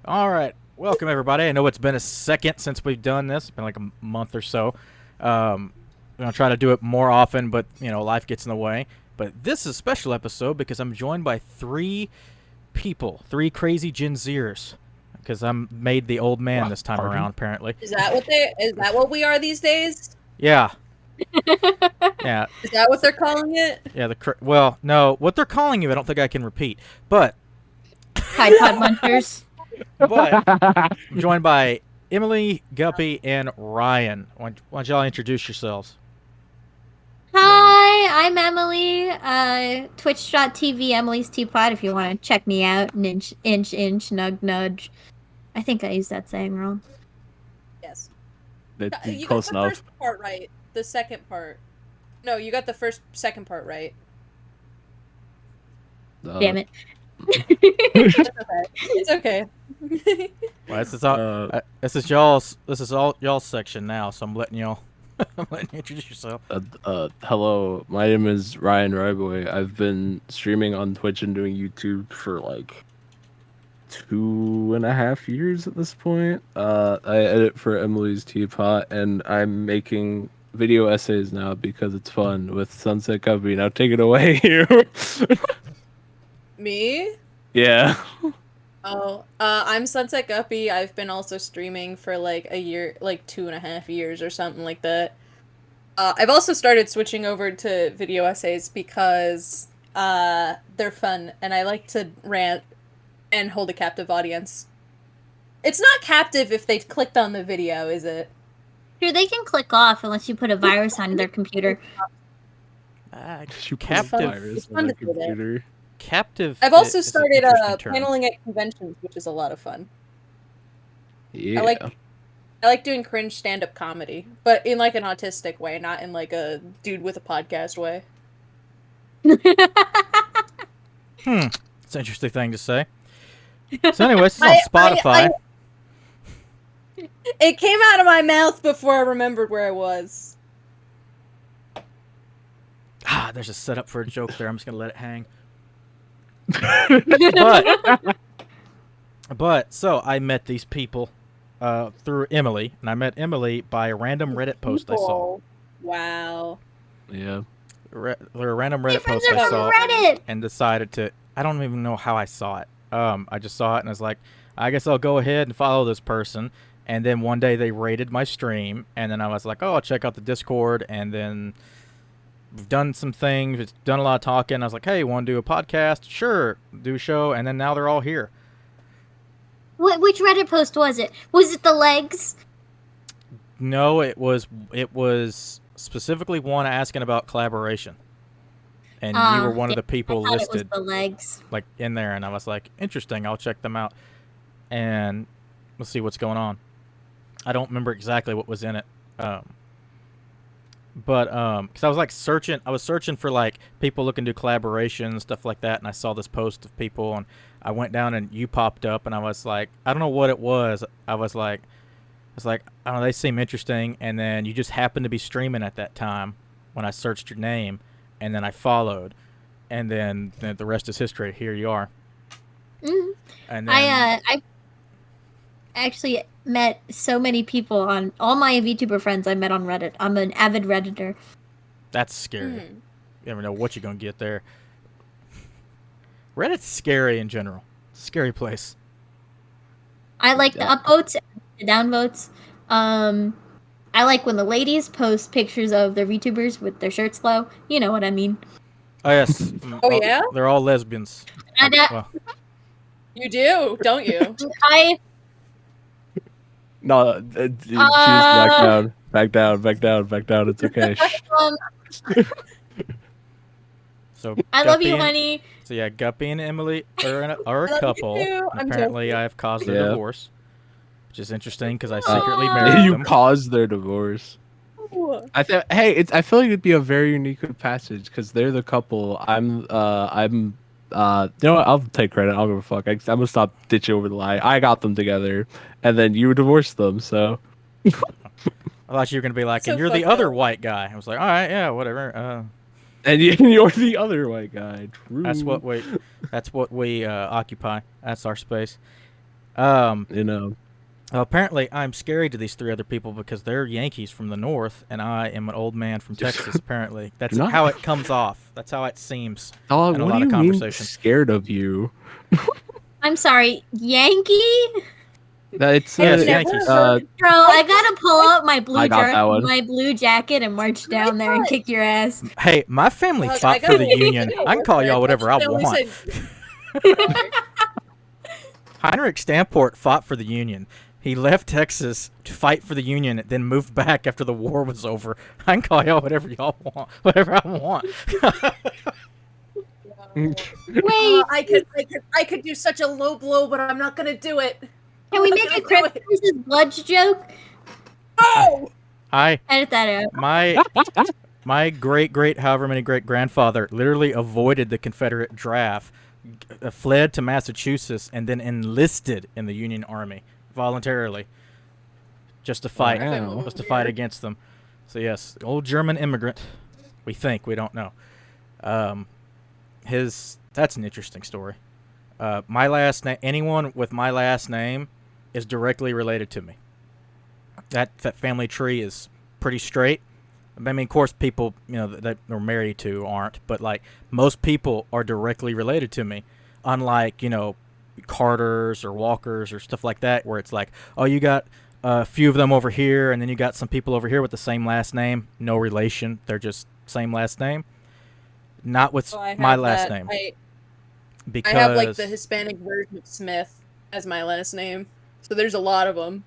All right, welcome everybody. I know it's been a second since we've done this. It's been like a month or so. I'm gonna try to do it more often, but life gets in the way. But this is a special episode because I'm joined by three people, three crazy Gen Zers. Because I'm made the old man this time around, apparently. Is that what we are these days? Yeah. Yeah. Is that what they're calling it? Yeah. Well, no, what they're calling you, I don't think I can repeat. But Tide Pod Munchers. But I'm joined by Emily, Guppy, and Ryan. Why don't y'all introduce yourselves? Hi, I'm Emily. Twitch.tv Emily's Teapot if you want to check me out. Inch, nug, nudge. I think I used that saying wrong. Yes. You got the enough. first part right. The second part. No, you got the second part right. Damn it. It's okay. Well, this is all y'all's section now, so I'm letting you introduce yourself. Hello, my name is Ryan Ryboy. I've been streaming on Twitch and doing YouTube for like 2.5 years at this point. I edit for Emily's Teapot, and I'm making video essays now because it's fun with Sunset Guppy. Now take it away, you. Me? Yeah. Oh, I'm Sunset Guppy. I've been also streaming for like a year, like 2.5 years or something like that. I've also started switching over to video essays because they're fun and I like to rant and hold a captive audience. It's not captive if they clicked on the video, is it? Sure, they can click off unless you put a virus on their computer. Captive. Captive. I've also started paneling at conventions, which is a lot of fun. Yeah. I like doing cringe stand-up comedy, but in like an autistic way, not in like a dude with a podcast way. It's an interesting thing to say. So anyways, it's on Spotify. It came out of my mouth before I remembered where I was. There's a setup for a joke there. I'm just gonna let it hang. But so I met these people through Emily, and I met Emily by a random Reddit post I saw. Wow. Yeah. A random Reddit post I saw, and decided to. I don't even know how I saw it. I just saw it and I was like, I guess I'll go ahead and follow this person. And then one day they rated my stream, and then I was like, oh, I'll check out the Discord, and then we've done some things. It's done a lot of talking. I was like, hey, want to do a podcast? Sure, do a show. And then now they're all here. Which Reddit post was it? Was it the legs? No, it was specifically one asking about collaboration. And you were one of the people listed. It was the legs. Like in there, and I was like, interesting, I'll check them out. And we'll see what's going on. I don't remember exactly what was in it. But because I was like searching for like people looking to do collaborations, stuff like that, and I saw this post of people, and I went down and you popped up, and I was like, I don't know what it was. I was like, I don't know, they seem interesting, and then you just happened to be streaming at that time when I searched your name, and then I followed, and then the rest is history. Here you are. Mm-hmm. And then, I actually met so many people on all my VTuber friends I met on Reddit. I'm an avid Redditor. That's scary. You never know what you're gonna get there. Reddit's scary in general. It's a scary place. I like the upvotes, the downvotes. I like when the ladies post pictures of their VTubers with their shirts low. You know what I mean. Oh yes. Oh yeah. They're all lesbians. You do, don't you? No, she's back down. It's okay. So I love you, honey. So yeah, Guppy and Emily are a couple. And apparently, I have caused their divorce, which is interesting because I secretly married them. You caused their divorce. I feel like it'd be a very unique passage because they're the couple. You know what? I'll take credit. I don't give a fuck. I'm gonna stop ditching over the lie. I got them together, and then you divorced them. So I thought you were gonna be like, and you're the other white guy. I was like, all right, yeah, whatever. And you're the other white guy. True. That's what we occupy. That's our space. You know. Apparently, I'm scary to these 3 other people because they're Yankees from the north, and I am an old man from Texas. Apparently, that's not- how it comes off. That's how it seems Dog, in a what lot do of you mean conversation. scared of you? I'm sorry, Yankee? It's Yes, I've never Yankees. heard- Bro, I gotta pull out my I got that one. jacket and march down there and kick your ass. Hey, my family Look, fought I for the gotta- Union. I can call y'all whatever I They only want. said- Heinrich Stamport fought for the Union. He left Texas to fight for the Union, then moved back after the war was over. I can call y'all whatever y'all want, whatever I want. Wait, I could do such a low blow, but I'm not gonna do it. can we make a Chris versus Bloods joke? Oh! Edit that out. My great however many great grandfather literally avoided the Confederate draft, fled to Massachusetts, and then enlisted in the Union Army voluntarily, just to fight, Wow. just to fight against them. So yes, old German immigrant. We think, we don't know. That's an interesting story. My last name, anyone with my last name, is directly related to me. That family tree is pretty straight. I mean, of course, people that they're married to aren't, but like most people are directly related to me. Unlike Carters or Walkers or stuff like that, where it's like, oh, you got a few of them over here, and then you got some people over here with the same last name, no relation. They're just same last name. Not with my last name. Because I have like the Hispanic version of Smith as my last name, so there's a lot of them.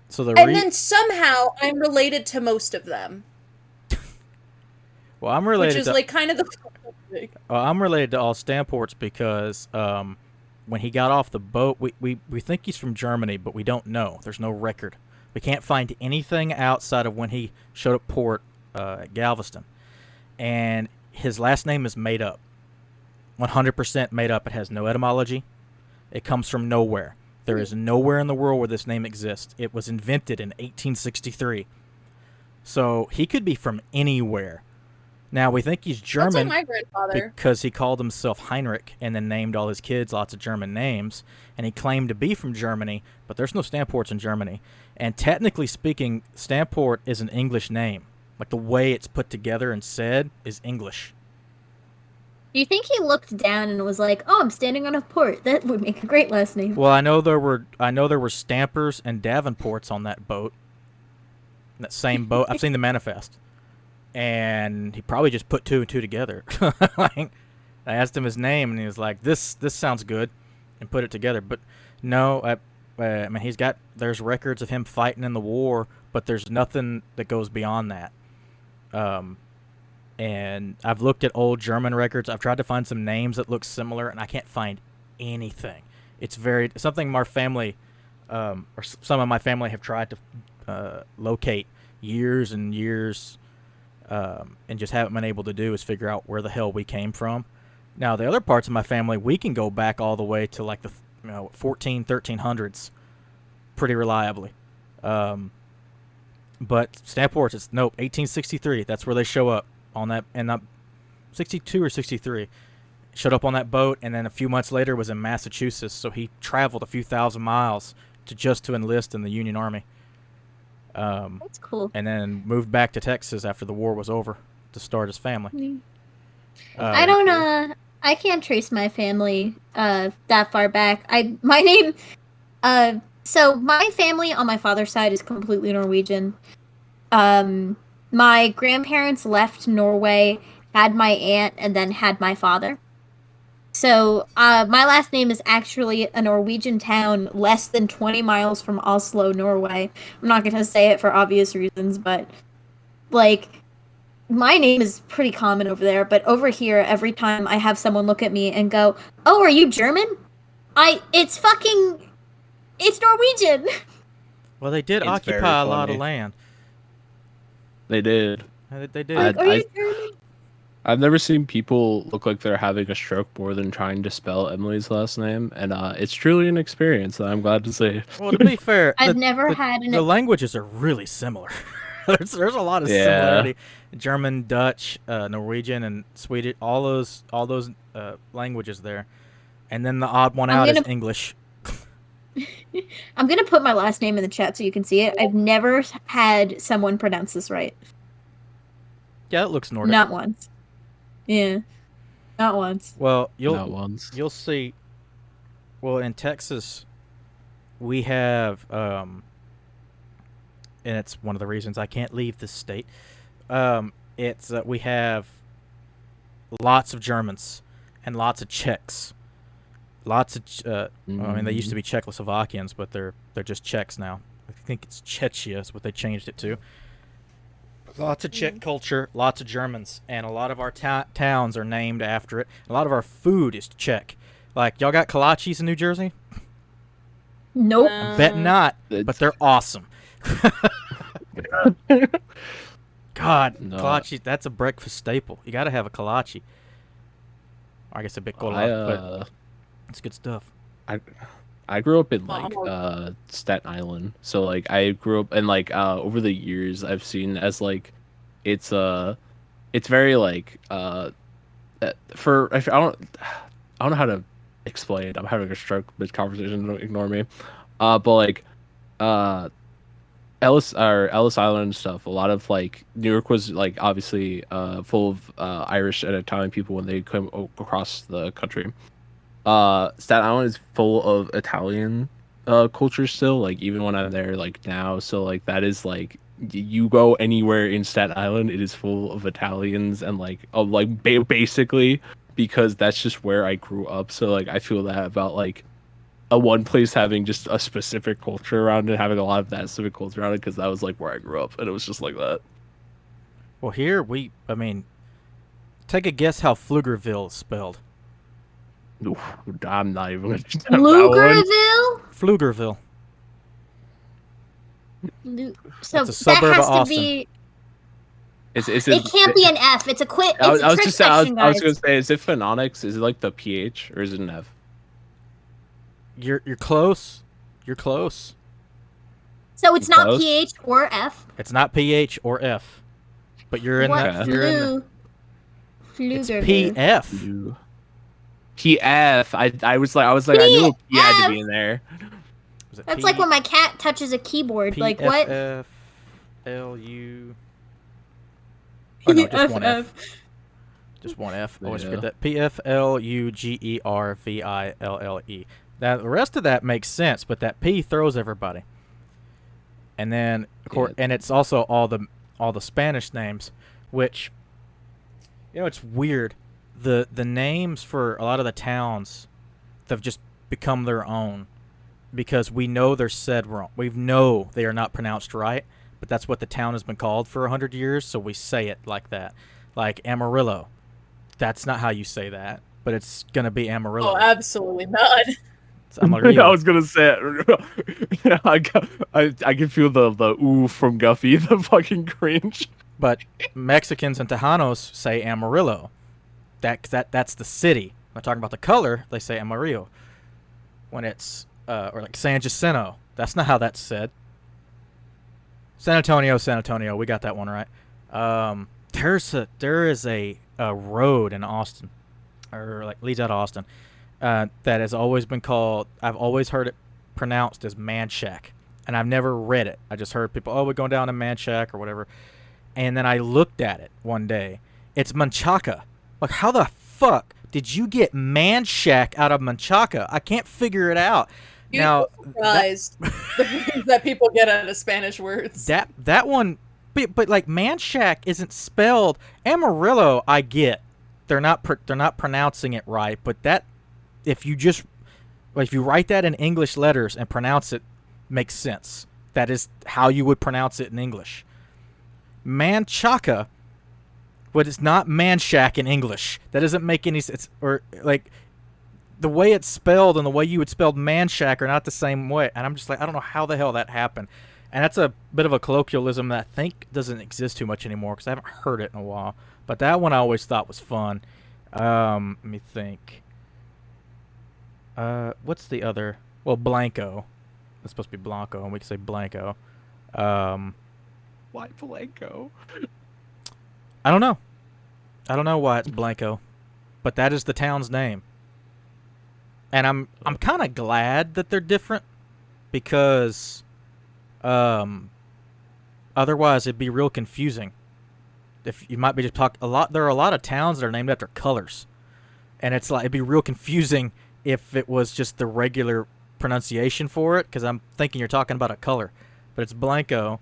So and then somehow I'm related to most of them. Well, I'm related. Which is like kind of the. I'm related to all Stamports because when he got off the boat, we think he's from Germany, but we don't know. There's no record. We can't find anything outside of when he showed up port at Galveston, and his last name is made up. 100% made up. It has no etymology. It comes from nowhere. There is nowhere in the world where this name exists. It was invented in 1863. So he could be from anywhere. Now, we think he's German like my grandfather. because he called himself Heinrich and then named all his kids lots of German names. And he claimed to be from Germany, but there's no Stamports in Germany. And technically speaking, Stamport is an English name. Like the way it's put together and said is English. Do you think he looked down and was like, "Oh, I'm standing on a port. That would make a great last name." Well, I know there were Stampers and Davenports on that boat. That same boat. I've seen the manifest. And he probably just put 2 and 2 together. Like, I asked him his name, and he was like, "This sounds good," and put it together. But no, I mean, there's records of him fighting in the war, but there's nothing that goes beyond that. And I've looked at old German records. I've tried to find some names that look similar, and I can't find anything. It's something our family, or some of my family have tried to locate years and years, and just haven't been able to do is figure out where the hell we came from. Now, the other parts of my family, we can go back all the way to like the 1300s pretty reliably. But Stamports, it's 1863. That's where they show up on that, and 62 or 63. Showed up on that boat, and then a few months later was in Massachusetts. So he traveled a few thousand miles to enlist in the Union Army. That's cool. And then moved back to Texas after the war was over to start his family. I can't trace my family that far back. My name so my family on my father's side is completely Norwegian. My grandparents left Norway, had my aunt, and then had my father. So my last name is actually a Norwegian town less than 20 miles from Oslo, Norway. I'm not going to say it for obvious reasons, but like my name is pretty common over there. But over here, every time I have someone look at me and go, "Oh, are you German?" It's Norwegian. Well, they did It's occupy very a lot of funny. land. They did. They did. Like, are you German? I've never seen people look like they're having a stroke more than trying to spell Emily's last name, and it's truly an experience that I'm glad to say. Well, to be fair, I've never had the languages are really similar. there's a lot of similarity. German, Dutch, Norwegian, and Swedish. All those languages there, and then the odd one out is English. I'm gonna put my last name in the chat so you can see it. I've never had someone pronounce this right. Yeah, it looks Nordic. Not once. Yeah. Not once. Well, Not once. You'll see. Well, in Texas, we have, and it's one of the reasons I can't leave this state. It's we have lots of Germans and lots of Czechs. Lots of, I mean, they used to be Czechoslovakians, but they're just Czechs now. I think it's Czechia is what they changed it to. Lots of Czech culture, lots of Germans, and a lot of our towns are named after it. A lot of our food is Czech. Like, y'all got kolaches in New Jersey? Nope. I bet not, but they're awesome. God, No. kolache, that's a breakfast staple. You got to have a kolache. I guess a bit cola, but it's good stuff. I grew up in like Staten Island, so like I grew up and like over the years I've seen as like it's very like I don't know how to explain it. I'm having a stroke mid conversation. Don't ignore me. But like Ellis Island and stuff. A lot of like New York was like obviously full of Irish and Italian people when they came across the country. Staten Island is full of Italian culture still, like even when I'm there like now. So like that is like you go anywhere in Staten Island, it is full of Italians and basically because that's just where I grew up. So like I feel that about like a one place having just a specific culture around it, having a lot of that specific culture around it, because that was like where I grew up and it was just like that. Well, here I mean, take a guess how Pflugerville is spelled. Oof, I'm not even gonna Pflugerville? Pflugerville. So It's a suburb that has of to Austin. be. Is It can't be an F. It's a quick. It's I a trick was question, guys. gonna say, is it phononics? Is it like the PH or is it an F? You're close. You're close. So it's You're not close. PH or F. It's not PH or F, but you're in What the. You're in the it's Pflugerville. PF. PF. I was like I knew a P had to be in there. Was it That's like when my cat touches a keyboard. Like what? F L U. Oh no, just one F. Just one F. Always Yeah. forget that. PFLUGERVILLE. Now the rest of that makes sense, but that P throws everybody. And then of course, and it's also all the Spanish names, which it's weird. The names for a lot of the towns have just become their own because we know they're said wrong. We know they are not pronounced right, but that's what the town has been called for 100 years, so we say it like that. Like Amarillo. That's not how you say that, but it's going to be Amarillo. Oh, absolutely not. It's Amarillo. I was gonna say it. I can feel the ooh from Guppy, the fucking cringe. But Mexicans and Tejanos say Amarillo. That's the city. When I'm talking about the color, they say Amarillo. When it's or like San Jacinto, that's not how that's said. San Antonio, we got that one right. There is a road in Austin, or like leads out of Austin, that has always been called. I've always heard it pronounced as Manchac, and I've never read it. I just heard people, we're going down to Manchac or whatever, and then I looked at it one day. It's Manchaca. Like, how the fuck did you get Manchac out of Manchaca? I can't figure it out. You're Now, surprised that people get out of Spanish words. that one, but like Manchac isn't spelled. Amarillo, I get. They're not pronouncing it right, but that if you write that in English letters and pronounce it, makes sense. That is how you would pronounce it in English. Manchaca. But it's not Manchac in English. That doesn't make any sense. Or like the way it's spelled and the way you would spell Manchac are not the same way. And I'm just like, I don't know how the hell that happened. And that's a bit of a colloquialism that I think doesn't exist too much anymore because I haven't heard it in a while. But that one I always thought was fun. Let me think. What's the other? Well, Blanco. It's supposed to be Blanco, and we can say Blanco. Why Blanco? I don't know. I don't know why it's Blanco, but that is the town's name. And I'm kind of glad that they're different because otherwise it'd be real confusing. If you might be just talking a lot, there are a lot of towns that are named after colors, and it's like it'd be real confusing if it was just the regular pronunciation for it, because I'm thinking you're talking about a color, but it's Blanco,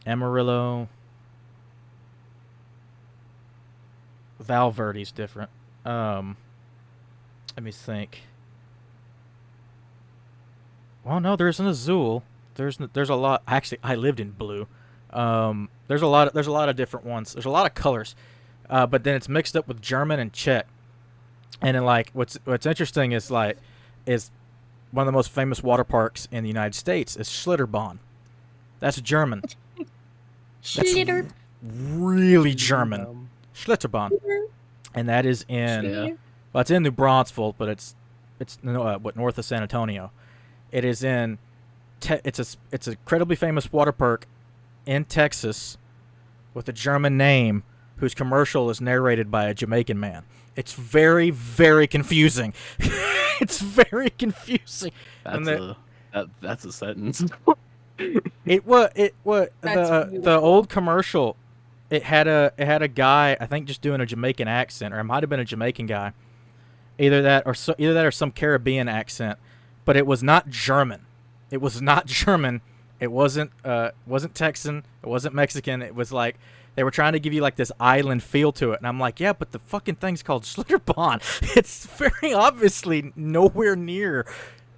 Amarillo, Valverde's different. Let me think. Well, no, there's an Azul. There's a lot. Actually, I lived in blue. There's a lot of different ones. There's a lot of colors, but then it's mixed up with German and Czech. And then like what's interesting is one of the most famous water parks in the United States is Schlitterbahn. That's German. Schlitter. Really German. Schlitterbahn, and that is in well, it's in New Braunfels, but it's north of San Antonio. It is in it's an incredibly famous water park in Texas with a German name whose commercial is narrated by a Jamaican man. It's very, very confusing. It's very confusing. That's a sentence. The old commercial. It had a guy, I think, just doing a Jamaican accent, or it might have been a Jamaican guy. Either that or some Caribbean accent, but it was not German. It was not German. It wasn't Texan. It wasn't Mexican. It was like they were trying to give you like this island feel to it, and I'm like, yeah, but the fucking thing's called Schlitterbahn. It's very obviously nowhere near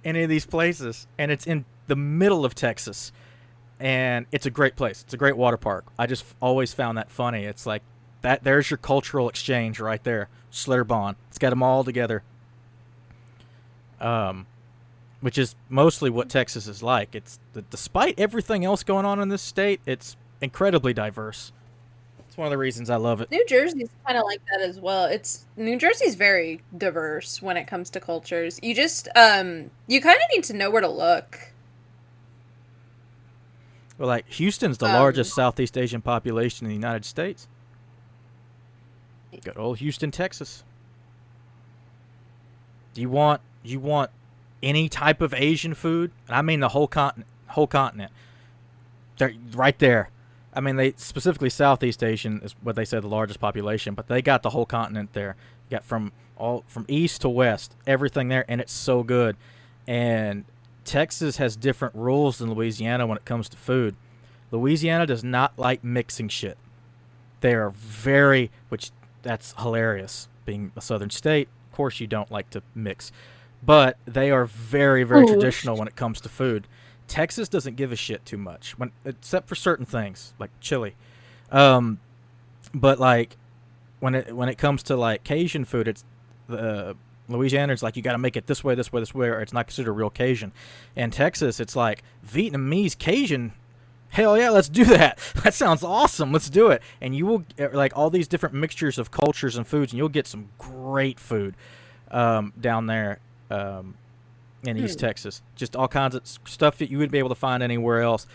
any of these places, and it's in the middle of Texas. And it's a great place. It's a great water park. I just always found that funny. It's like that. There's your cultural exchange right there. Schlitterbahn. It's got them all together. Which is mostly what Texas is like. Despite everything else going on in this state, it's incredibly diverse. It's one of the reasons I love it. New Jersey's kind of like that as well. New Jersey's very diverse when it comes to cultures. You just you kind of need to know where to look. Well, like Houston's the largest Southeast Asian population in the United States. Good old Houston, Texas. You want any type of Asian food, and I mean the whole continent. They're right there. I mean, they specifically Southeast Asian is what they say the largest population, but they got the whole continent there. You got from east to west, everything there, and it's so good. And Texas has different rules than Louisiana when it comes to food. Louisiana does not like mixing shit. They are that's hilarious. Being a southern state, of course you don't like to mix. But they are very, very traditional when it comes to food. Texas doesn't give a shit too much, except for certain things, like chili. But like when it comes to like Cajun food, it's Louisiana is like, you got to make it this way, or it's not considered real Cajun. And Texas, it's like Vietnamese Cajun. Hell yeah, let's do that. That sounds awesome. Let's do it. And you will like all these different mixtures of cultures and foods, and you'll get some great food down there in East Texas. Just all kinds of stuff that you wouldn't be able to find anywhere else.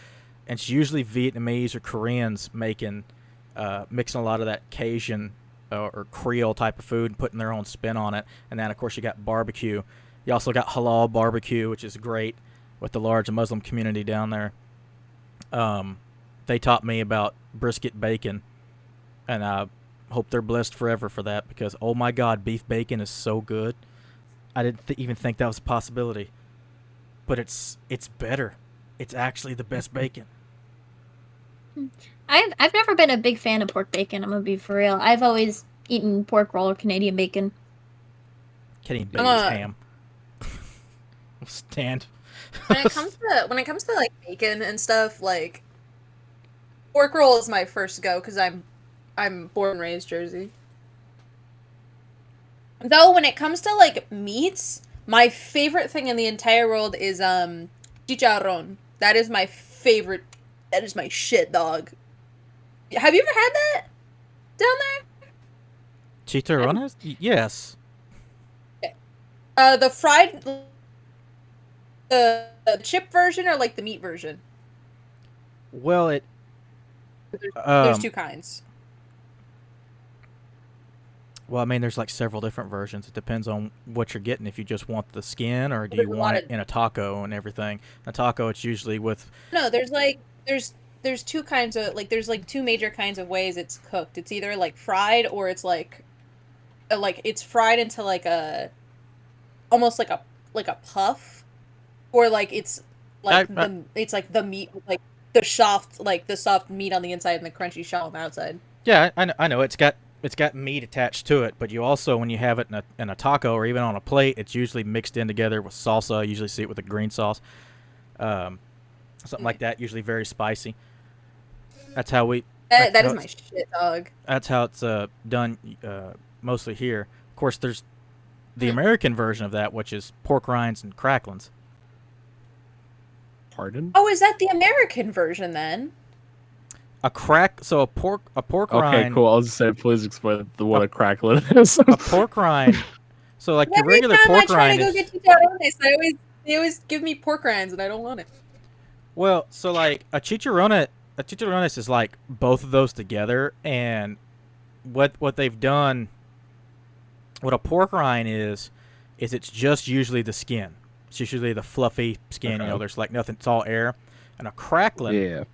And it's usually Vietnamese or Koreans mixing a lot of that Cajun or Creole type of food and putting their own spin on it. And then, of course, you got barbecue. You also got halal barbecue, which is great with the large Muslim community down there. They taught me about brisket bacon, and I hope they're blessed forever for that, because, oh my God, beef bacon is so good. I didn't even think that was a possibility. But it's better. It's actually the best bacon. I've never been a big fan of pork bacon, I'm gonna be for real. I've always eaten pork roll or Canadian bacon. Canadian bacon's ham. Stand. When it comes to like bacon and stuff, like pork roll is my first go because I'm born and raised Jersey. Though when it comes to like meats, my favorite thing in the entire world is chicharrón. That is my favorite. That is my shit, dog. Have you ever had that down there? Chicharrones? Yes. Okay. The fried, the chip version or like the meat version? Well, there's two kinds. Well, I mean, there's like several different versions. It depends on what you're getting. If you just want the skin, or do you want it in a taco and everything? A taco, it's usually with. No, there's two kinds of there's like two major kinds of ways it's cooked. It's either like fried or it's like it's fried into like a almost like a puff, or like it's like it's like the meat like the soft meat on the inside and the crunchy shell on the outside. Yeah, I know. It's got meat attached to it, but you also, when you have it in a taco or even on a plate, it's usually mixed in together with salsa. I usually see it with a green sauce, something like that. Usually very spicy. That's how we. That is my shit, dog. That's how it's done mostly here. Of course, there's the American version of that, which is pork rinds and cracklings. Pardon? Oh, is that the American version then? A pork Okay, rind. cool. I'll just say, please explain what a crackling is. A pork rind. So like your regular pork rind. Every time I try to go get chicharrones, they always give me pork rinds, and I don't want it. Well, so like a chicharrones is like both of those together, and what they've done, what a pork rind is it's just usually the skin. It's usually the fluffy skin. Okay. There's like nothing. It's all air. And a crackling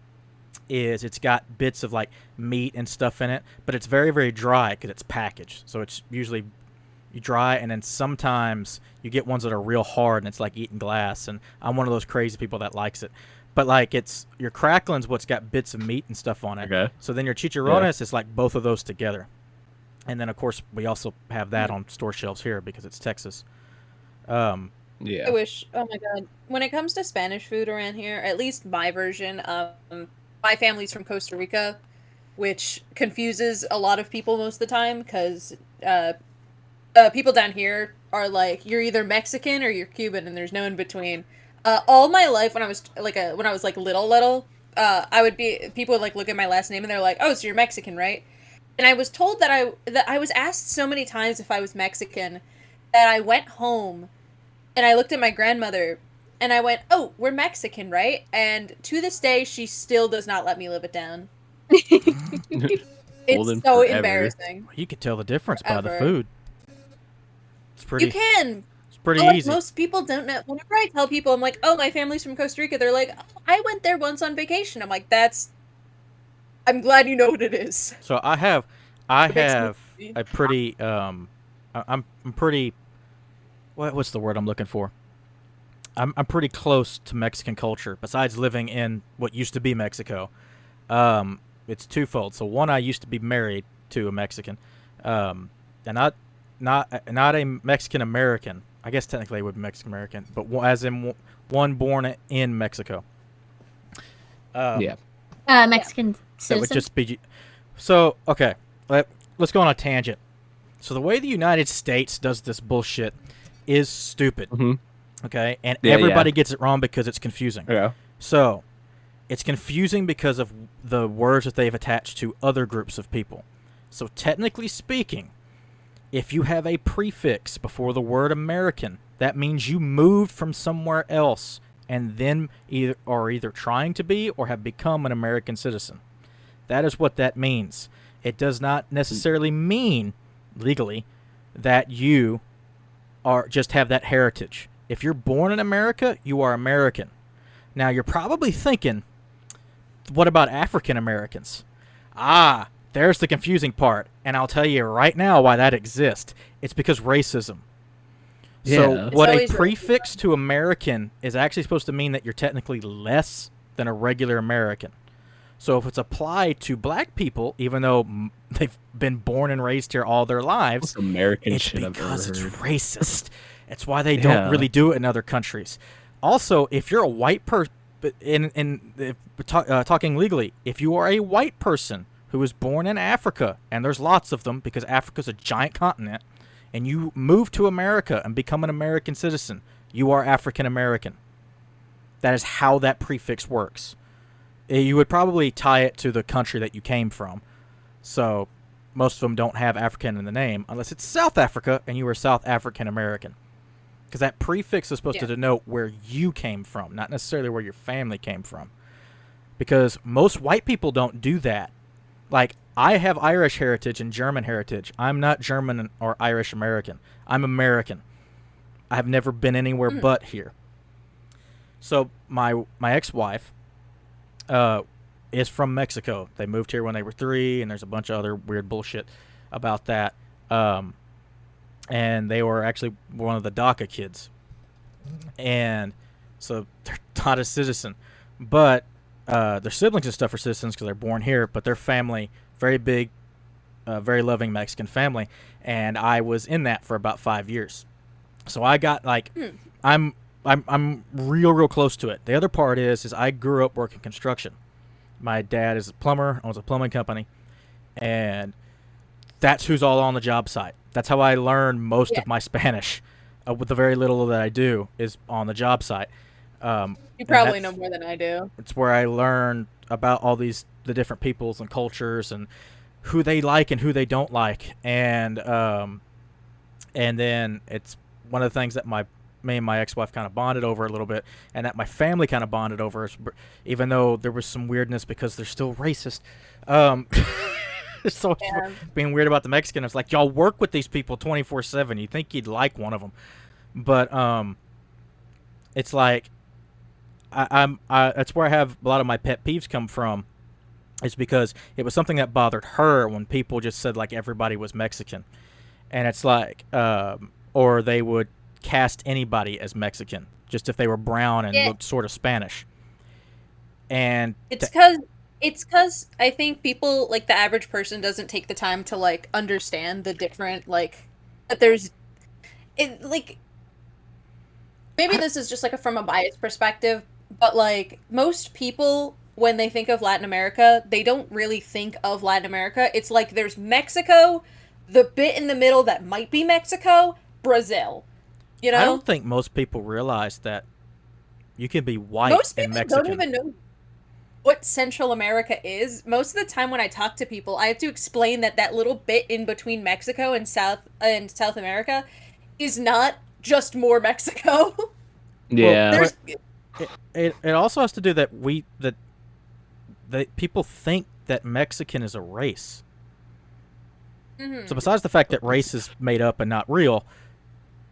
is it's got bits of like meat and stuff in it, but it's very, very dry because it's packaged. So it's usually you dry, and then sometimes you get ones that are real hard, and it's like eating glass. And I'm one of those crazy people that likes it. But like it's your crackling's what's got bits of meat and stuff on it. Okay. So then your chicharrones is like both of those together. And then of course we also have that on store shelves here because it's Texas. Yeah. I wish. Oh my god. When it comes to Spanish food around here, at least my version, my family's from Costa Rica, which confuses a lot of people most of the time because people down here are like, you're either Mexican or you're Cuban, and there's no in between. All my life, when I was little, people would like look at my last name and they're like, "Oh, so you're Mexican, right?" And I was told that I was asked so many times if I was Mexican that I went home and I looked at my grandmother and I went, "Oh, we're Mexican, right?" And to this day, she still does not let me live it down. It's so embarrassing. You can tell the difference by the Ever. food. It's pretty. You can. It's pretty Like, easy. most people don't know. Whenever I tell people, I'm like, "Oh, my family's from Costa Rica," they're like, "Oh, I went there once on vacation." I'm like, I'm glad you know what it is. So I have me- a pretty I'm pretty what's the word I'm looking for? I'm pretty close to Mexican culture besides living in what used to be Mexico. It's twofold. So one, I used to be married to a Mexican. And not a Mexican American. I guess technically it would be Mexican American, but as in one born in Mexico. Mexican That citizen. would just be. So okay, let's go on a tangent. So the way the United States does this bullshit is stupid. Mm-hmm. Okay, and Yeah, everybody gets it wrong because it's confusing. Yeah. So it's confusing because of the words that they've attached to other groups of people. So technically speaking, if you have a prefix before the word American, that means you moved from somewhere else and then either trying to be or have become an American citizen. That is what that means. It does not necessarily mean legally that you are just have that heritage. If you're born in America, you are American. Now you're probably thinking, what about African Americans? There's the confusing part, and I'll tell you right now why that exists. It's because racism. Yeah. So what a always prefix to American is actually supposed to mean that you're technically less than a regular American. So if it's applied to black people, even though they've been born and raised here all their lives, Most American it's shit I've ever because it's heard. racist. It's why they don't really do it in other countries. Also, if you're a white person, talking legally, if you are a white person who was born in Africa, and there's lots of them because Africa's a giant continent, and you move to America and become an American citizen, you are African American. That is how that prefix works. You would probably tie it to the country that you came from. So most of them don't have African in the name unless it's South Africa and you are South African American. Because that prefix is supposed to denote where you came from, not necessarily where your family came from. Because most white people don't do that. Like, I have Irish heritage and German heritage. I'm not German or Irish American. I'm American. I have never been anywhere but here. So my ex-wife is from Mexico. They moved here when they were 3, and there's a bunch of other weird bullshit about that. And they were actually one of the DACA kids. And so they're not a citizen. But their siblings and stuff are citizens because they're born here. But their family, very big, very loving Mexican family. And I was in that for about 5 years. So I got like, I'm real close to it. The other part is I grew up working construction. My dad is a plumber, owns a plumbing company, and that's who's all on the job site. That's how I learned most of my Spanish. With the very little that I do is on the job site. You probably know more than I do. It's where I learned about all the different peoples and cultures and who they like and who they don't like, and then it's one of the things that me and my ex-wife kind of bonded over a little bit, and that my family kind of bonded over, even though there was some weirdness because they're still racist. So being weird about the Mexican, it's like, y'all work with these people 24/7. You think you'd like one of them, but it's like that's where I have a lot of my pet peeves come from. It's because it was something that bothered her when people just said like everybody was Mexican, and it's like or they would cast anybody as Mexican just if they were brown and looked sort of Spanish. And it's because I think people, like the average person, doesn't take the time to like understand the different, like, that there's it, like, maybe this is just like from a biased perspective, but like most people, when they think of Latin America, they don't really think of Latin America. It's like there's Mexico, the bit in the middle that might be Mexico, Brazil. You know? I don't think most people realize that you can be white and Mexican. Most people don't even know what Central America is. Most of the time when I talk to people, I have to explain that little bit in between Mexico and South America is not just more Mexico. Yeah. Well, it also has to do that people think that Mexican is a race. Mm-hmm. So besides the fact that race is made up and not real,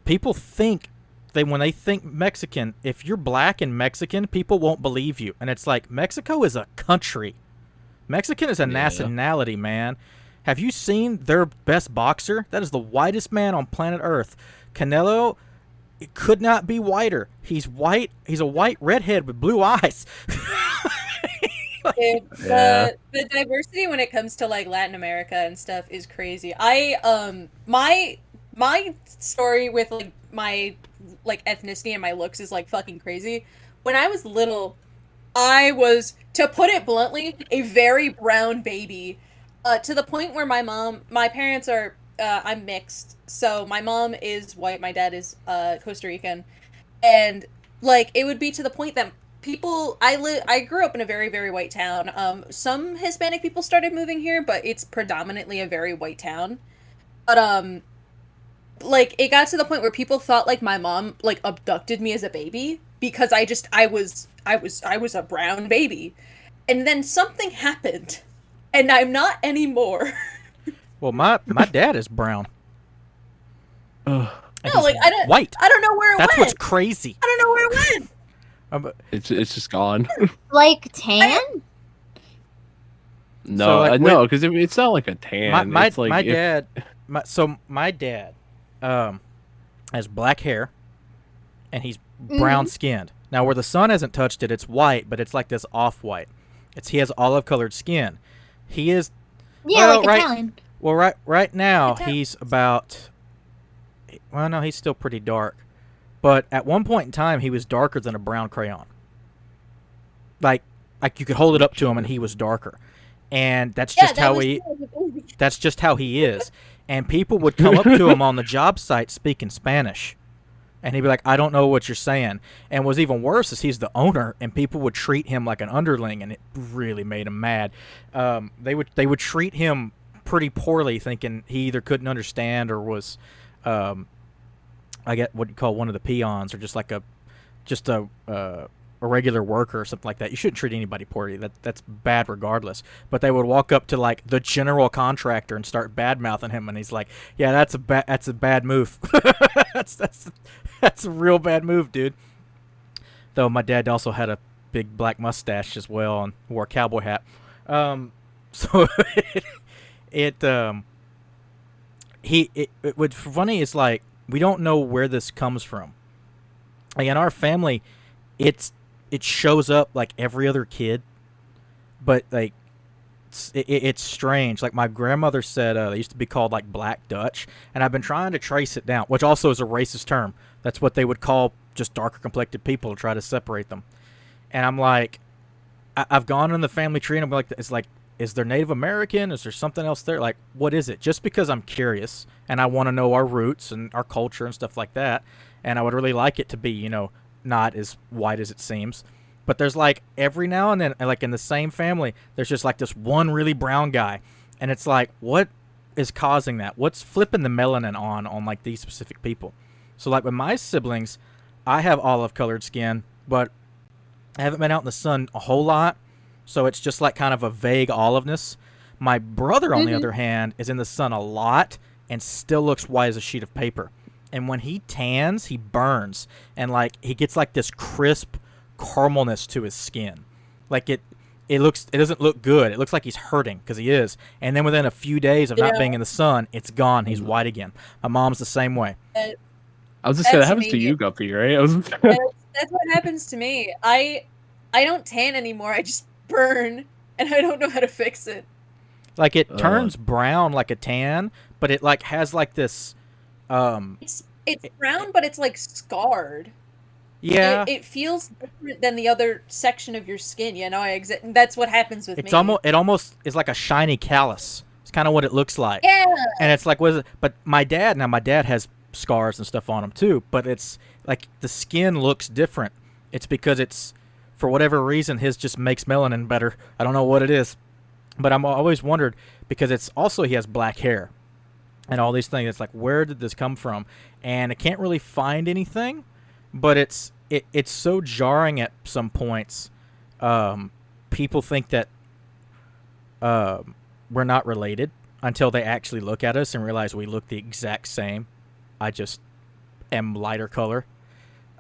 people think when they think Mexican, if you're black and Mexican, people won't believe you. And it's like, Mexico is a country. Mexican is a nationality, man. Have you seen their best boxer? That is the whitest man on planet Earth. Canelo, it could not be whiter. He's white. He's a white redhead with blue eyes. The diversity when it comes to like Latin America and stuff is crazy. My story with like my like ethnicity and my looks is like fucking crazy. When I was little, I was, to put it bluntly, a very brown baby, to the point where my parents are, I'm mixed. So my mom is white, my dad is Costa Rican, and like it would be to the point that I grew up in a very, very white town. Some Hispanic people started moving here, but it's predominantly a very white town. But like it got to the point where people thought like my mom like abducted me as a baby because I was a brown baby. And then something happened and I'm not anymore. Well, my dad is brown. No, like white. I don't know where it went. That's what's crazy. I don't know where it went. It's just gone. Like tan? No, So, like, no, because it's not like a tan. My it's like my dad has black hair, and he's brown skinned. Now, where the sun hasn't touched it, it's white, but it's like this off white. He has olive colored skin. He is Italian. Well, right now Italian. he's about. Well, no, he's still pretty dark, but at one point in time he was darker than a brown crayon. Like you could hold it up to him and he was darker, and that's just that's just how he is. And people would come up to him on the job site speaking Spanish, and he'd be like, "I don't know what you're saying." And what's even worse is he's the owner, and people would treat him like an underling, and it really made him mad. They would treat him pretty poorly, thinking he either couldn't understand or was, I get what you call one of the peons, or just a a regular worker or something like that, you shouldn't treat anybody poorly. That's bad regardless. But they would walk up to like the general contractor and start bad mouthing him, and he's like, "Yeah, that's a bad move. that's a real bad move, dude." Though my dad also had a big black mustache as well and wore a cowboy hat. So what's funny is like we don't know where this comes from. Like in our family, it shows up like every other kid, but like it's strange. Like my grandmother said, they used to be called like Black Dutch, and I've been trying to trace it down, which also is a racist term. That's what they would call just darker complected people to try to separate them. And I'm like, I've gone in the family tree, and I'm like, it's like, is there Native American? Is there something else there? Like, what is it? Just because I'm curious and I want to know our roots and our culture and stuff like that. And I would really like it to be, you know, not as white as it seems. But there's like every now and then, like in the same family, there's just like this one really brown guy. And it's like, what is causing that? What's flipping the melanin on like these specific people? So like with my siblings, I have olive colored skin, but I haven't been out in the sun a whole lot. So it's just like kind of a vague oliveness. My brother, on the other hand, is in the sun a lot and still looks white as a sheet of paper. And when he tans, he burns. And like he gets like this crisp caramelness to his skin. Like it doesn't look good. It looks like he's hurting because he is. And then within a few days of not being in the sun, it's gone. He's white again. My mom's the same way. I was just saying that happens to you, Guppy, right? That's what happens to me. I don't tan anymore. I just burn, and I don't know how to fix it. Like it turns brown like a tan, but it like has like this it's brown, but it's like scarred. Yeah. It feels different than the other section of your skin, you know. That's what happens with me. It almost is like a shiny callus. It's kind of what it looks like. Yeah. And it's like, what is it? But my dad has scars and stuff on him too, but it's like the skin looks different. It's because it's, for whatever reason, his just makes melanin better. I don't know what it is, but I'm always wondered, because it's also, he has black hair and all these things. It's like, where did this come from? And I can't really find anything, but it's so jarring at some points. People think that we're not related until they actually look at us and realize we look the exact same. I just am lighter color,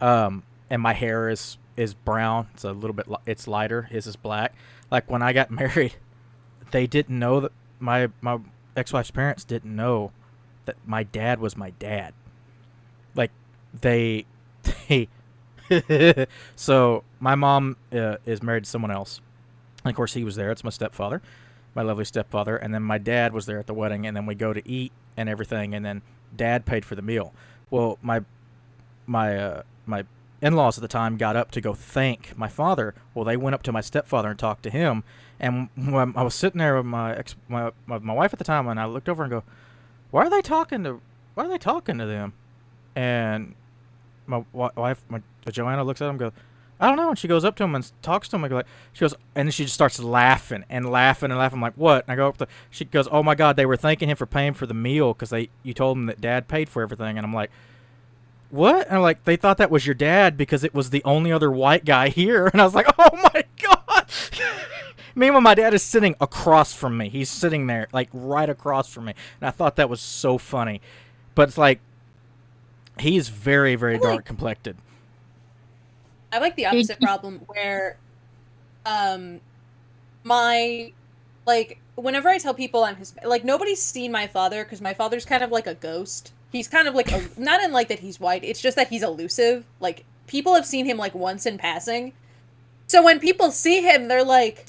and my hair is brown. It's a little bit. It's lighter. His is black. Like when I got married, they didn't know that my ex-wife's parents didn't know that my dad was my dad. Like they so my mom is married to someone else, and of course he was there. It's my stepfather, my lovely stepfather, and then my dad was there at the wedding, and then we go to eat and everything, and then Dad paid for the meal. Well, my in-laws at the time got up to go thank my father. Well, they went up to my stepfather and talked to him. And when I was sitting there with my wife at the time, and I looked over and go, why are they talking to them? And my wife, Joanna, looks at him and goes, I don't know. And she goes up to him and talks to him. And she goes, and then she just starts laughing and laughing and laughing. I'm like, what? And I go up she goes, oh my God, they were thanking him for paying for the meal because you told them that Dad paid for everything. And I'm like, what? And I'm like, they thought that was your dad because it was the only other white guy here. And I was like, oh my God. Meanwhile, my dad is sitting across from me. He's sitting there, like right across from me. And I thought that was so funny. But it's like, he's very, very dark complected. I like the opposite problem where, whenever I tell people I'm Hispanic, like, nobody's seen my father because my father's kind of like a ghost. He's kind of like, not in like that he's white, it's just that he's elusive. Like, people have seen him like once in passing. So when people see him, they're like,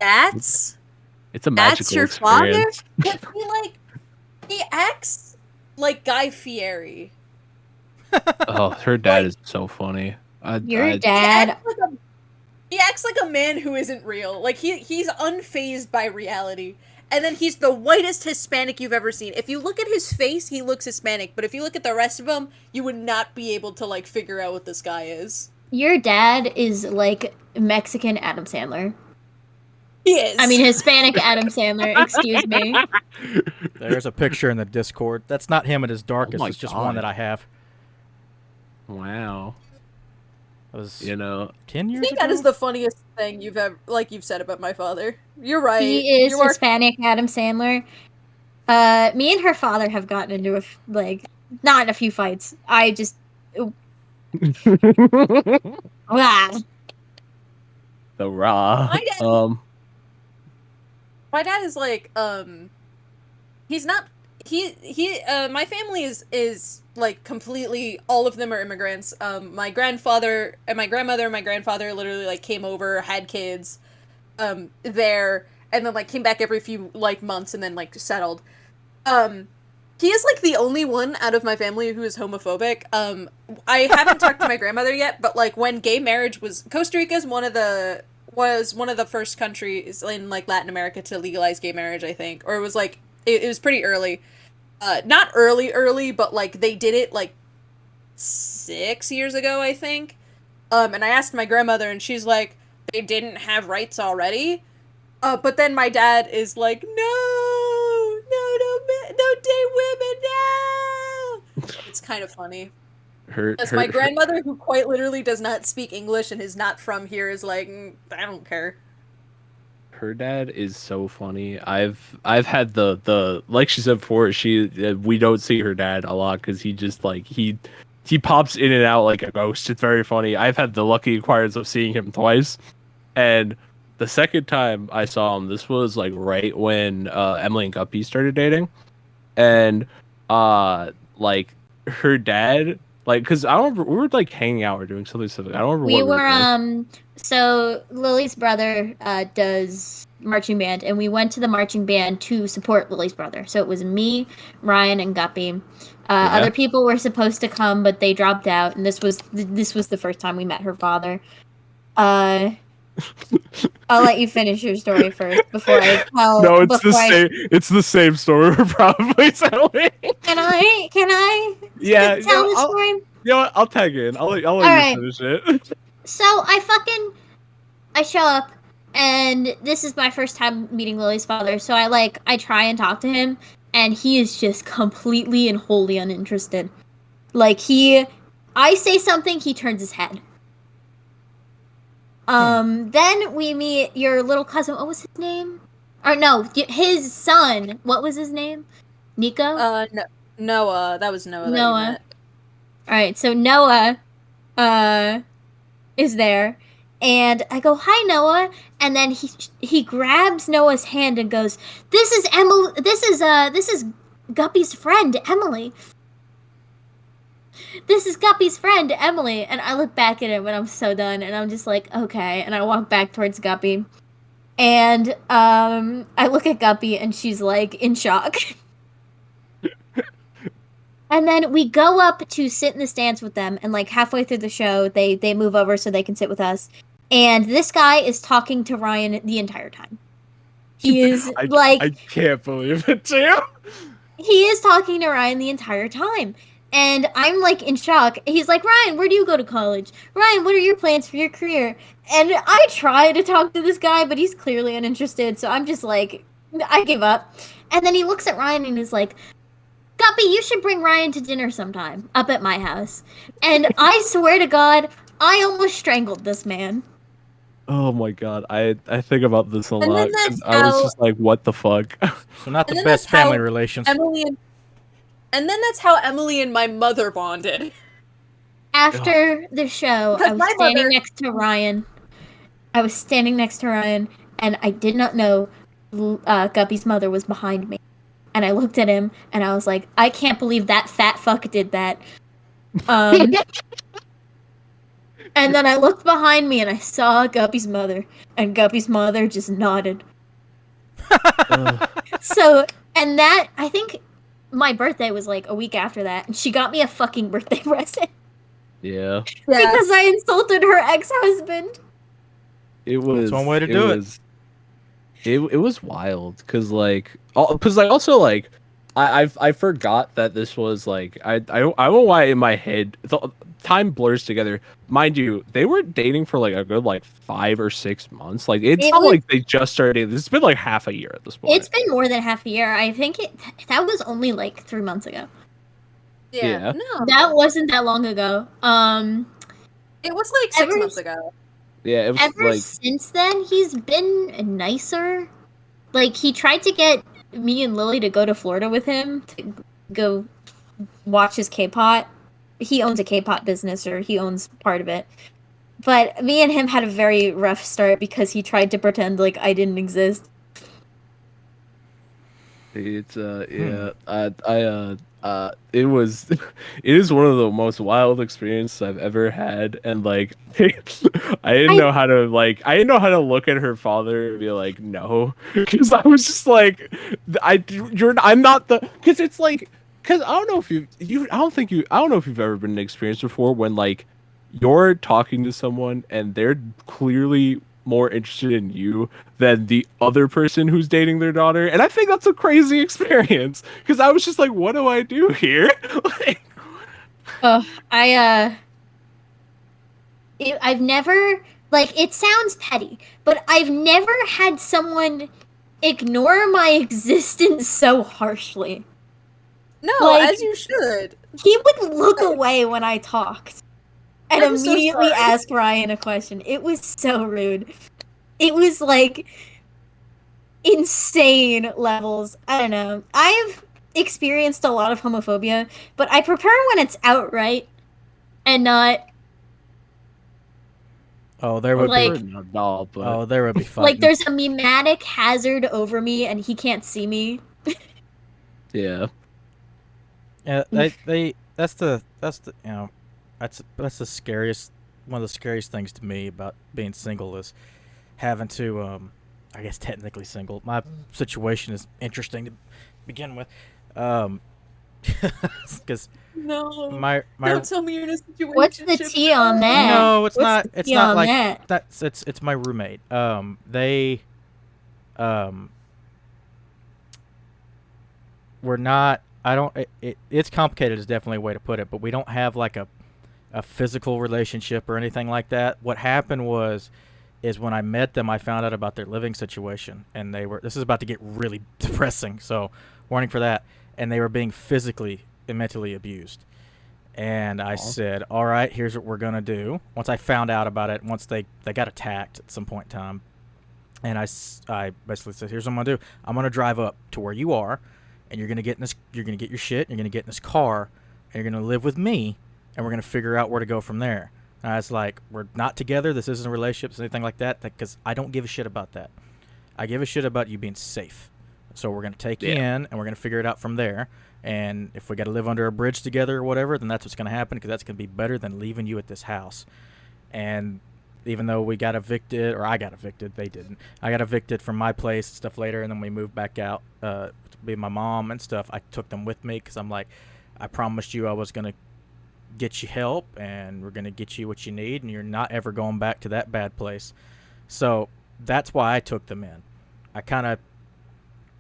it's a magical your experience. Father? But he acts like Guy Fieri. Oh, her dad is so funny. Your dad. He acts like a man who isn't real. Like he's unfazed by reality. And then he's the whitest Hispanic you've ever seen. If you look at his face, he looks Hispanic. But if you look at the rest of him, you would not be able to like figure out what this guy is. Your dad is like Mexican Adam Sandler. He is. I mean, Hispanic Adam Sandler. Excuse me. There's a picture in the Discord. That's not him at his darkest. It's just one that I have. Wow. That was 10 I years think ago. that is the funniest thing you've said about my father. You're right. He is you are... Hispanic Adam Sandler. Me and her father have gotten into not in a few fights. I just ah. The raw. My dad is like, he's not. My family is like completely. All of them are immigrants. My grandfather and my grandmother and my grandfather literally like came over, had kids, there, and then like came back every few like months and then like settled. He is like the only one out of my family who is homophobic. I haven't talked to my grandmother yet, but like when gay marriage Costa Rica is one of the first countries in like Latin America to legalize gay marriage, I think, or it was like it was pretty early. Not early, but like they did it like 6 years ago, I think. And I asked my grandmother, and she's like, they didn't have rights already. But then my dad is like, no date women, no! It's kind of funny. Because my grandmother, who quite literally does not speak English and is not from here, is like, I don't care. Her dad is so funny. I've had the like she said before. We don't see her dad a lot because he just like he pops in and out like a ghost. It's very funny. I've had the lucky acquirance of seeing him twice, and the second time I saw him, this was like right when Emily and Guppy started dating, and like her dad, like, because I don't remember, we were like hanging out or doing something specific. I don't remember. We what were doing. So Lily's brother does marching band, and we went to the marching band to support Lily's brother. So it was me, Ryan, and Guppy. Other people were supposed to come, but they dropped out, and this was the first time we met her father. I'll let you finish your story first before I tell. No, it's same. It's the same story we're probably telling. Can I? Yeah. Tell the story. You know what? I'll tag in. I'll let you finish it. So I show up, and this is my first time meeting Lily's father. So I try and talk to him, and he is just completely and wholly uninterested. Like I say something, he turns his head. Then we meet your little cousin. What was his name? Or no, his son. What was his name? Nico? No, Noah. That was Noah. Noah. Alright, so Noah, is there. And I go, "Hi, Noah." And then he grabs Noah's hand and goes, "This is Emily. This is Guppy's friend, Emily. This is Guppy's friend, Emily." And I look back at him and I'm so done. And I'm just like, okay. And I walk back towards Guppy. And I look at Guppy and she's like in shock. And then we go up to sit in the stands with them. And like halfway through the show, they move over so they can sit with us. And this guy is talking to Ryan the entire time. He is I can't believe it too. He is talking to Ryan the entire time. And I'm like in shock. He's like, "Ryan, where do you go to college? Ryan, what are your plans for your career?" And I try to talk to this guy, but he's clearly uninterested. So I'm just like, I give up. And then he looks at Ryan and is like, "Guppy, you should bring Ryan to dinner sometime up at my house." And I swear to God, I almost strangled this man. Oh my God, I think about this a lot. I was just like, what the fuck? So not the best family relations. And then that's how Emily and my mother bonded. After the show, I was standing next to Ryan. And I did not know Guppy's mother was behind me. And I looked at him, and I was like, I can't believe that fat fuck did that. And then I looked behind me, and I saw Guppy's mother. And Guppy's mother just nodded. So, and that, I think my birthday was like a week after that. And she got me a fucking birthday present. Yeah. Because I insulted her ex-husband. It was That's one way to do it. It was wild because also like I forgot that this was like I don't know why in my head the time blurs together. Mind you, they were dating for like a good like 5 or 6 months. Like it's not like they just started. It's been like half a year at this point. It's been more than half a year. I think that was only like 3 months ago. Yeah. No. That wasn't that long ago. It was like 6 months ago. Yeah, it was Ever like since then, he's been nicer. Like, he tried to get me and Lily to go to Florida with him to go watch his K-pot. He owns a K-pot business, or he owns part of it. But me and him had a very rough start because he tried to pretend like I didn't exist. it's it was it is one of the most wild experiences I've ever had, and like I didn't know how to look at her father and be like no, because I was just like I'm not the, because it's like, because I don't know if I don't know if you've ever been in an experience before when like you're talking to someone and they're clearly more interested in you than the other person who's dating their daughter. And I think that's a crazy experience, because I was just like, what do I do here? Like, I've never, like, it sounds petty, but I've never had someone ignore my existence so harshly. No, Like, as you should. He would look away when I talked and I'm so immediately sorry. ask Ryan a question. It was so rude. It was like insane levels. I don't know. I've experienced a lot of homophobia, but I prefer when it's outright and not there would like, be there would be fighting. like there's a mimetic hazard over me and he can't see me. yeah. Yeah, that's the you know, that's the scariest, one of the scariest things to me about being single is having to I guess technically single. My situation is interesting to begin with, because No. my Don't tell me you're in a situation. What's the tea on that? no, it's What's not. the It's tea not on like that? that's it's my roommate. They we're not. I don't. It's complicated is definitely a way to put it, but we don't have like a physical relationship or anything like that. What happened is when I met them, I found out about their living situation, and this is about to get really depressing, so warning for that. And they were being physically and mentally abused. And I said, all right, here's what we're going to do. Once I found out about it, once they got attacked at some point in time, and I basically said, here's what I'm going to do. I'm going to drive up to where you are, and you're going to get your shit, you're going to get in this car, and you're going to live with me, and we're going to figure out where to go from there. And I was like, we're not together. This isn't a relationship. It's anything like that, because I don't give a shit about that. I give a shit about you being safe. So we're going to take you in, and we're going to figure it out from there. And if we got to live under a bridge together or whatever, then that's what's going to happen, because that's going to be better than leaving you at this house. And even though we got evicted, or I got evicted, they didn't. I got evicted from my place and stuff later, and then we moved back out to be my mom and stuff. I took them with me because I'm like, I promised you I was going to get you help, and we're going to get you what you need, and you're not ever going back to that bad place. So that's why I took them in. I kind of...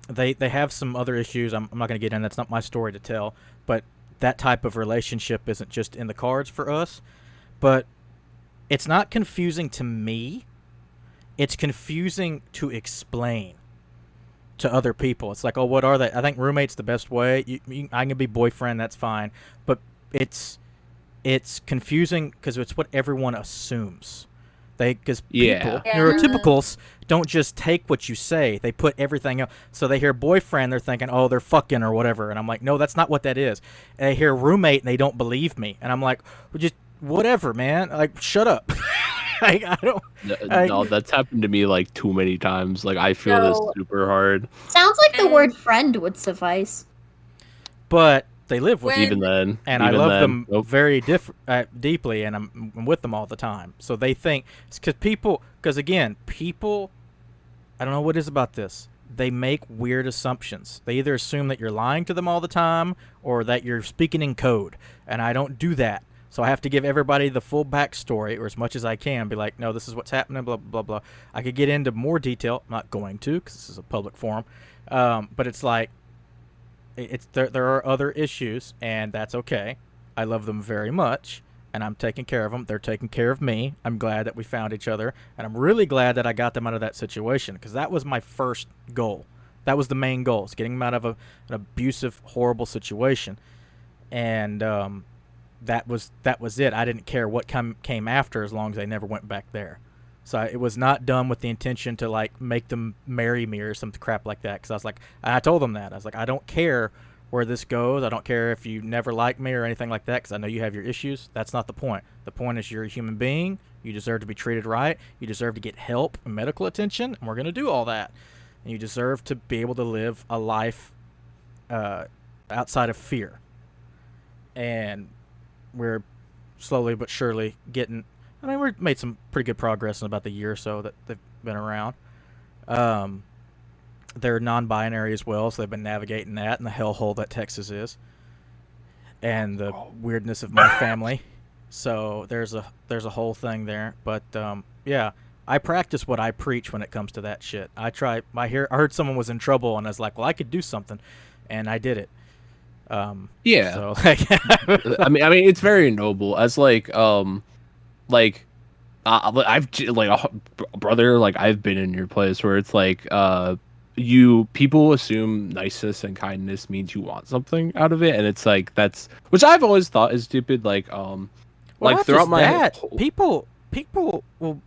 They have some other issues. I'm not going to get in. That's not my story to tell. But that type of relationship isn't just in the cards for us. But it's not confusing to me. It's confusing to explain to other people. It's like, oh, what are they? I think roommate's the best way. I can be boyfriend. That's fine. But it's confusing because it's what everyone assumes. Because people, neurotypicals, don't just take what you say. They put everything else. So they hear boyfriend, they're thinking, oh, they're fucking or whatever. And I'm like, no, that's not what that is. And they hear roommate, and they don't believe me. And I'm like, well, just whatever, man. Like, shut up. I don't. No, that's happened to me like too many times. Like, I feel this super hard. Sounds like the word friend would suffice. But they live with me. Even then. And I love them very deeply, and I'm with them all the time. So they think, because again, people, I don't know what it is about this. They make weird assumptions. They either assume that you're lying to them all the time or that you're speaking in code. And I don't do that. So I have to give everybody the full backstory, or as much as I can, be like, no, this is what's happening, blah, blah, blah. I could get into more detail. I'm not going to, because this is a public forum. But it's like, there are other issues, and that's okay. I love them very much, and I'm taking care of them. They're taking care of me. I'm glad that we found each other, and I'm really glad that I got them out of that situation, because that was my first goal. That was the main goal, is getting them out of an abusive, horrible situation. And that was it. I didn't care what came after as long as I never went back there. So it was not done with the intention to like make them marry me or some crap like that. Because I was like, I told them that I was like, I don't care where this goes. I don't care if you never like me or anything like that. Because I know you have your issues. That's not the point. The point is you're a human being. You deserve to be treated right. You deserve to get help and medical attention. And we're gonna do all that. And you deserve to be able to live a life outside of fear. And we're slowly but surely getting. I mean, we've made some pretty good progress in about the year or so that they've been around. They're non-binary as well, so they've been navigating that and the hellhole that Texas is, and the weirdness of my family. So there's a whole thing there. But yeah, I practice what I preach when it comes to that shit. I heard someone was in trouble, and I was like, well, I could do something, and I did it. Yeah. So like, I mean, it's very noble. As I've like a brother, like I've been in your place where it's like people assume niceness and kindness means you want something out of it, and it's like that's which I've always thought is stupid. Like well, like throughout my people will.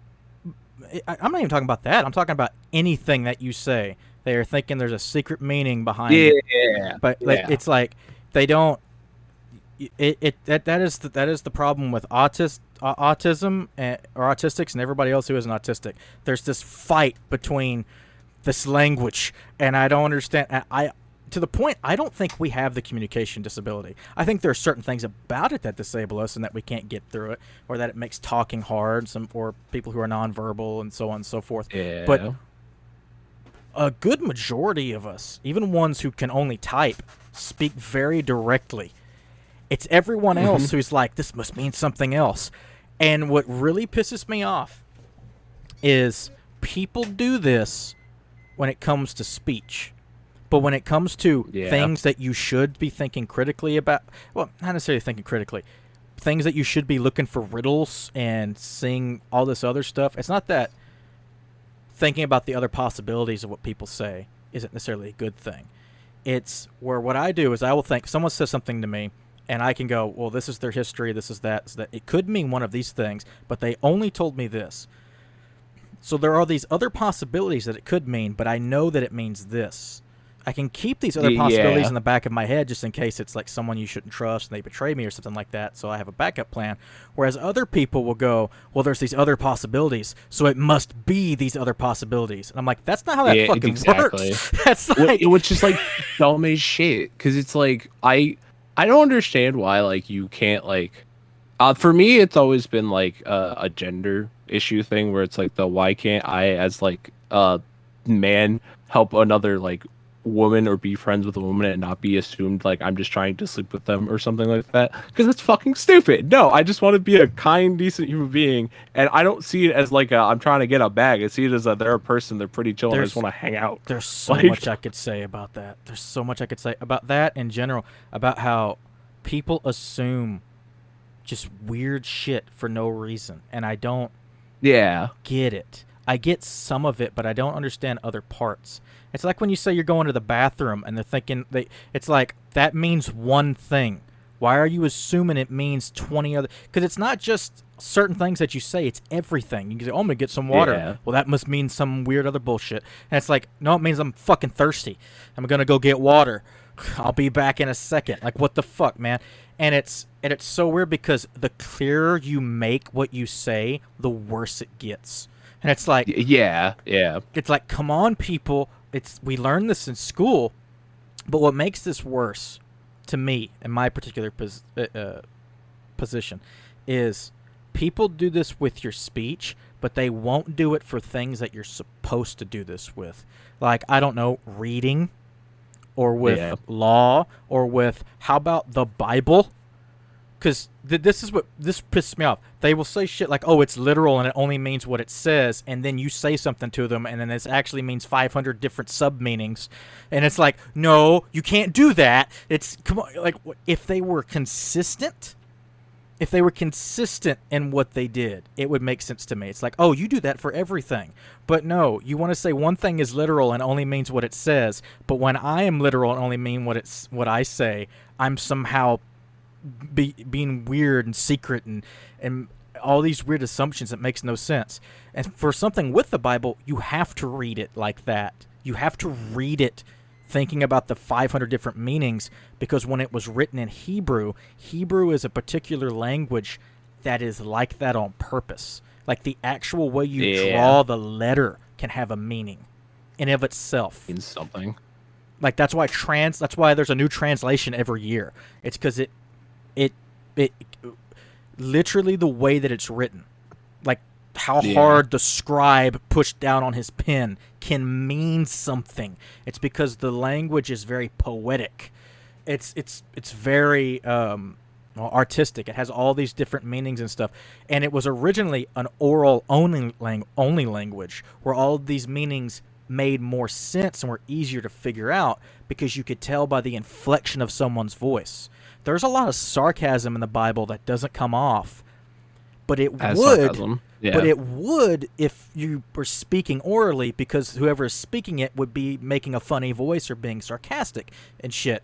I'm not even talking about that. I'm talking about anything that you say. They are thinking there's a secret meaning behind it. Yeah, but like, it's like they don't. That is the problem with autism or autistics and everybody else who isn't autistic. There's this fight between this language, and I don't understand. I to the point I don't think we have the communication disability. I think there are certain things about it that disable us and that we can't get through it, or that it makes talking hard. Or people who are nonverbal and so on and so forth. Yeah. But a good majority of us, even ones who can only type, speak very directly. It's everyone else who's like, this must mean something else. And what really pisses me off is people do this when it comes to speech. But when it comes to things that you should be thinking critically about, well, not necessarily thinking critically, things that you should be looking for riddles and seeing all this other stuff, it's not that thinking about the other possibilities of what people say isn't necessarily a good thing. It's where what I do is I will think, someone says something to me, and I can go, well, this is their history, this is that, so that. It could mean one of these things, but they only told me this. So there are these other possibilities that it could mean, but I know that it means this. I can keep these other possibilities in the back of my head just in case it's like someone you shouldn't trust and they betray me or something like that, so I have a backup plan. Whereas other people will go, well, there's these other possibilities, so it must be these other possibilities. And I'm like, that's not how that fucking works. That's like... Which is like dumb as shit, because it's like, I don't understand why, like, you can't, like... for me, it's always been, like, a gender issue thing, where it's like why can't I, as, like, a man, help another, like, woman or be friends with a woman and not be assumed like I'm just trying to sleep with them or something like that, because it's fucking stupid. No, I just want to be a kind, decent human being, and I don't see it as like I'm trying to get a bag. I see it as they're a person, they're pretty chill, and I just want to hang out. There's so much I could say about that. There's so much I could say about that in general, about how people assume just weird shit for no reason, and I don't get it. I get some of it, but I don't understand other parts. It's like when you say you're going to the bathroom and they're thinking it's like that means one thing. Why are you assuming it means 20 other? Because it's not just certain things that you say, it's everything. You can say, oh, I'm gonna get some water. Yeah. Well, that must mean some weird other bullshit. And it's like, no, it means I'm fucking thirsty. I'm gonna go get water. I'll be back in a second. Like, what the fuck, man? And it's so weird because the clearer you make what you say, the worse it gets. And it's like, it's like, come on, people. We learned this in school, but what makes this worse to me in my particular position is people do this with your speech, but they won't do it for things that you're supposed to do this with. Like, I don't know, reading, or with law, or with, how about the Bible? Because this pisses me off. They will say shit like, oh, it's literal and it only means what it says, and then you say something to them, and then this actually means 500 different sub-meanings. And it's like, no, you can't do that. Come on, like, if they were consistent in what they did, it would make sense to me. It's like, oh, you do that for everything. But no, you want to say one thing is literal and only means what it says, but when I am literal and only mean what I say, I'm somehow being weird and secret and all these weird assumptions that makes no sense. And for something with the Bible, you have to read it like that. You have to read it thinking about the 500 different meanings, because when it was written in Hebrew is a particular language that is like that on purpose. Like the actual way you draw the letter can have a meaning in of itself. Means something. Like that's why there's a new translation every year. It's because it literally the way that it's written, like how hard the scribe pushed down on his pen can mean something. It's because the language is very poetic. It's very artistic. It has all these different meanings and stuff. And it was originally an oral only language where all of these meanings made more sense and were easier to figure out because you could tell by the inflection of someone's voice. There's a lot of sarcasm in the Bible that doesn't come off, but it would. Yeah. But it would if you were speaking orally, because whoever is speaking it would be making a funny voice or being sarcastic and shit.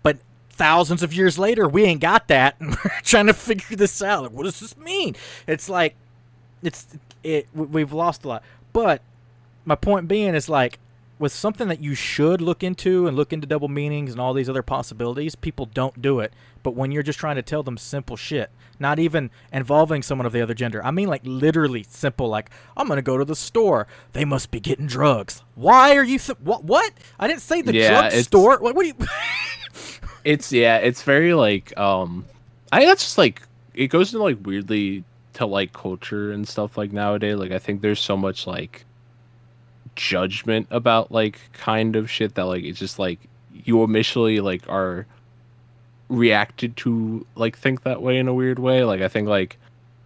But thousands of years later, we ain't got that, and we're trying to figure this out. Like, what does this mean? It's like, we've lost a lot. But my point being is, like, with something that you should look into and look into double meanings and all these other possibilities, people don't do it. But when you're just trying to tell them simple shit, not even involving someone of the other gender, I mean like literally simple, like, I'm going to go to the store. They must be getting drugs. Why are you... What? I didn't say the drug store. What do you... It's very like, I think that's just like, it goes into like weirdly to like culture and stuff like nowadays. Like I think there's so much like judgment about like kind of shit that like it's just like you initially like are reacted to like think that way in a weird way. Like I think like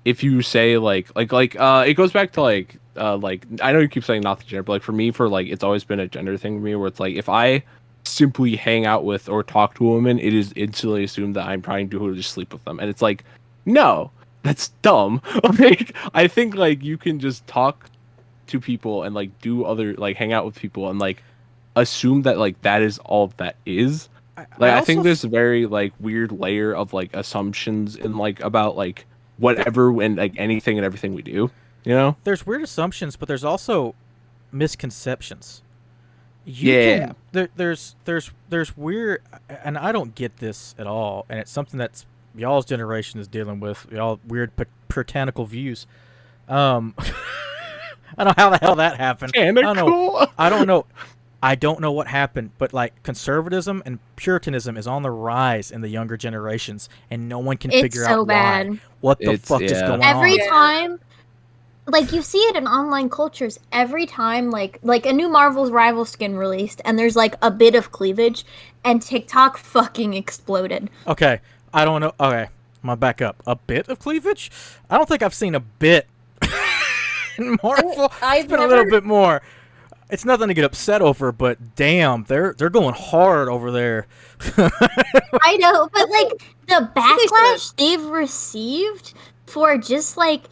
if you say like it goes back to like I know you keep saying not the gender, but like for me, for like it's always been a gender thing for me where it's like if I simply hang out with or talk to a woman, it is instantly assumed that I'm trying to just sleep with them, and it's like, no, that's dumb. Like I think like you can just talk to people and like do other like hang out with people and like assume that like that is all that is. Like I think there's a very like weird layer of like assumptions and like about like whatever and like anything and everything we do, you know? There's weird assumptions, but there's also misconceptions. There's weird, and I don't get this at all, and it's something that's y'all's generation is dealing with, y'all weird puritanical views. I don't know how the hell that happened. I don't know. I don't know what happened, but like conservatism and puritanism is on the rise in the younger generations, and no one can figure out why. What the fuck is going on? Every time, like you see it in online cultures, every time like a new Marvel's Rival skin released, and there's like a bit of cleavage, and TikTok fucking exploded. Okay, I don't know. Okay, I'm gonna back up. A bit of cleavage? I don't think I've seen a bit in Marvel. It's been a little bit more. It's nothing to get upset over, but damn, they're going hard over there. I know, but like the backlash they've received for just like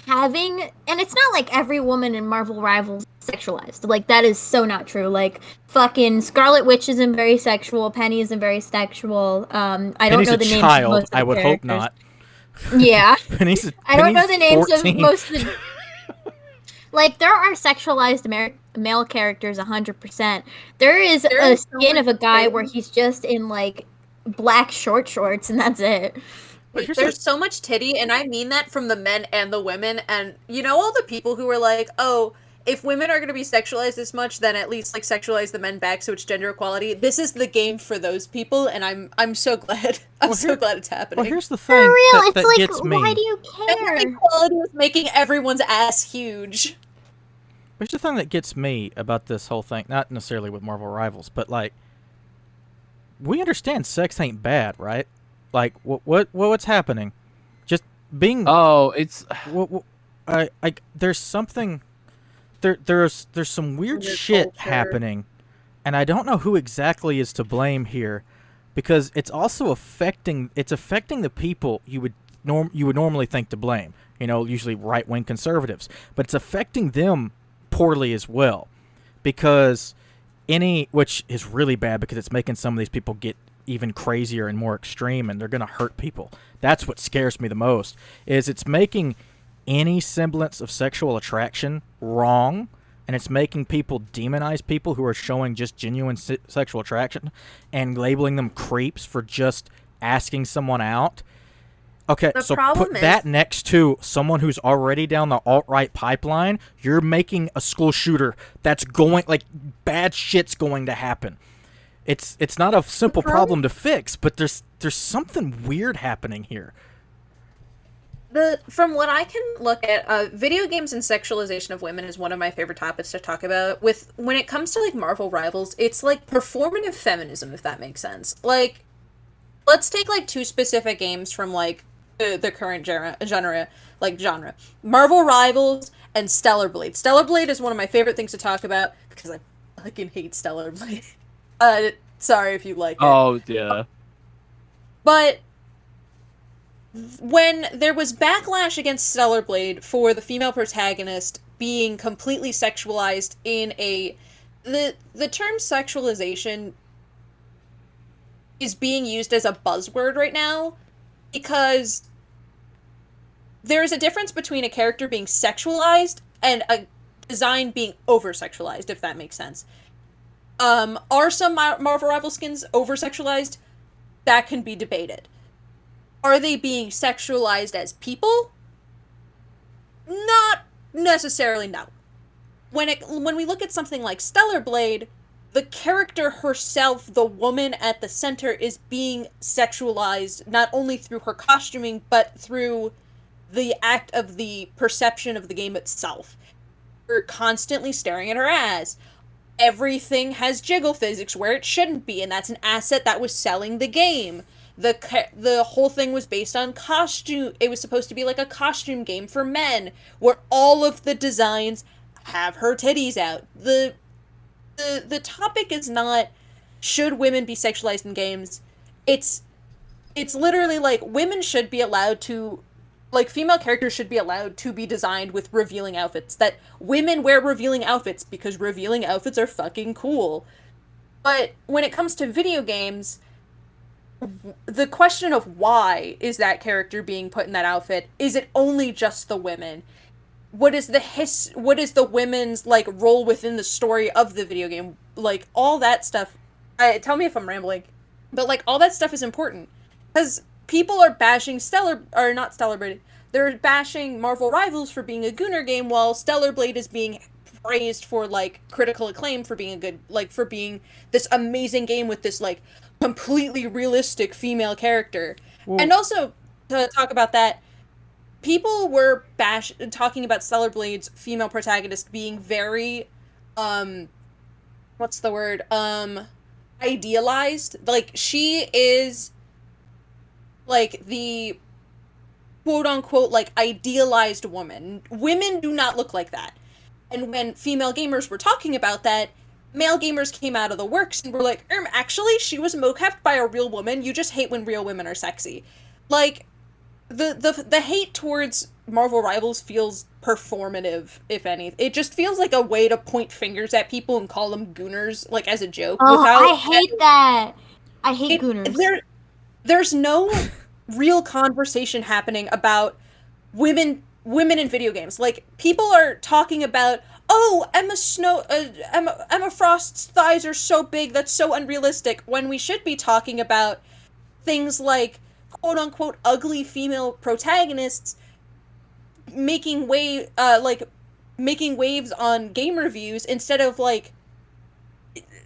having, and it's not like every woman in Marvel Rivals is sexualized. Like that is so not true. Like fucking Scarlet Witch isn't very sexual. Penny isn't very sexual. I don't know the names of most of the I would characters. hope not. Yeah. Penny's I don't know the names 14. of most of the... Like, there are sexualized male characters 100%. There is a skin of a guy where he's just in, like, black short shorts, and that's it. There's so much titty, and I mean that from the men and the women, and you know all the people who are like, oh, if women are going to be sexualized this much, then at least, like, sexualize the men back so it's gender equality. This is the game for those people, and I'm so glad. I'm so glad it's happening. Well, here's the thing. For real, that it's like, gets me. why do you care? Gender equality is making everyone's ass huge. Here's the thing that gets me about this whole thing, not necessarily with Marvel Rivals, but like, we understand sex ain't bad, right? Like, what's happening? Just being. Oh, it's. There's something. There's some weird shit happening, and I don't know who exactly is to blame here, because it's also affecting the people you would normally think to blame. You know, usually right-wing conservatives, but it's affecting them poorly as well, because which is really bad because it's making some of these people get even crazier and more extreme, and they're going to hurt people. That's what scares me the most, is it's making any semblance of sexual attraction wrong, and it's making people demonize people who are showing just genuine sexual attraction and labeling them creeps for just asking someone out. Okay, so put that next to someone who's already down the alt-right pipeline. You're making a school shooter that's going, like, bad shit's going to happen. It's not a simple problem to fix, but there's something weird happening here. From what I can look at, video games and sexualization of women is one of my favorite topics to talk about. When it comes to like Marvel Rivals, it's like performative feminism, if that makes sense. Like, let's take like two specific games from like the current genre. Marvel Rivals and Stellar Blade. Stellar Blade is one of my favorite things to talk about because I fucking hate Stellar Blade. Sorry if you like it. Oh yeah. But when there was backlash against Stellar Blade for the female protagonist being completely sexualized in the term sexualization is being used as a buzzword right now because there's a difference between a character being sexualized and a design being over-sexualized, if that makes sense. Are some Marvel Rival skins over-sexualized? That can be debated. Are they being sexualized as people? Not necessarily, no. When we look at something like Stellar Blade, the character herself, the woman at the center, is being sexualized not only through her costuming, but through the act of the perception of the game itself. We're constantly staring at her ass. Everything has jiggle physics where it shouldn't be, and that's an asset that was selling the game. The whole thing was based on costume. It was supposed to be like a costume game for men, where all of the designs have her titties out. The topic is not should women be sexualized in games. It's literally like women should be allowed to, like, female characters should be allowed to be designed with revealing outfits. That women wear revealing outfits because revealing outfits are fucking cool. But when it comes to video games, the question of why is that character being put in that outfit? Is it only just the women? What is the women's, like, role within the story of the video game? Like, all that stuff. Tell me if I'm rambling. But, like, all that stuff is important. Because people are bashing they're bashing Marvel Rivals for being a Gooner game, while Stellar Blade is being praised for, like, critical acclaim for being for being this amazing game with this, like, completely realistic female character. Well, and also, to talk about that, people were talking about Stellar Blade's female protagonist being very, what's the word? Idealized. Like, she is, like, the quote-unquote, like, idealized woman. Women do not look like that. And when female gamers were talking about that, male gamers came out of the works and were like, actually, she was mocapped by a real woman. You just hate when real women are sexy. Like, the hate towards Marvel Rivals feels performative, if any. It just feels like a way to point fingers at people and call them gooners, like, as a joke. Oh, I hate that. I hate gooners. There's no real conversation happening about women in video games. Like, people are talking about, oh, Emma Frost's thighs are so big, that's so unrealistic, when we should be talking about things like quote-unquote ugly female protagonists making waves on game reviews instead of, like,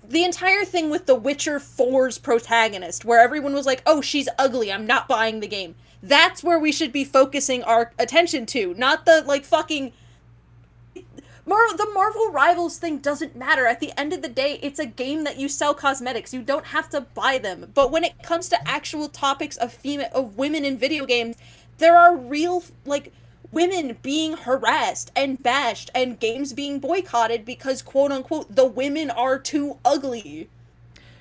the entire thing with The Witcher 4's protagonist, where everyone was like, oh, she's ugly, I'm not buying the game. That's where we should be focusing our attention to, not the, like, fucking... The Marvel Rivals thing doesn't matter. At the end of the day, it's a game that you sell cosmetics. You don't have to buy them. But when it comes to actual topics of women in video games, there are real, like, women being harassed and bashed and games being boycotted because, quote-unquote, the women are too ugly.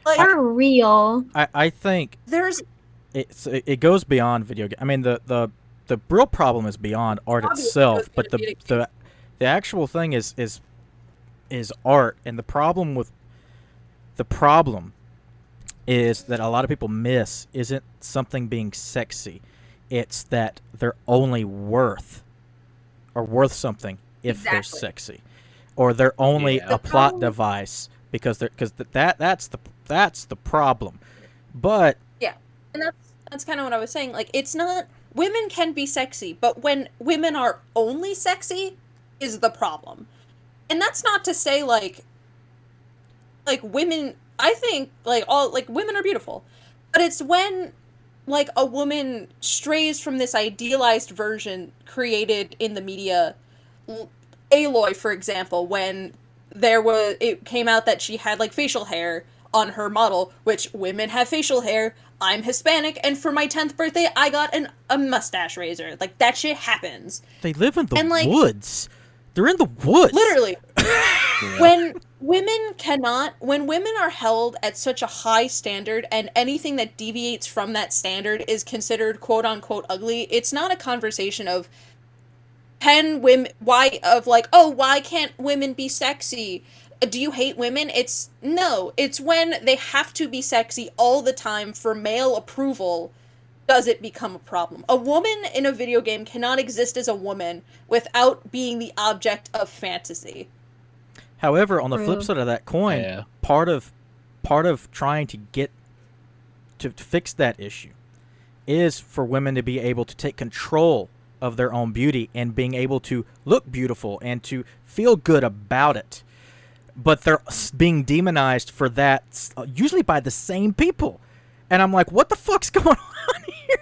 Like, they're real. I think it goes beyond video game. I mean, the real problem is beyond art itself, but the actual thing is art, and the problem is that a lot of people miss isn't something being sexy. It's that they're only worth something if they're sexy, or they're only a plot device because that's the problem. But yeah, and that's kind of what I was saying. Like, it's not, women can be sexy, but when women are only sexy is the problem. And that's not to say like women, I think like women are beautiful, but it's when like a woman strays from this idealized version created in the media. Aloy, for example, when it came out that she had like facial hair on her model, which women have facial hair. I'm Hispanic, and for my 10th birthday, I got a mustache razor. Like, that shit happens. They live in the woods. They're in the woods. Literally. When women are held at such a high standard, and anything that deviates from that standard is considered quote unquote ugly, it's not a conversation of why can't women be sexy? Do you hate women? It's when they have to be sexy all the time for male approval does it become a problem. A woman in a video game cannot exist as a woman without being the object of fantasy. However, on the flip side of that coin, part of trying to get to fix that issue is for women to be able to take control of their own beauty and being able to look beautiful and to feel good about it. But they're being demonized for that, usually by the same people. And I'm like, what the fuck's going on here?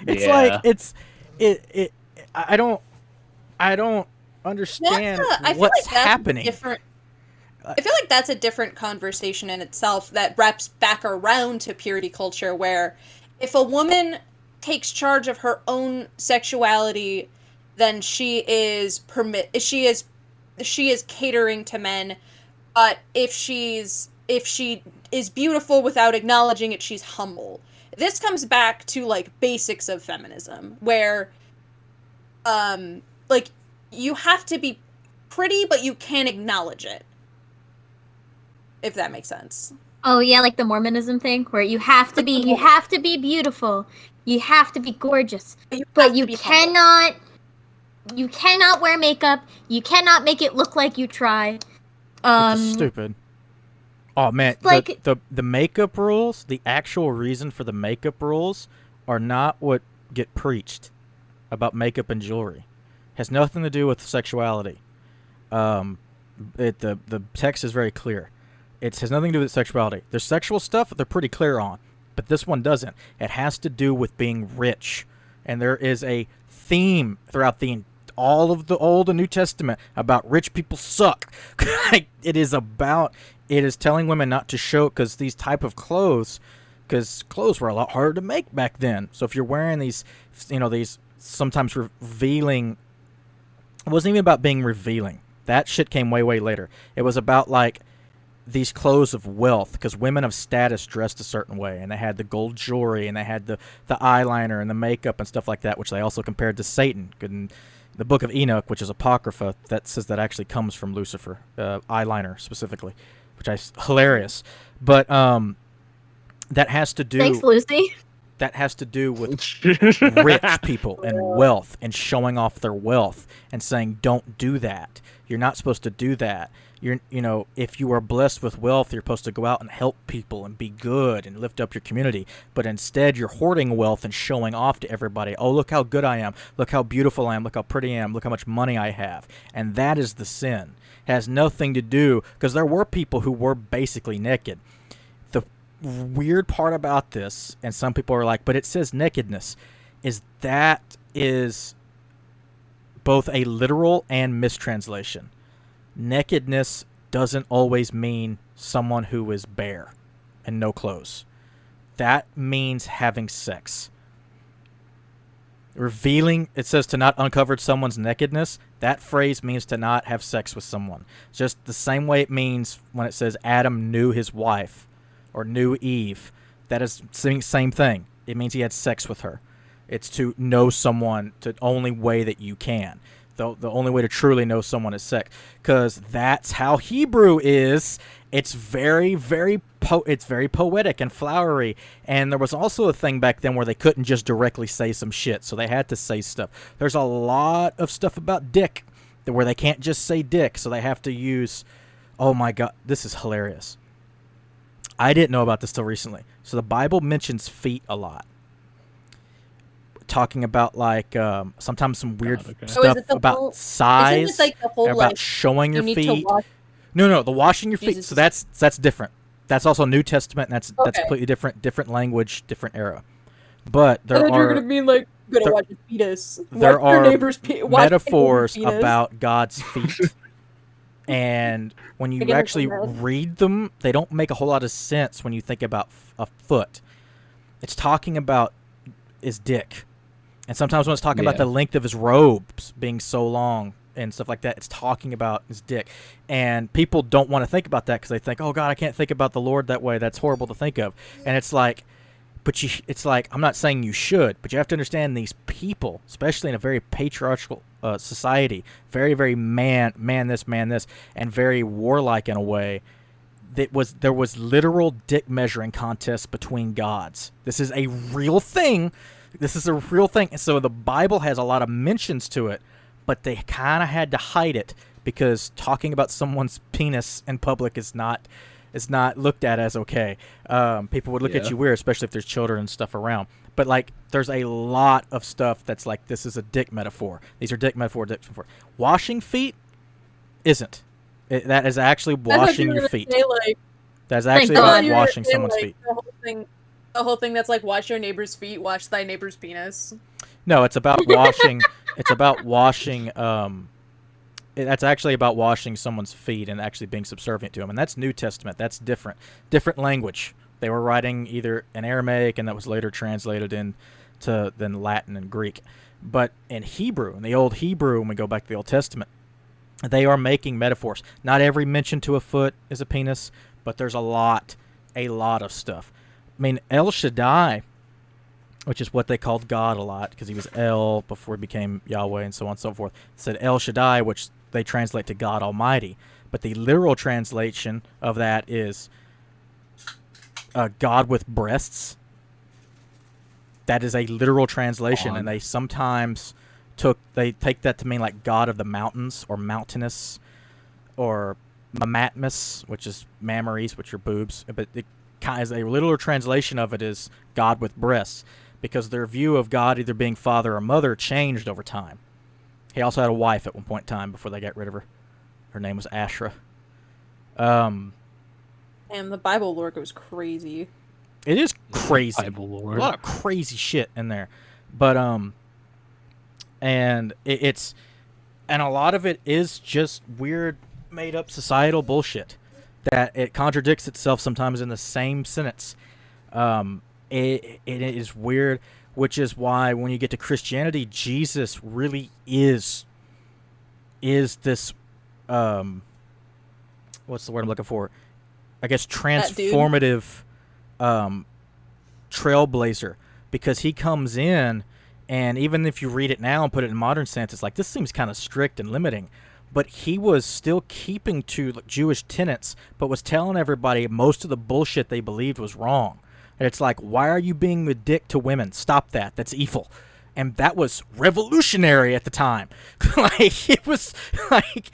It's I don't understand what's happening. I feel like that's a different conversation in itself that wraps back around to purity culture, where if a woman takes charge of her own sexuality, then she is catering to men. But if she is beautiful without acknowledging it, she's humble. This comes back to like basics of feminism, where like you have to be pretty, but you can't acknowledge it. If that makes sense. Oh yeah, like the Mormonism thing, where you have to be beautiful, you have to be gorgeous, but you cannot wear makeup, you cannot make it look like you try. It's stupid. Oh man, like, the makeup rules, the actual reason for the makeup rules are not what get preached about makeup and jewelry. Has nothing to do with sexuality. The text is very clear. It has nothing to do with sexuality. There's sexual stuff that they're pretty clear on, but this one doesn't. It has to do with being rich. And there is a theme throughout all of the Old and New Testament about rich people suck. It is telling women not to show, because these type of clothes, because clothes were a lot harder to make back then. So if you're wearing these sometimes revealing, it wasn't even about being revealing. That shit came way, way later. It was about like these clothes of wealth, because women of status dressed a certain way, and they had the gold jewelry, and they had the eyeliner and the makeup and stuff like that, which they also compared to Satan. And the Book of Enoch, which is Apocrypha, that says that actually comes from Lucifer, eyeliner specifically, which is hilarious. But that has to do. Thanks, Lucy. That has to do with rich people and wealth and showing off their wealth and saying, don't do that. You're not supposed to do that. If you are blessed with wealth, you're supposed to go out and help people and be good and lift up your community. But instead, you're hoarding wealth and showing off to everybody. Oh, look how good I am. Look how beautiful I am. Look how pretty I am. Look how much money I have. And that is the sin. It has nothing to do, because there were people who were basically naked. The weird part about this, and some people are like, but it says nakedness, is both a literal and mistranslation. Nakedness doesn't always mean someone who is bare and no clothes. That means having sex. Revealing, it says to not uncover someone's nakedness. That phrase means to not have sex with someone. Just the same way it means when it says Adam knew his wife or knew Eve. That is the same thing. It means he had sex with her. It's to know someone the only way that you can. the only way to truly know someone is sex, because that's how Hebrew is. It's very it's very poetic and flowery. And there was also a thing back then where they couldn't just directly say some shit, so they had to say stuff. There's a lot of stuff about dick where they can't just say dick, so they have to use. Oh my god, this is hilarious. I didn't know about this till recently. So the Bible mentions feet a lot, talking about like sometimes some weird stuff about size, isn't it like the whole, about like, showing your you need feet. to wash No, the washing your feet. Jesus. So that's different. That's also New Testament. And that's Okay. completely different language, different era. But I there thought you were are gonna be like, gonna there- watch his penis. there Watch your are neighbor's watch your metaphors neighbor's penis. about God's feet. And when you Again, actually it's bad. read them, they don't make a whole lot of sense when you think about a foot. It's talking about his dick. And sometimes when it's talking about Yeah. the length of his robes being so long and stuff like that, it's talking about his dick. And people don't want to think about that because they think, oh, God, I can't think about the Lord that way. That's horrible to think of. And it's like, it's like, I'm not saying you should, but you have to understand these people, especially in a very patriarchal society, very man this, and very warlike in a way. There was literal dick measuring contests between gods. This is a real thing. And so the Bible has a lot of mentions to it, but they kind of had to hide it because talking about someone's penis in public is not looked at as okay. People would look at you weird, especially if there's children and stuff around. But like, there's a lot of stuff that's like, this is a dick metaphor. These are dick metaphor. Washing feet isn't. That is actually washing your feet. Say, like, That's actually God. about you were gonna washing say, someone's like, feet. The whole thing that's like, wash your neighbor's feet, wash thy neighbor's penis. No, it's about washing. It's about washing. That's actually about washing someone's feet and actually being subservient to them, and that's New Testament. That's different language. They were writing either in Aramaic, and that was later translated into then Latin and Greek. But in Hebrew, in the Old Hebrew, when we go back to the Old Testament, they are making metaphors. Not every mention to a foot is a penis, but there's a lot of stuff. I mean, El Shaddai, which is what they called God a lot, because he was El before he became Yahweh and so on and so forth, said El Shaddai, which they translate to God Almighty. But the literal translation of that is God with breasts. That is a literal translation, and they sometimes take that to mean like God of the mountains, or mountainous, or mamatmas, which is mammaries, which are boobs. But it kind of, a literal translation of it is God with breasts, because their view of God either being father or mother changed over time. He also had a wife at one point in time before they got rid of her. Her name was Ashra. And the Bible lore goes crazy. It is crazy. Bible lore. A lot of crazy shit in there. But and it's a lot of it is just weird made up societal bullshit that it contradicts itself sometimes in the same sentence. It is weird, which is why when you get to Christianity, Jesus really is this what's the word I'm looking for? I guess transformative trailblazer, because he comes in, and even if you read it now and put it in modern sense, it's like, this seems kind of strict and limiting. But he was still keeping to Jewish tenets, but was telling everybody most of the bullshit they believed was wrong. And it's like, why are you being a dick to women? Stop that. That's evil. And that was revolutionary at the time. Like, it was like,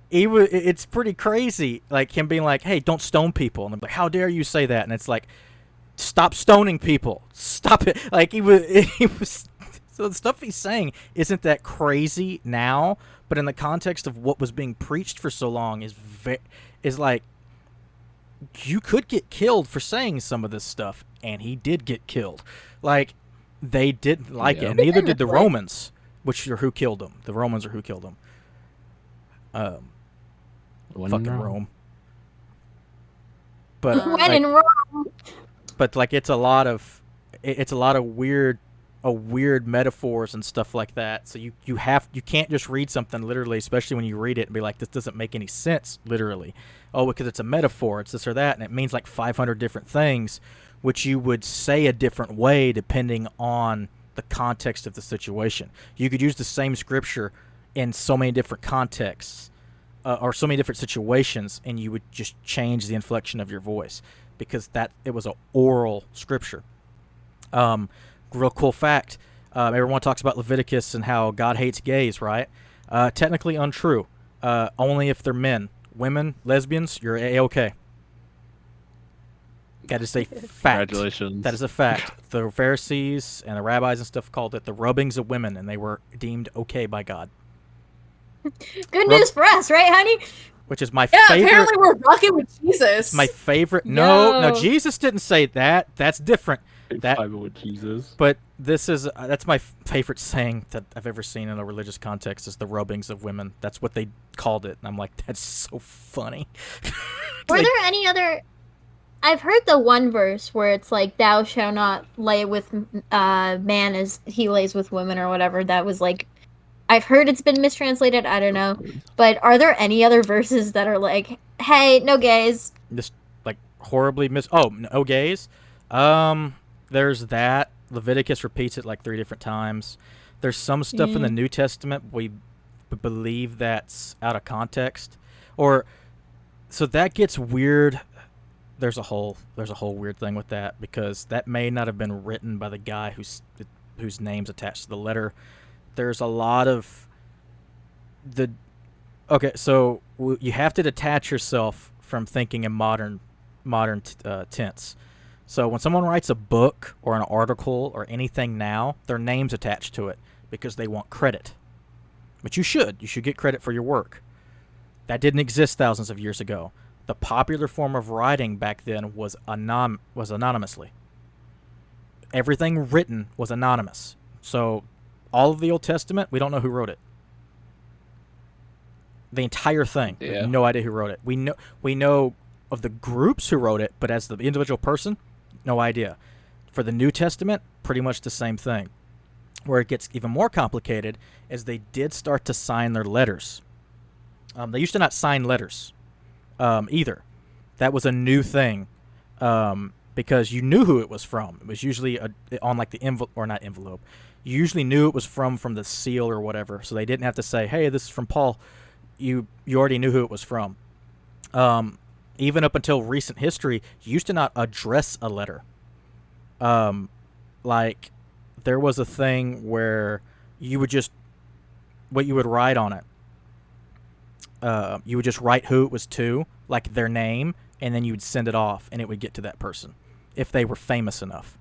it's pretty crazy. Like, him being like, hey, don't stone people. And I'm like, how dare you say that? And it's like, stop stoning people. Stop it. Like, he was so the stuff he's saying isn't that crazy now, but in the context of what was being preached for so long is like, you could get killed for saying some of this stuff, and he did get killed. Like, they didn't like it, and neither did the Romans, which are who killed him. The Romans are who killed him. Fucking Rome. But when in Rome. But like, it's a lot of weird metaphors and stuff like that. So you can't just read something literally, especially when you read it and be like, this doesn't make any sense literally. Oh, because it's a metaphor, it's this or that, and it means like 500 different things, which you would say a different way depending on the context of the situation. You could use the same scripture in so many different contexts or so many different situations, and you would just change the inflection of your voice because it was an oral scripture. Real cool fact, everyone talks about Leviticus and how God hates gays, right? Technically untrue. Only if they're men. Women, lesbians, you're A-okay. That is a fact. Congratulations. That is a fact. The Pharisees and the rabbis and stuff called it the rubbings of women, and they were deemed okay by God. Good news for us, right, honey? Which is my Yeah, favorite. apparently we're rocking with Jesus. My favorite. No, Yo. Jesus didn't say that. That's different. That, with Jesus. but this is that's my favorite saying that I've ever seen in a religious context is the rubbings of women. That's what they called it, and I'm like, that's so funny. Were Like, there any other? I've heard the one verse where it's like, "Thou shalt not lay with man as he lays with women," or whatever. That was like, I've heard it's been mistranslated. I don't know, but are there any other verses that are like, "Hey, no gays"? Just like horribly no gays. There's that. Leviticus repeats it like 3 different times. There's some stuff in the New Testament we believe that's out of context, or so that gets weird. There's a whole weird thing with that because that may not have been written by the guy whose name's attached to the letter. There's a lot of so you have to detach yourself from thinking in modern tense. So when someone writes a book or an article or anything now, their name's attached to it because they want credit. But you should get credit for your work. That didn't exist thousands of years ago. The popular form of writing back then was anonymously. Everything written was anonymous. So all of the Old Testament, we don't know who wrote it. The entire thing, we have no idea who wrote it. We know of the groups who wrote it, but as the individual person, no idea. For the New Testament, pretty much the same thing. Where it gets even more complicated is they did start to sign their letters. They used to not sign letters either. That was a new thing because you knew who it was from. It was usually on like the envelope, or not envelope. You usually knew it was from the seal or whatever, so they didn't have to say, "Hey, this is from Paul." You already knew who it was from. Even up until recent history, you used to not address a letter. Like, there was a thing where you would just, what you would write on it, you would just write who it was to, like their name, and then you would send it off, and it would get to that person, if they were famous enough.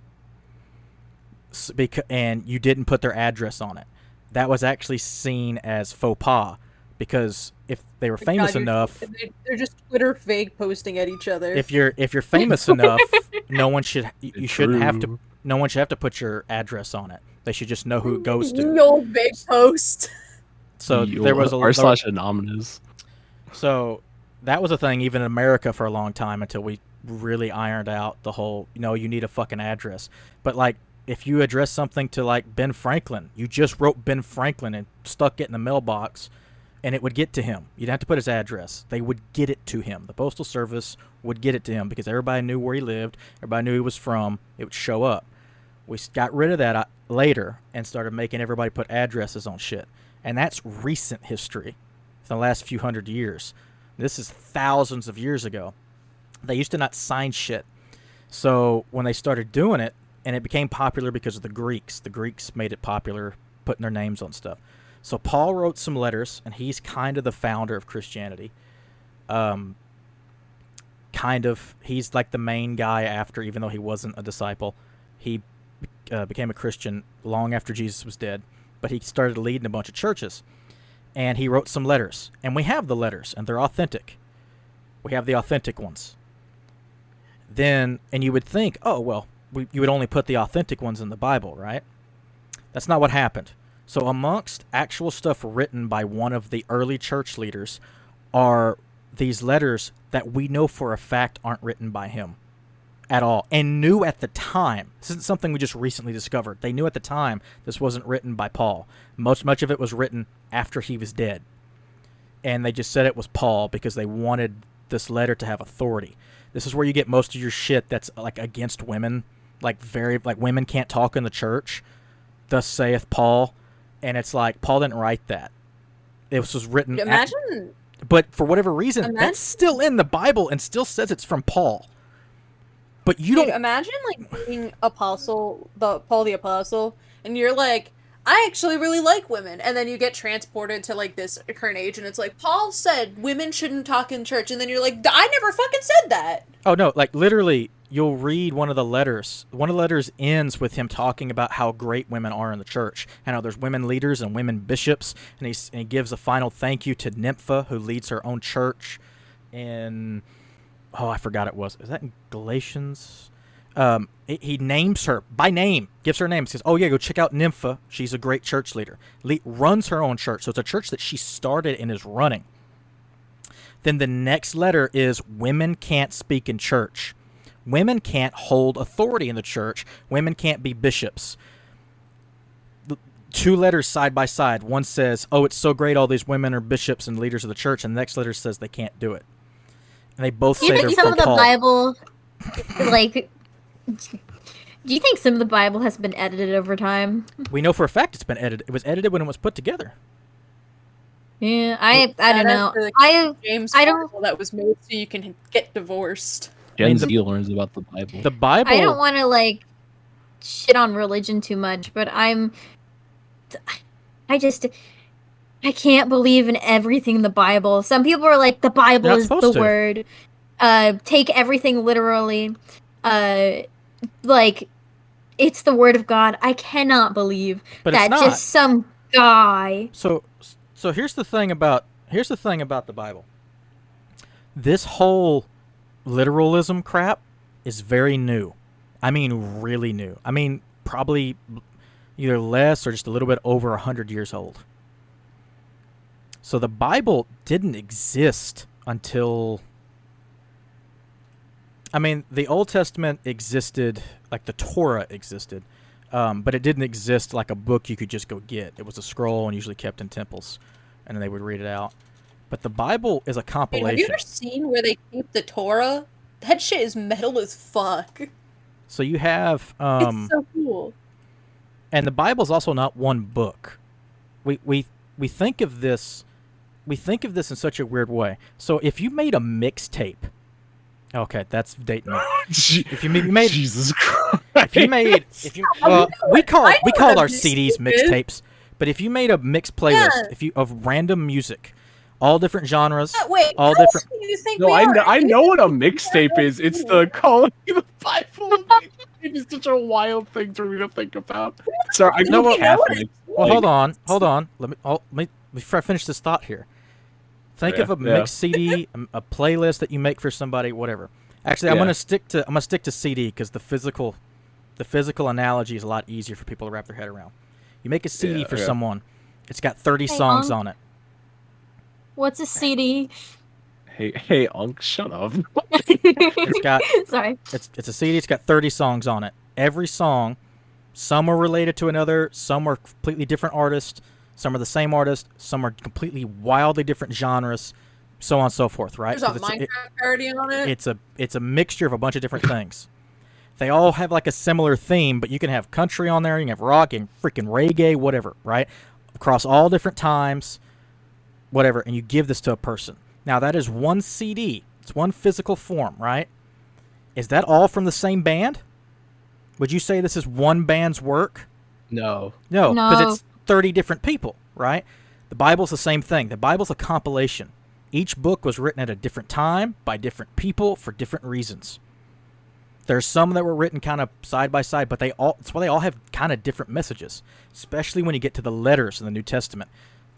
And you didn't put their address on it. That was actually seen as faux pas, because if they were famous enough, they're just Twitter fake posting at each other. If you're famous enough, no one should have to put your address on it. They should just know who it goes to. Your big post. So there was r/anonymous. So that was a thing even in America for a long time until we really ironed out the whole, you need a fucking address. But like, if you address something to like Ben Franklin, you just wrote Ben Franklin and stuck it in the mailbox, and it would get to him. You didn't have to put his address. They would get it to him. The Postal Service would get it to him because everybody knew where he lived. Everybody knew he was from. It would show up. We got rid of that later and started making everybody put addresses on shit. And that's recent history, the last few hundred years. This is thousands of years ago. They used to not sign shit. So when they started doing it, and it became popular because of the Greeks made it popular, putting their names on stuff. So Paul wrote some letters, and he's kind of the founder of Christianity. He's like the main guy after, even though he wasn't a disciple. He became a Christian long after Jesus was dead, but he started leading a bunch of churches. And he wrote some letters, and we have the letters, and they're authentic. We have the authentic ones. And you would think, oh, well, you would only put the authentic ones in the Bible, right? That's not what happened. So amongst actual stuff written by one of the early church leaders are these letters that we know for a fact aren't written by him at all, and knew at the time. This isn't something we just recently discovered. They knew at the time this wasn't written by Paul. Much of it was written after he was dead. And they just said it was Paul because they wanted this letter to have authority. This is where you get most of your shit that's like against women, like women can't talk in the church. Thus saith Paul. And it's like, Paul didn't write that. it was written. Imagine. But for whatever reason, that's still in the Bible and still says it's from Paul. But you don't imagine like being Paul the Apostle, and you're like, I actually really like women, and then you get transported to like this current age, and it's like Paul said women shouldn't talk in church, and then you're like, I never fucking said that. Oh no, like literally, you'll read one of the letters. One of the letters ends with him talking about how great women are in the church, and how there's women leaders and women bishops, and he gives a final thank you to Nympha, who leads her own church. And I forgot it was. Is that in Galatians? He names her by name, gives her a name, says, "Oh yeah, go check out Nympha. She's a great church leader. Runs her own church, so it's a church that she started and is running." Then the next letter is women can't speak in church. Women can't hold authority in the church. Women can't be bishops. Two letters side by side. One says, "Oh, it's so great, all these women are bishops and leaders of the church," and the next letter says they can't do it. And they both say they're from Paul. Do you think some of the Bible, like, do you think some of the Bible has been edited over time? We know for a fact it's been edited. It was edited when it was put together. Yeah, I don't know. James I don't. Bible that was made so you can get divorced. Gen Z learns about the Bible. The Bible. I don't want to like shit on religion too much, but I can't believe in everything in the Bible. Some people are like, the Bible is the word. Take everything literally. Like, it's the word of God. I cannot believe that just some guy. So here's the thing about the Bible. This whole literalism crap is very new. I mean, really new. I mean, probably either less or just a little bit over 100 years old. So the Bible didn't exist until... I mean, the Old Testament existed, like the Torah existed, but it didn't exist like a book you could just go get. It was a scroll and usually kept in temples, and then they would read it out. But the Bible is a compilation. Have you ever seen where they keep the Torah? That shit is metal as fuck. So you have... it's so cool. And the Bible's also not one book. We think of this... We think of this in such a weird way. So if you made a mixtape... Okay, that's dating me. If you made Jesus Christ. We call our CDs mixtapes, but if you made a mixed playlist, of random music, all different genres, all different. I know what a mixtape is. It's the calling the Bible. It's such a wild thing for me to think about. Sorry, I know Catholic. Well, hold on. Let me before I finish this thought here. Think of a mixed CD, a playlist that you make for somebody, whatever. Actually, I'm gonna stick to CD because the physical analogy is a lot easier for people to wrap their head around. You make a CD for someone, it's got 30 songs on it. What's a CD? Hey, Unc, shut up. It's got sorry. It's a CD. It's got 30 songs on it. Every song, some are related to another, some are completely different artists. Some are the same artist. Some are completely wildly different genres, so on and so forth. Right? There's a Minecraft parody on it. It's a mixture of a bunch of different things. They all have like a similar theme, but you can have country on there, you can have rock and freaking reggae, whatever. Right? Across all different times, whatever. And you give this to a person. Now that is one CD. It's one physical form, right? Is that all from the same band? Would you say this is one band's work? No, because it's 30 different people, right? The Bible's the same thing. The Bible's a compilation. Each book was written at a different time by different people for different reasons. There's some that were written kind of side by side, but that's why they all have kind of different messages, especially when you get to the letters in the New Testament.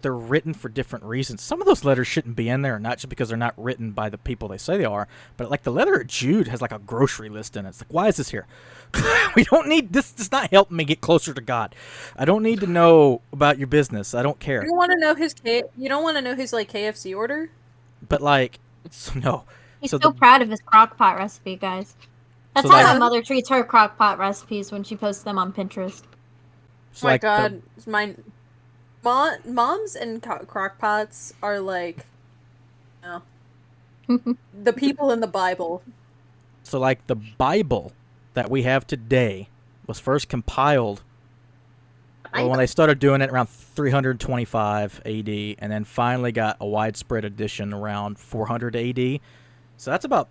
They're written for different reasons. Some of those letters shouldn't be in there, not just because they're not written by the people they say they are, but like the letter of Jude has like a grocery list in it. It's like, why is this here? We don't need this. Does not help me get closer to God. I don't need to know about your business. I don't care. You don't want to know his You don't want to know his like KFC order. But like, no. He's so proud of his crock pot recipe, guys. That's how my mother treats her crock pot recipes when she posts them on Pinterest. Oh my God, moms and crock pots are like, the people in the Bible. So like the Bible that we have today was first compiled Well, when they started doing it around 325 AD, and then finally got a widespread edition around 400 AD. So that's about,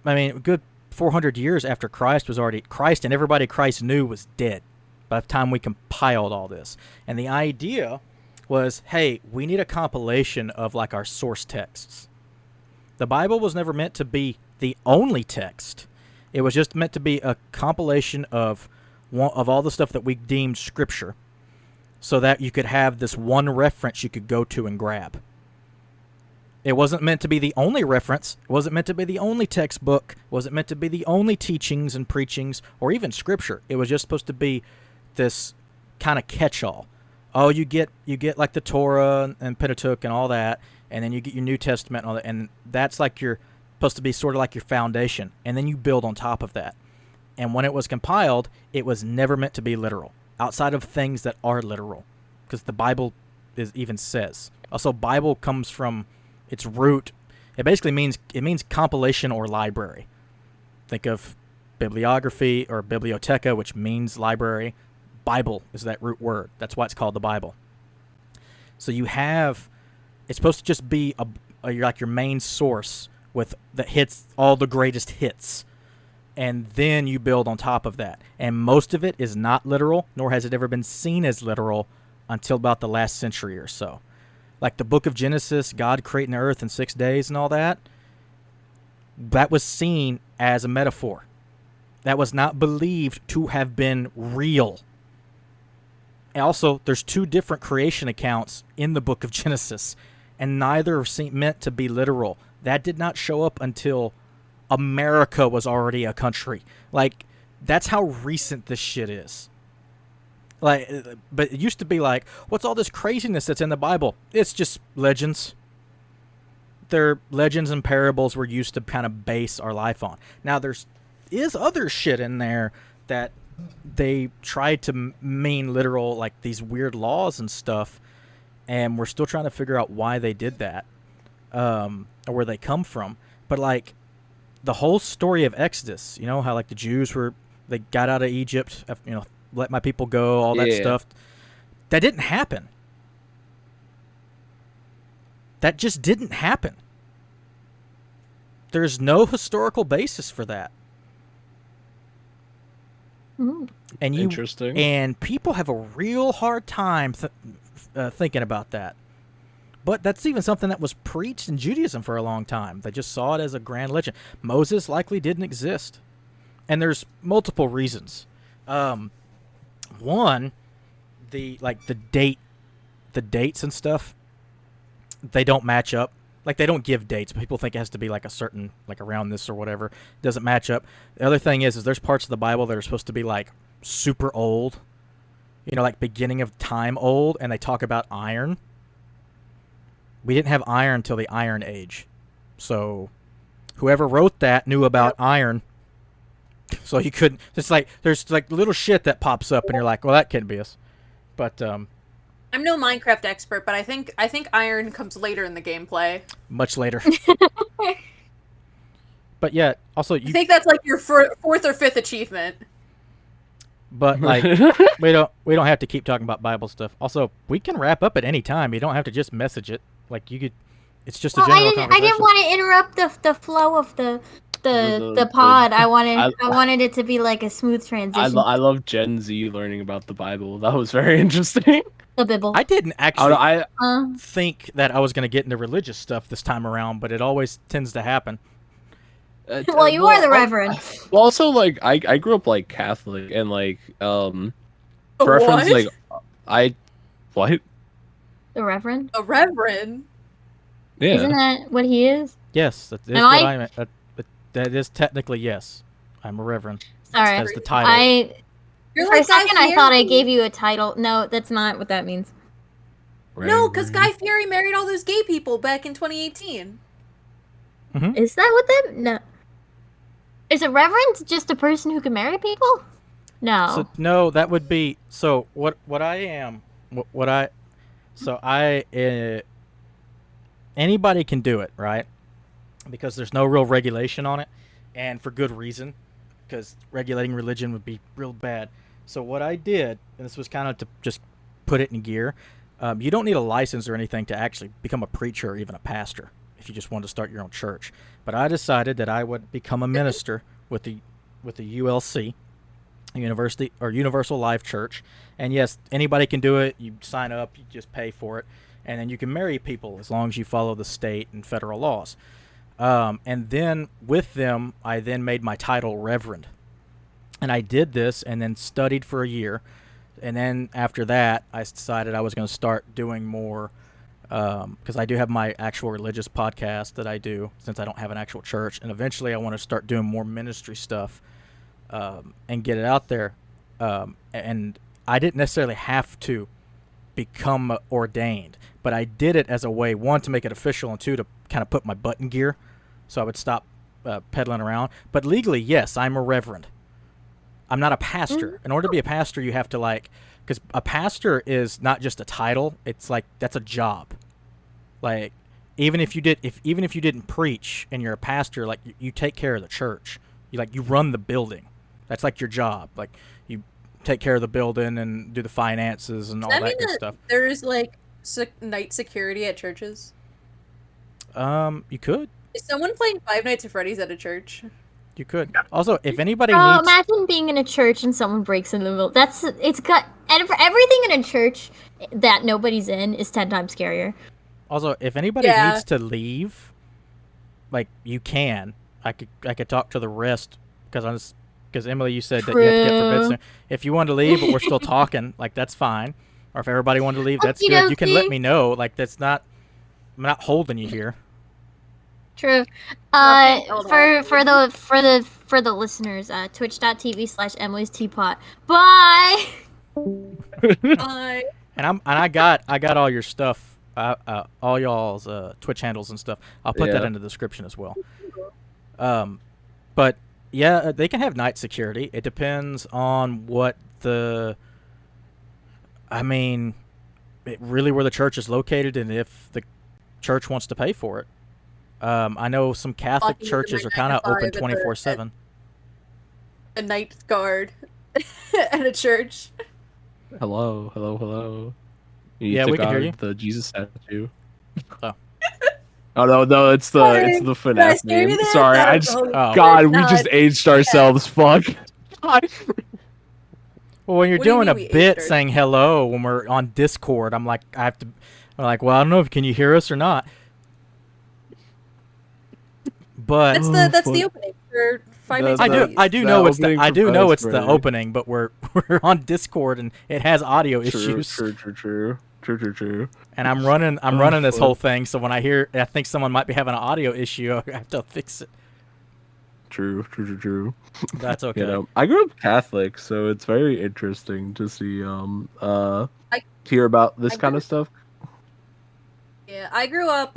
I mean, a good 400 years after Christ and everybody Christ knew was dead by the time we compiled all this. And the idea was, hey, we need a compilation of like our source texts. The Bible was never meant to be the only text. It was just meant to be a compilation of all the stuff that we deemed scripture, so that you could have this one reference you could go to and grab. It wasn't meant to be the only reference. It wasn't meant to be the only textbook. It wasn't meant to be the only teachings and preachings or even scripture. It was just supposed to be this kind of catch-all. Oh, you get like the Torah and Pentateuch and all that, and then you get your New Testament and all that, and that's like supposed to be sort of like your foundation, and then you build on top of that. And when it was compiled, it was never meant to be literal, outside of things that are literal, because the Bible even says. Also, Bible comes from its root. It basically means compilation or library. Think of bibliography or biblioteca, which means library. Bible is that root word. That's why it's called the Bible. So it's supposed to just be like your main source that hits all the greatest hits. And then you build on top of that. And most of it is not literal, nor has it ever been seen as literal until about the last century or so. Like the book of Genesis, God creating the earth in 6 days and all that, that was seen as a metaphor. That was not believed to have been real. And also, there's 2 different creation accounts in the book of Genesis, and neither are meant to be literal. That did not show up until America was already a country. Like, that's how recent this shit is. Like, but it used to be like, what's all this craziness that's in the Bible? It's just legends. They're legends and parables we're used to kind of base our life on. Now, is other shit in there that they tried to mean literal, like these weird laws and stuff, and we're still trying to figure out why they did that, or where they come from. But like, the whole story of Exodus, you know, how like the Jews they got out of Egypt, you know, let my people go, all that stuff. That didn't happen. That just didn't happen. There's no historical basis for that. Ooh. And Interesting. And people have a real hard time thinking about that. But that's even something that was preached in Judaism for a long time. They just saw it as a grand legend. Moses likely didn't exist. And there's multiple reasons. One, the dates and stuff, they don't match up. Like, they don't give dates, but people think it has to be like a certain, like around this or whatever. It doesn't match up. The other thing is there's parts of the Bible that are supposed to be like super old, you know, like beginning of time old, and they talk about iron. We didn't have iron until the Iron Age. So whoever wrote that knew about iron. So you couldn't, it's like, there's like little shit that pops up and you're like, well, that can't be us. But, I'm no Minecraft expert, but I think iron comes later in the gameplay. Much later. But yeah, also I think that's like your 4th or 5th achievement. But like, we don't have to keep talking about Bible stuff. Also, we can wrap up at any time. You don't have to just message it. Like, you could, it's just a general conversation. I didn't want to interrupt the flow of the pod. I wanted it to be like a smooth transition. I love Gen Z learning about the Bible. That was very interesting. The Bible. I didn't actually think that I was going to get into religious stuff this time around, but it always tends to happen. Well, you are the Reverend. Well, also, like, I grew up like Catholic, and like preference, like, what? The Reverend. A Reverend. Yeah. Isn't that what he is? Yes, that is what I meant. That is technically yes. I'm a Reverend. Sorry, that's the title. You're For like a second, Guy I thought I Fieri. gave you a title. No, that's not what that means. No, because Guy Fieri married all those gay people back in 2018. Mm-hmm. Is that what that? No. Is a reverend just a person who can marry people? No. So, no, that would be so. What I am, what I, so I, anybody can do it, right? Because there's no real regulation on it, and for good reason, because regulating religion would be real bad. So what I did, and this was kind of to just put it in gear, you don't need a license or anything to actually become a preacher or even a pastor if you just wanted to start your own church. But I decided that I would become a minister with the ULC, University or Universal Life Church. And yes, anybody can do it. You sign up, you just pay for it, and then you can marry people as long as you follow the state and federal laws. And then with them, I then made my title Reverend. And I did this and then studied for a year. And then after that, I decided I was going to start doing more, because I do have my actual religious podcast that I do since I don't have an actual church. And eventually I want to start doing more ministry stuff and get it out there. And I didn't necessarily have to become ordained, but I did it as a way, one, to make it official, and two, to kind of put my butt in gear so I would stop peddling around. But legally, yes, I'm a reverend. I'm not a pastor. In order to be a pastor, you have to because a pastor is not just a title. It's like, that's a job. Like, even if you didn't preach and you're a pastor, like, you take care of the church. You run the building. That's like your job. Like, you take care of the building and do the finances and all that good stuff. There's night security at churches. You could. Is someone playing Five Nights at Freddy's at a church? You could. Also, if anybody needs... imagine being in a church and someone breaks in the middle. It's got... And for everything in a church that nobody's in is 10 times scarier. Also, if anybody needs to leave, you can. I could talk to the rest, because Emily, you said that you have to get forbid soon. If you wanted to leave, but we're still talking, that's fine. Or if everybody wanted to leave, that's good. You can let me know. That's not... I'm not holding you here. True. For the listeners, twitch.tv/emilysteapot. Bye. Bye. And I got all your stuff, all y'all's Twitch handles and stuff. I'll put that in the description as well. But yeah, they can have night security. It depends on what really where the church is located and if the church wants to pay for it. I know some Catholic churches are kind of open 24/7. A night guard at a church. Hello. Yeah, we can hear you. The Jesus statue. Oh. Oh no, it's the FNAF name. Sorry, we just aged ourselves. Fuck. Well, when you're doing a bit saying hello when we're on Discord, I'm like, well, I don't know if can you hear us or not. But that's the opening for 5 Nights at Freddy's. I do know it's the opening, but we're on Discord and it has audio issues. True. And I'm running this whole thing, so when I think someone might be having an audio issue, I have to fix it. True. That's okay. I grew up Catholic, so it's very interesting to see hear about this kind of stuff. Yeah, I grew up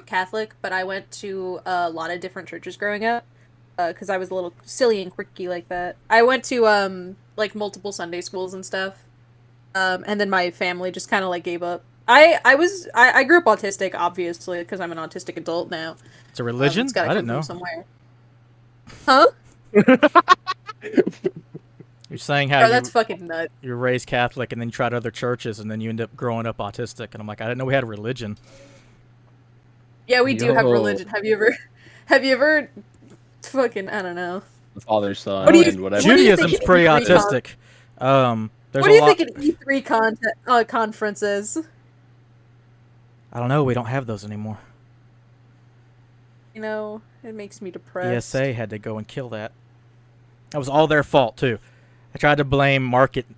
Catholic, but I went to a lot of different churches growing up because I was a little silly and quirky like that. I went to multiple Sunday schools and stuff, and then my family just kind of gave up. I grew up autistic, obviously, because I'm an autistic adult now. It's a religion? I didn't know. Somewhere. Huh? You're saying how that's fucking nuts. You're raised Catholic and then you tried other churches and then you end up growing up autistic, and I'm like, I didn't know we had a religion. Yeah, we do have religion. Have you ever fucking, I don't know. The Father, Son, and whatever. Judaism's pretty autistic. What do you think an E3 conference is? I don't know. We don't have those anymore. It makes me depressed. ESA had to go and kill that. That was all their fault too. I tried to blame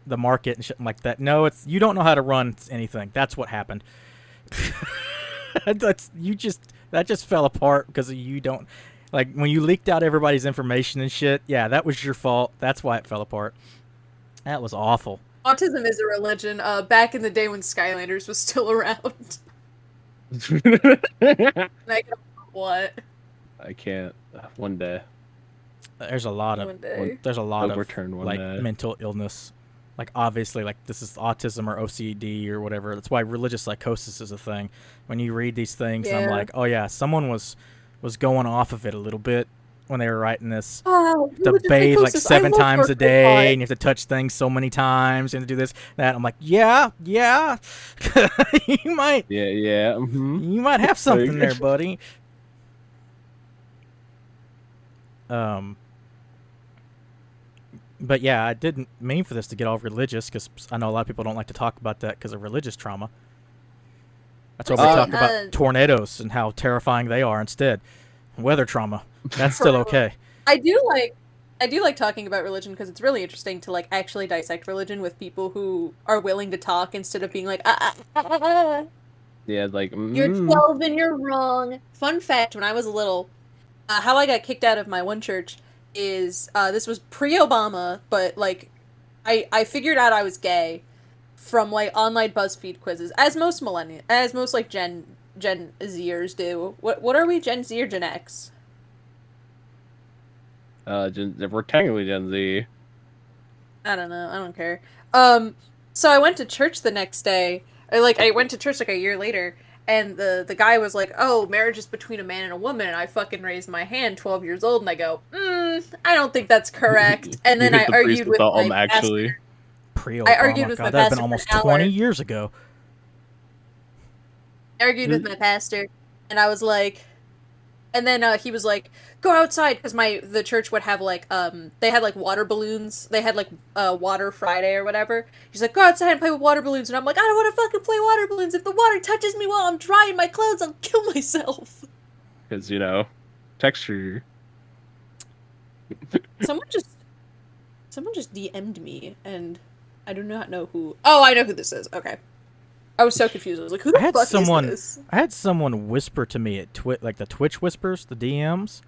the market and shit like that. No, you don't know how to run anything. That's what happened. That just fell apart because you don't when you leaked out everybody's information and shit. Yeah, that was your fault. That's why it fell apart. That was awful. Autism is a religion. Back in the day when Skylanders was still around. What? I can't. One day. There's a lot of mental illness. Obviously, this is autism or OCD or whatever. That's why religious psychosis is a thing. When you read these things, I'm like, oh yeah, someone was going off of it a little bit, when they were writing this. Oh, To bathe like 7 times a day, God. and you have to touch things so many times, and to do this, that. I'm like, yeah. you might you might have something there, buddy. But yeah, I didn't mean for this to get all religious, because I know a lot of people don't like to talk about that because of religious trauma. That's why we talk about tornadoes and how terrifying they are instead. Weather trauma, that's still okay. I do like talking about religion because it's really interesting to like actually dissect religion with people who are willing to talk instead of being like, Yeah, like you're 12 and you're wrong. Fun fact: when I was little, how I got kicked out of my one church is this was pre-Obama, but like I figured out I was gay from like online BuzzFeed quizzes, as most like Gen Zers do. What are we, Gen Z or Gen X? We're technically Gen Z. I don't know. I don't care. So I went to church the next day. I went to church like a year later, and the guy was like, "Oh, marriage is between a man and a woman." And I fucking raised my hand, 12 years old, and I go, I don't think that's correct. And then I argued with my actually. Pre-Obama. I argued with my pastor. That had been almost 20 years ago. I argued with my pastor, and I was like, and then he was like, "Go outside," because the church would have like they had like water balloons. They had like Water Friday or whatever. He's like, "Go outside and play with water balloons," and I'm like, "I don't want to fucking play water balloons. If the water touches me while I'm drying my clothes, I'll kill myself." Because texture. Someone just DM'd me, and I do not know who. Oh, I know who this is. Okay. I was so confused. I was like, who the fuck is this? I had someone whisper to me at like the Twitch whispers, the DMs,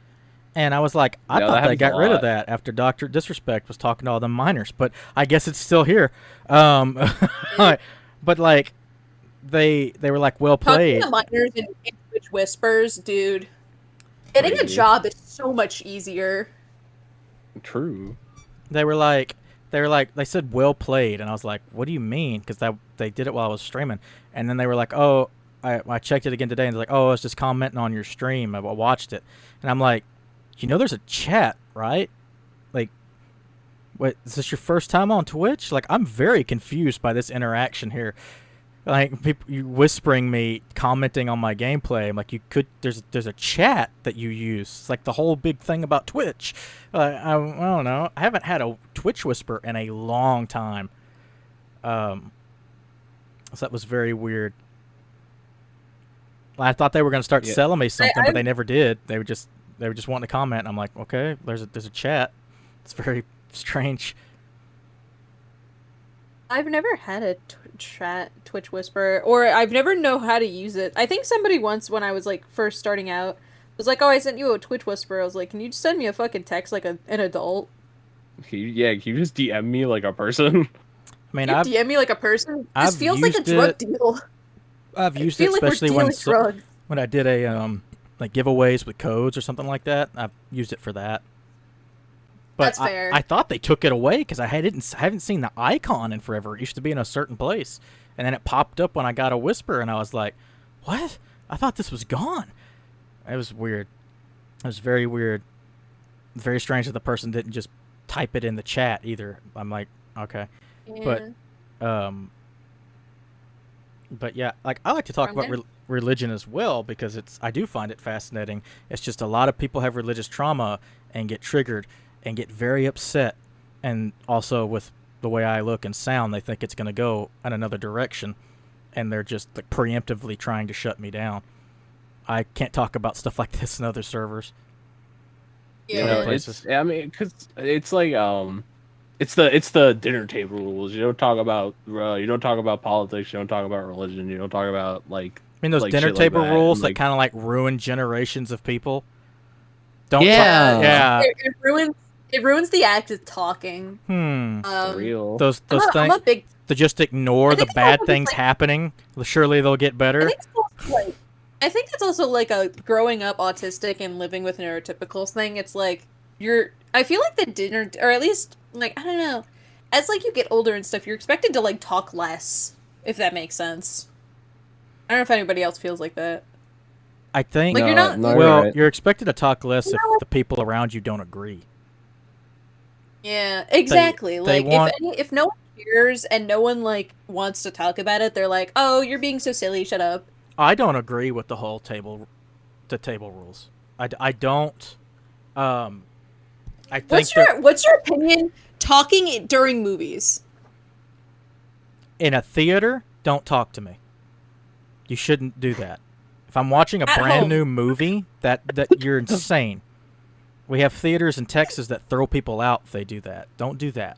and I was like, I thought they got rid of that after Dr. Disrespect was talking to all the minors, but I guess it's still here. But like, they were like, well played. Talking to minors in Twitch whispers, dude. Getting a job is so much easier. True. They said well played, and I was like, what do you mean? Because they did it while I was streaming, and then they were like, oh, I checked it again today, and they're like, oh, I was just commenting on your stream. I watched it, and I'm like, there's a chat, right? Like, what, is this your first time on Twitch? Like, I'm very confused by this interaction here. Like, people you whispering me, commenting on my gameplay. I'm like, there's a chat that you use. It's like the whole big thing about Twitch. I don't know. I haven't had a Twitch whisper in a long time. So that was very weird. I thought they were going to start selling me something, but they never did. They were just wanting to comment. And I'm like, okay, there's a chat. It's very strange. I've never had a Twitch whisper, or I've never known how to use it. I think somebody once, when I was like first starting out, was like, "Oh, I sent you a Twitch whisper." I was like, "Can you just send me a fucking text like an adult?" Can you just DM me like a person? I mean, DM me like a person. This feels like a drug deal. I've used it, especially when I did a like giveaways with codes or something like that. I've used it for that. But that's fair. I thought they took it away because I haven't seen the icon in forever. It used to be in a certain place, and then it popped up when I got a whisper, and I was like, "What? I thought this was gone." It was weird. It was very weird. Very strange that the person didn't just type it in the chat either. I'm like, okay, yeah. But yeah, like I like to talk about religion as well because I do find it fascinating. It's just a lot of people have religious trauma and get triggered and get very upset, and also with the way I look and sound, they think it's going to go in another direction, and they're just like preemptively trying to shut me down. I can't talk about stuff like this in other servers. Yeah, I mean, because it's like it's the dinner table rules. You don't talk about politics. You don't talk about religion. You don't talk about like. I mean, those like dinner table rules that kind of like ruin generations of people. Yeah. It ruins the act of talking. Real. Those things. To just ignore the bad things happening. Surely they'll get better. I think it's also like a growing up autistic and living with neurotypicals thing. It's like I feel like the dinner, or at least like I don't know, as like you get older and stuff, you're expected to like talk less, if that makes sense. I don't know if anybody else feels like that. I think. Like, you're not. No, well, right. you're expected to talk less if the people around you don't agree. Yeah, exactly. They Like, want- if no one cares and no one like wants to talk about it, they're like, "Oh, you're being so silly. Shut up." I don't agree with the whole table rules. I don't. I think What's your opinion talking during movies? in a theater, don't talk to me. You shouldn't do that. If I'm watching a At brand home. new movie, that you're insane. We have theaters in Texas that throw people out if they do that. Don't do that.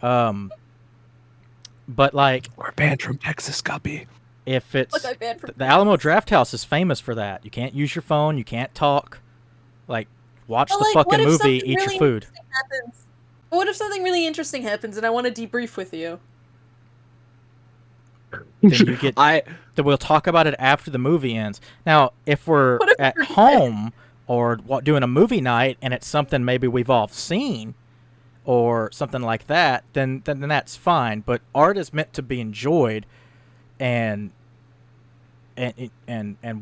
But like, We're banned from Texas, Guppy. if it's Look, I banned from the Alamo Drafthouse is famous for that. You can't use your phone. You can't talk. Like, watch But, the like, fucking what if movie. something Eat your really food. interesting happens? What if something really interesting happens and I want to debrief with you? Then you get. Then we'll talk about it after the movie ends. Now, if we're What if at we're home or doing a movie night and it's something maybe we've all seen or something like that, then that's fine. But art is meant to be enjoyed and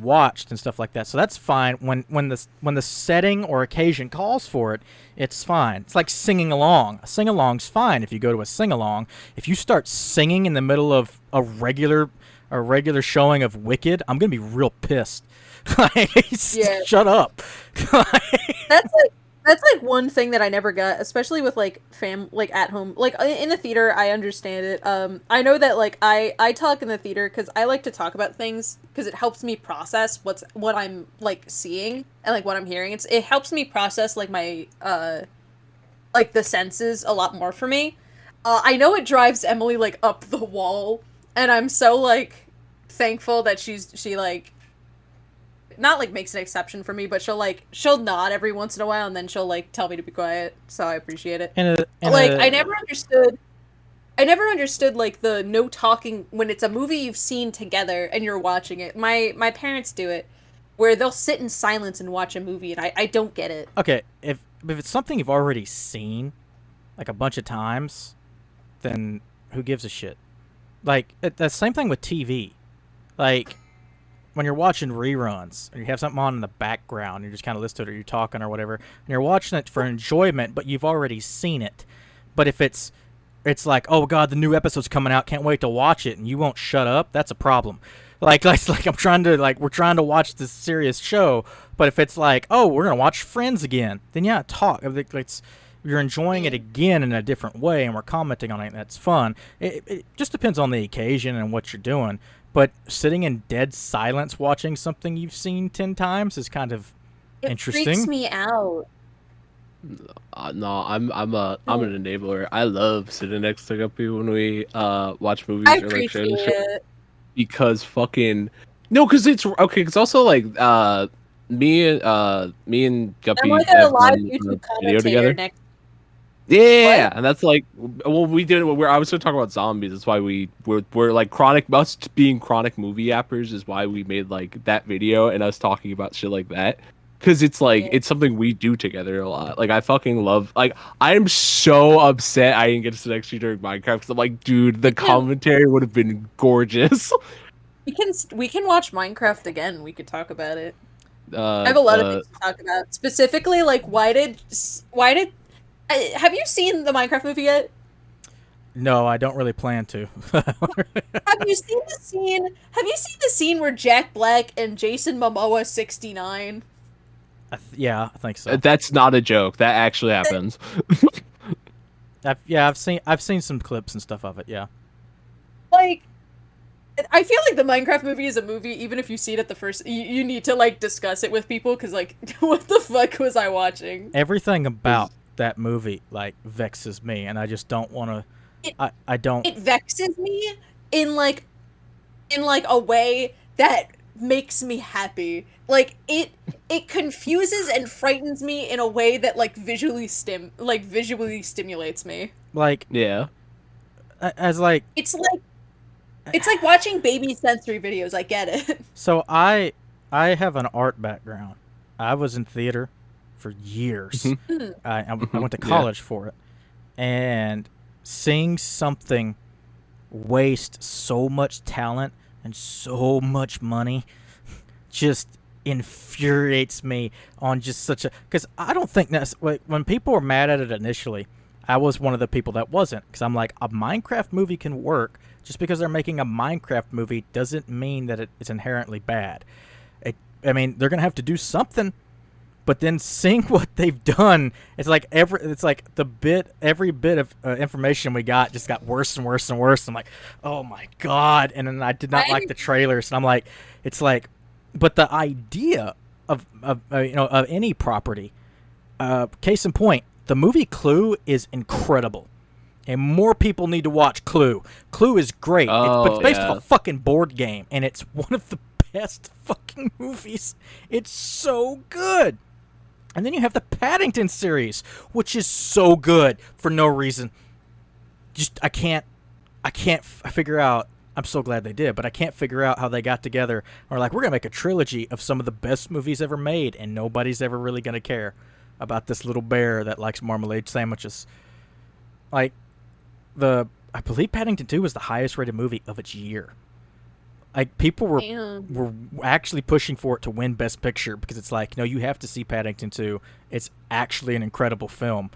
watched and stuff like that. So that's fine. When the setting or occasion calls for it, it's fine. It's like singing along. A sing along's fine if you go to a sing along. If you start singing in the middle of a regular showing of Wicked, I'm gonna be real pissed. Yeah. Shut up. That's like one thing that I never got, especially with like like at home, like in the theater. I understand it. I know that like I talk in the theater because I like to talk about things because it helps me process what I'm like seeing and like what I'm hearing. It helps me process like my like the senses a lot more for me. I know it drives Emily like up the wall, and I'm so like thankful that she like not like makes an exception for me, but she'll nod every once in a while and then she'll like tell me to be quiet, so I appreciate it. I never understood like the no talking when it's a movie you've seen together and you're watching it. My parents do it where they'll sit in silence and watch a movie, and I don't get it. Okay, if it's something you've already seen like a bunch of times, then who gives a shit? Like, the same thing with TV. Like, when you're watching reruns and you have something on in the background, you're just kind of listening to it or you're talking or whatever, and you're watching it for enjoyment, but you've already seen it. But if it's like, oh god, the new episode's coming out, can't wait to watch it, and you won't shut up, that's a problem. Like we're trying to watch this serious show, but if it's like, oh, we're gonna watch Friends again, then yeah, talk. You're enjoying it again in a different way, and we're commenting on it, and that's fun. It just depends on the occasion and what you're doing. But sitting in dead silence watching something you've seen 10 times is kind of interesting. It freaks me out. No, I'm an enabler. I love sitting next to Guppy when we watch movies I or like share the appreciate show it. because fucking no, because it's okay. It's also like me and Guppy I'm like a have live done a YouTube video together. commentator next. Yeah, and that's like, well, we did. I was going to talk about zombies. That's why we're like chronic. Us being chronic movie appers is why we made like that video and us talking about shit like that. Because it's like it's something we do together a lot. Like I fucking love. Like I am so upset I didn't get to sit next to you during Minecraft. Because I'm like, dude, the commentary would have been gorgeous. We can watch Minecraft again. We could talk about it. I I have a lot of things to talk about. Specifically, like why did have you seen the Minecraft movie yet? No, I don't really plan to. Have you seen the scene? Have you seen the scene where Jack Black and Jason Momoa 69? Yeah, I think so. That's not a joke. That actually happens. I've seen some clips and stuff of it. Yeah. Like, I feel like the Minecraft movie is a movie. Even if you see it at the first, you need to like discuss it with people because like, what the fuck was I watching? Everything about that movie like vexes me, and I just don't want to. I don't. It vexes me in like a way that makes me happy. Like it confuses and frightens me in a way that like visually stimulates me. Like, yeah. As like it's like watching baby sensory videos. I get it. So I have an art background. I was in theater for years. I went to college for it, and seeing something waste so much talent and so much money just infuriates me on just such a, because I don't think that's like, when people were mad at it initially, I was one of the people that wasn't, because I'm like, a Minecraft movie can work. Just because they're making a Minecraft movie doesn't mean that it's inherently bad. I mean, they're gonna have to do something, but then seeing what they've done, it's like every bit of information we got just got worse and worse and worse. I'm like, oh my god! And then I did not like the trailers, and I'm like, it's like, but the idea of any property, case in point, the movie Clue is incredible. And more people need to watch Clue. Clue is great, but it's based off a fucking board game, and it's one of the best fucking movies. It's so good. And then you have the Paddington series, which is so good for no reason. Just I can't figure out. I'm so glad they did, but I can't figure out how they got together. Or like, we're gonna make a trilogy of some of the best movies ever made, and nobody's ever really gonna care about this little bear that likes marmalade sandwiches. Like, I believe Paddington 2 was the highest rated movie of its year. Like, people were actually pushing for it to win Best Picture, because it's like, no, you have to see Paddington 2. It's actually an incredible film.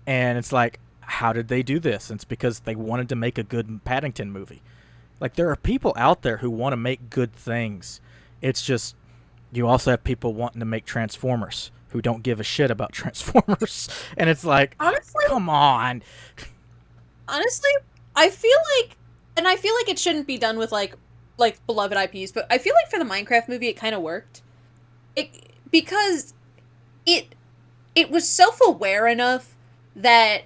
And it's like, how did they do this? And it's because they wanted to make a good Paddington movie. Like, there are people out there who want to make good things. It's just, you also have people wanting to make Transformers who don't give a shit about Transformers. And it's like, honestly, come on. Honestly, I feel like it shouldn't be done with like beloved IPs, but I feel like for the Minecraft movie it kind of worked. Because it was self-aware enough that,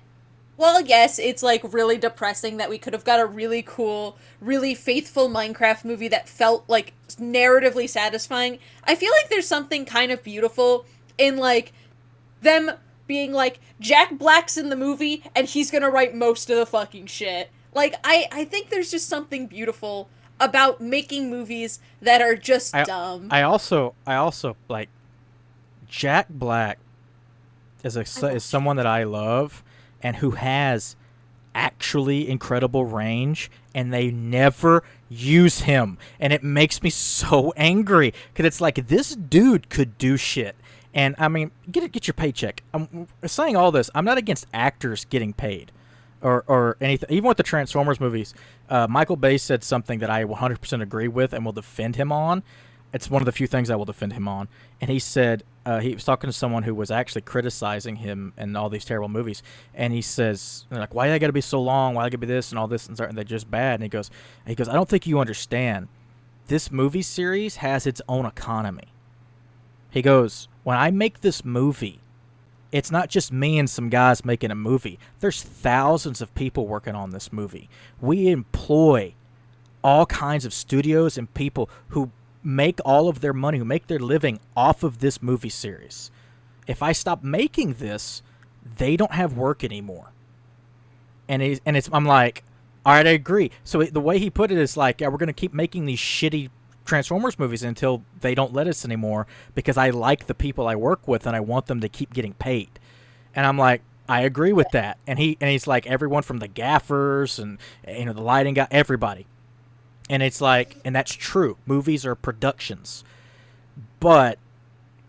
well, yes, it's like really depressing that we could have got a really cool, really faithful Minecraft movie that felt like narratively satisfying. I feel like there's something kind of beautiful in like them being like, Jack Black's in the movie and he's gonna write most of the fucking shit. Like, I think there's just something beautiful about making movies that are just dumb. I also like, Jack Black is someone that I love and who has actually incredible range, and they never use him, and it makes me so angry, because it's like, this dude could do shit. And I mean, get your paycheck. I'm saying all this. I'm not against actors getting paid, or anything. Even with the Transformers movies, Michael Bay said something that I 100% agree with and will defend him on. It's one of the few things I will defend him on. And he said, he was talking to someone who was actually criticizing him and all these terrible movies. And he says, like, why do they got to be so long? Why do they got to be this and all this and they're just bad? And he goes, I don't think you understand. This movie series has its own economy. He goes, when I make this movie, it's not just me and some guys making a movie. There's thousands of people working on this movie. We employ all kinds of studios and people who make all of their money, who make their living off of this movie series. If I stop making this, they don't have work anymore. And I'm like, all right, I agree. So the way he put it is like, yeah, we're going to keep making these shitty Transformers movies until they don't let us anymore, because I like the people I work with and I want them to keep getting paid. And I'm like, I agree with that. And he's like, everyone from the gaffers and the lighting guy, everybody. And it's like, and that's true. Movies are productions. But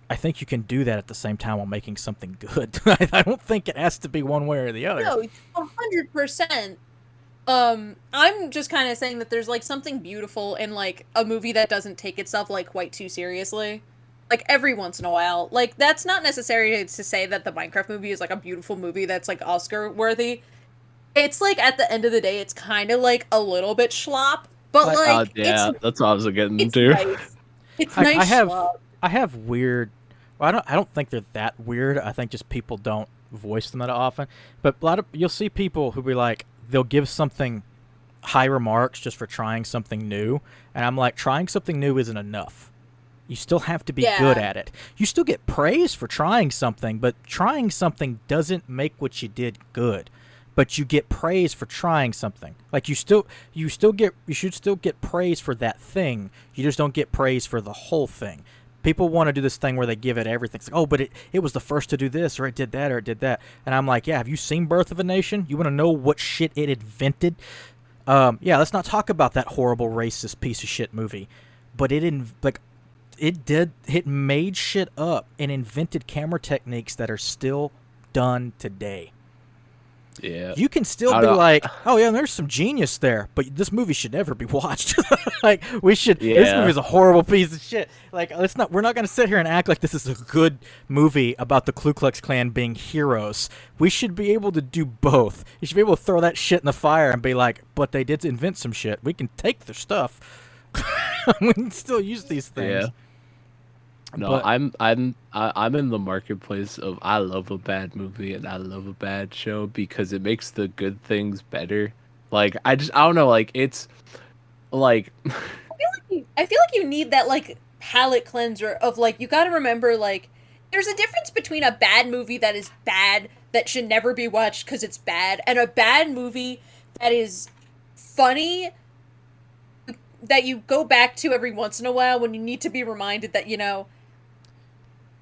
I think you can do that at the same time while making something good. I don't think it has to be one way or the other. No, 100%. I'm just kind of saying that there's like something beautiful in like a movie that doesn't take itself like quite too seriously. Like, every once in a while. Like, that's not necessary to say that the Minecraft movie is like a beautiful movie that's like Oscar worthy. It's like, at the end of the day, it's kind of like a little bit schlop, but like, yeah, that's what I was getting into. Nice. It's nice. I have weird. Well, I don't think they're that weird. I think just people don't voice them that often. But you'll see people who be like, they'll give something high remarks just for trying something new, and I'm like, trying something new isn't enough. You still have to be good at it. You still get praise for trying something, but trying something doesn't make what you did good. But you get praise for trying something. Like, you should still get praise for that thing. You just don't get praise for the whole thing. People want to do this thing where they give it everything. It's like, oh, but it was the first to do this, or it did that, or it did that. And I'm like, yeah, have you seen Birth of a Nation? You want to know what shit it invented? Yeah, let's not talk about that horrible racist piece of shit movie. But it made shit up and invented camera techniques that are still done today. Yeah. You can still be like, oh yeah, there's some genius there, but this movie should never be watched. Like we should. Yeah. This movie is a horrible piece of shit. Like we're not gonna sit here and act like this is a good movie about the Ku Klux Klan being heroes. We should be able to do both. You should be able to throw that shit in the fire and be like, but they did invent some shit. We can take their stuff. We can still use these things. Yeah. No, but I'm in the marketplace of I love a bad movie and I love a bad show because it makes the good things better. Like I don't know, like it's like I feel like you need that like palate cleanser of like you got to remember like there's a difference between a bad movie that is bad that should never be watched because it's bad and a bad movie that is funny that you go back to every once in a while when you need to be reminded that, you know,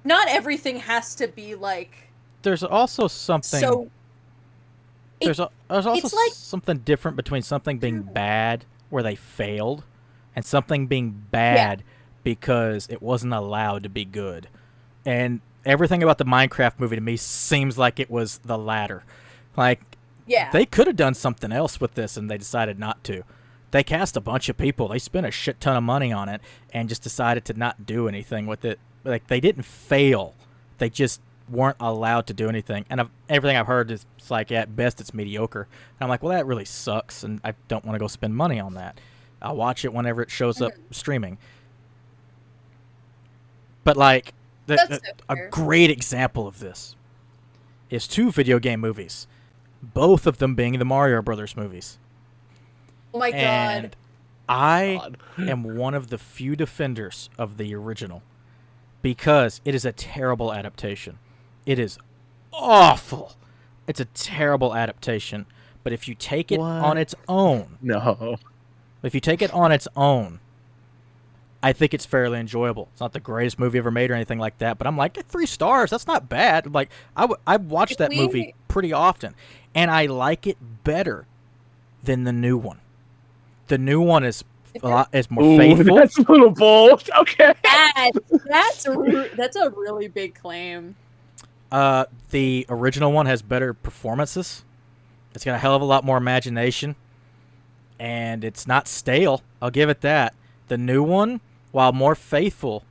not everything has to be like. There's also something. So there's also like, something different between something being bad where they failed, and something being bad because it wasn't allowed to be good. And everything about the Minecraft movie to me seems like it was the latter. Like, they could have done something else with this, and they decided not to. They cast a bunch of people. They spent a shit ton of money on it, and just decided to not do anything with it. Like, they didn't fail. They just weren't allowed to do anything. And everything I've heard is it's like, at best, it's mediocre. And I'm like, well, that really sucks, and I don't want to go spend money on that. I'll watch it whenever it shows up streaming. But, like, a great example of this is 2 video game movies, both of them being the Mario Brothers movies. Oh, my God. And I am one of the few defenders of the original. Because it is a terrible adaptation. It is awful. It's a terrible adaptation. But if you take it on its own... No. If you take it on its own, I think it's fairly enjoyable. It's not the greatest movie ever made or anything like that, but I'm like, 3 stars, that's not bad. Like, I watch that movie pretty often, and I like it better than the new one. The new one is... it's more faithful. That's a little bold. Okay. That's a really big claim. The original one has better performances. It's got a hell of a lot more imagination. And it's not stale. I'll give it that. The new one, while more faithful,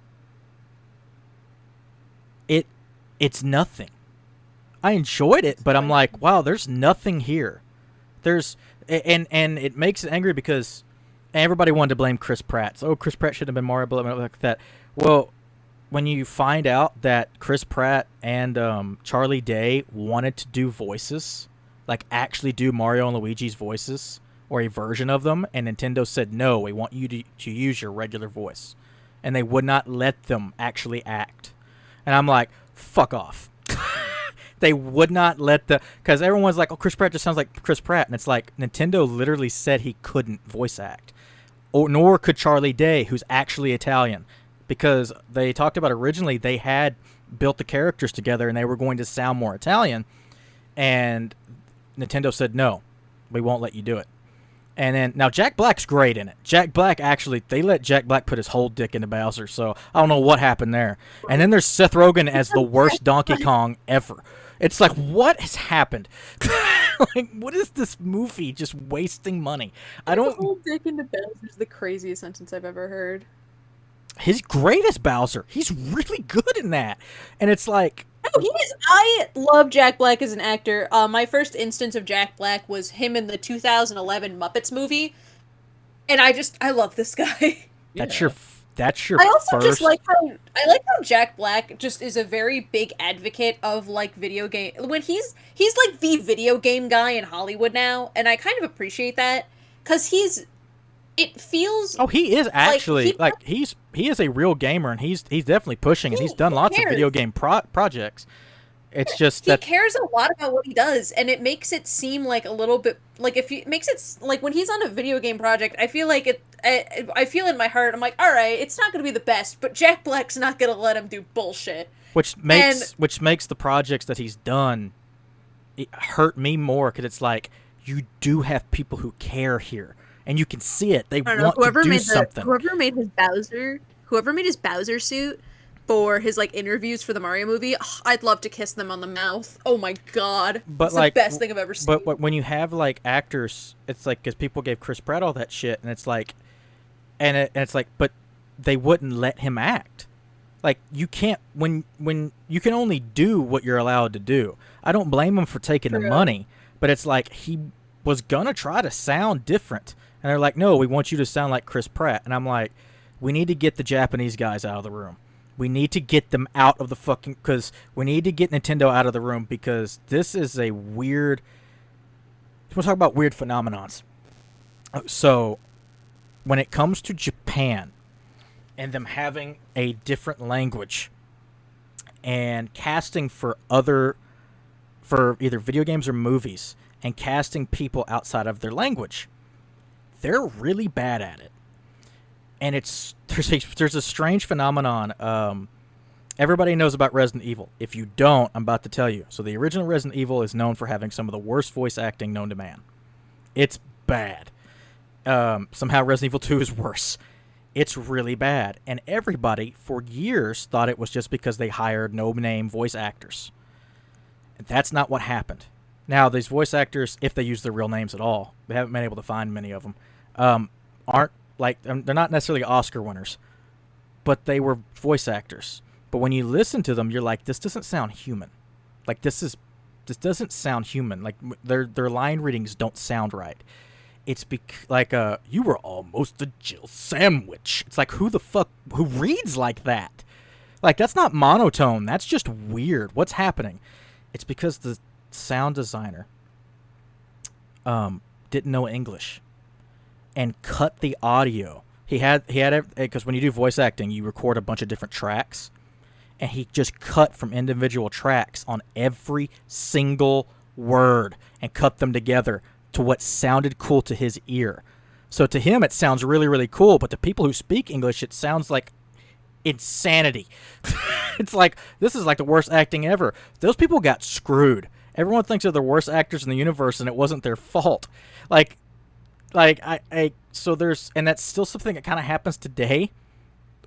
it's nothing. I enjoyed it, but I'm like, wow, there's nothing here. And it makes it angry because everybody wanted to blame Chris Pratt. So, Chris Pratt should have been Mario, blah, blah, blah, like that. Well, when you find out that Chris Pratt and Charlie Day wanted to do voices, like actually do Mario and Luigi's voices, or a version of them, and Nintendo said, no, we want you to use your regular voice. And they would not let them actually act. And I'm like, fuck off. They would not let because everyone's like, oh, Chris Pratt just sounds like Chris Pratt. And it's like, Nintendo literally said he couldn't voice act. Nor could Charlie Day, who's actually Italian. Because they talked about originally, they had built the characters together and they were going to sound more Italian. And Nintendo said, no, we won't let you do it. And then, now Jack Black's great in it. Jack Black, actually, they let Jack Black put his whole dick into Bowser, so I don't know what happened there. And then there's Seth Rogen as the worst Donkey Kong ever. It's like, what has happened? Like, what is this movie just wasting money? I don't... The whole dick into Bowser is the craziest sentence I've ever heard. He's great as Bowser. He's really good in that. And it's like... No, he is. I love Jack Black as an actor. My first instance of Jack Black was him in the 2011 Muppets movie, and I love this guy. That's your. I also just like how Jack Black just is a very big advocate of like video game. When he's like the video game guy in Hollywood now, and I kind of appreciate that because it feels. Oh, he is actually he is a real gamer, and he's definitely pushing, and he's done lots of video game projects. It's just that he cares a lot about what he does, and it makes it seem like a little bit like makes it like when he's on a video game project. I feel like I feel in my heart, I'm like, all right, it's not going to be the best, but Jack Black's not going to let him do bullshit. Which makes the projects that he's done hurt me more because it's like you do have people who care here. And you can see it. They want to do something. Whoever made his Bowser, whoever made his Bowser suit for his like interviews for the Mario movie, I'd love to kiss them on the mouth. Oh my god, But it's like, the best thing I've ever seen. But when you have like actors, it's like because people gave Chris Pratt all that shit, and it's like, and it's like, but they wouldn't let him act. Like you can't when you can only do what you're allowed to do. I don't blame him for taking the money, but it's like he was gonna try to sound different, and they're like, no, we want you to sound like Chris Pratt, and I'm like, we need to get the Japanese guys out of the room. We need to get them out of the fucking... Because we need to get Nintendo out of the room because this is a weird... We'll talk about weird phenomenons. So, when it comes to Japan and them having a different language and casting for either video games or movies and casting people outside of their language, they're really bad at it. And there's a strange phenomenon. Everybody knows about Resident Evil. If you don't, I'm about to tell you. So the original Resident Evil is known for having some of the worst voice acting known to man. It's bad. Somehow Resident Evil 2 is worse. It's really bad. And everybody, for years, thought it was just because they hired no-name voice actors. And that's not what happened. Now, these voice actors, if they use their real names at all, they haven't been able to find many of them, aren't like, they're not necessarily Oscar winners, but they were voice actors. But when you listen to them, you're like, this doesn't sound human. Like, this doesn't sound human. Like, their line readings don't sound right. It's like, you were almost a Jill sandwich. It's like, who reads like that? Like, that's not monotone. That's just weird. What's happening? It's because the sound designer didn't know English and cut the audio. He had because when you do voice acting, you record a bunch of different tracks, and he just cut from individual tracks on every single word and cut them together to what sounded cool to his ear. So to him, it sounds really, really cool, but to people who speak English, it sounds like insanity. It's like, this is like the worst acting ever. Those people got screwed. Everyone thinks they're the worst actors in the universe, and it wasn't their fault. So there's, and that's still something that kind of happens today,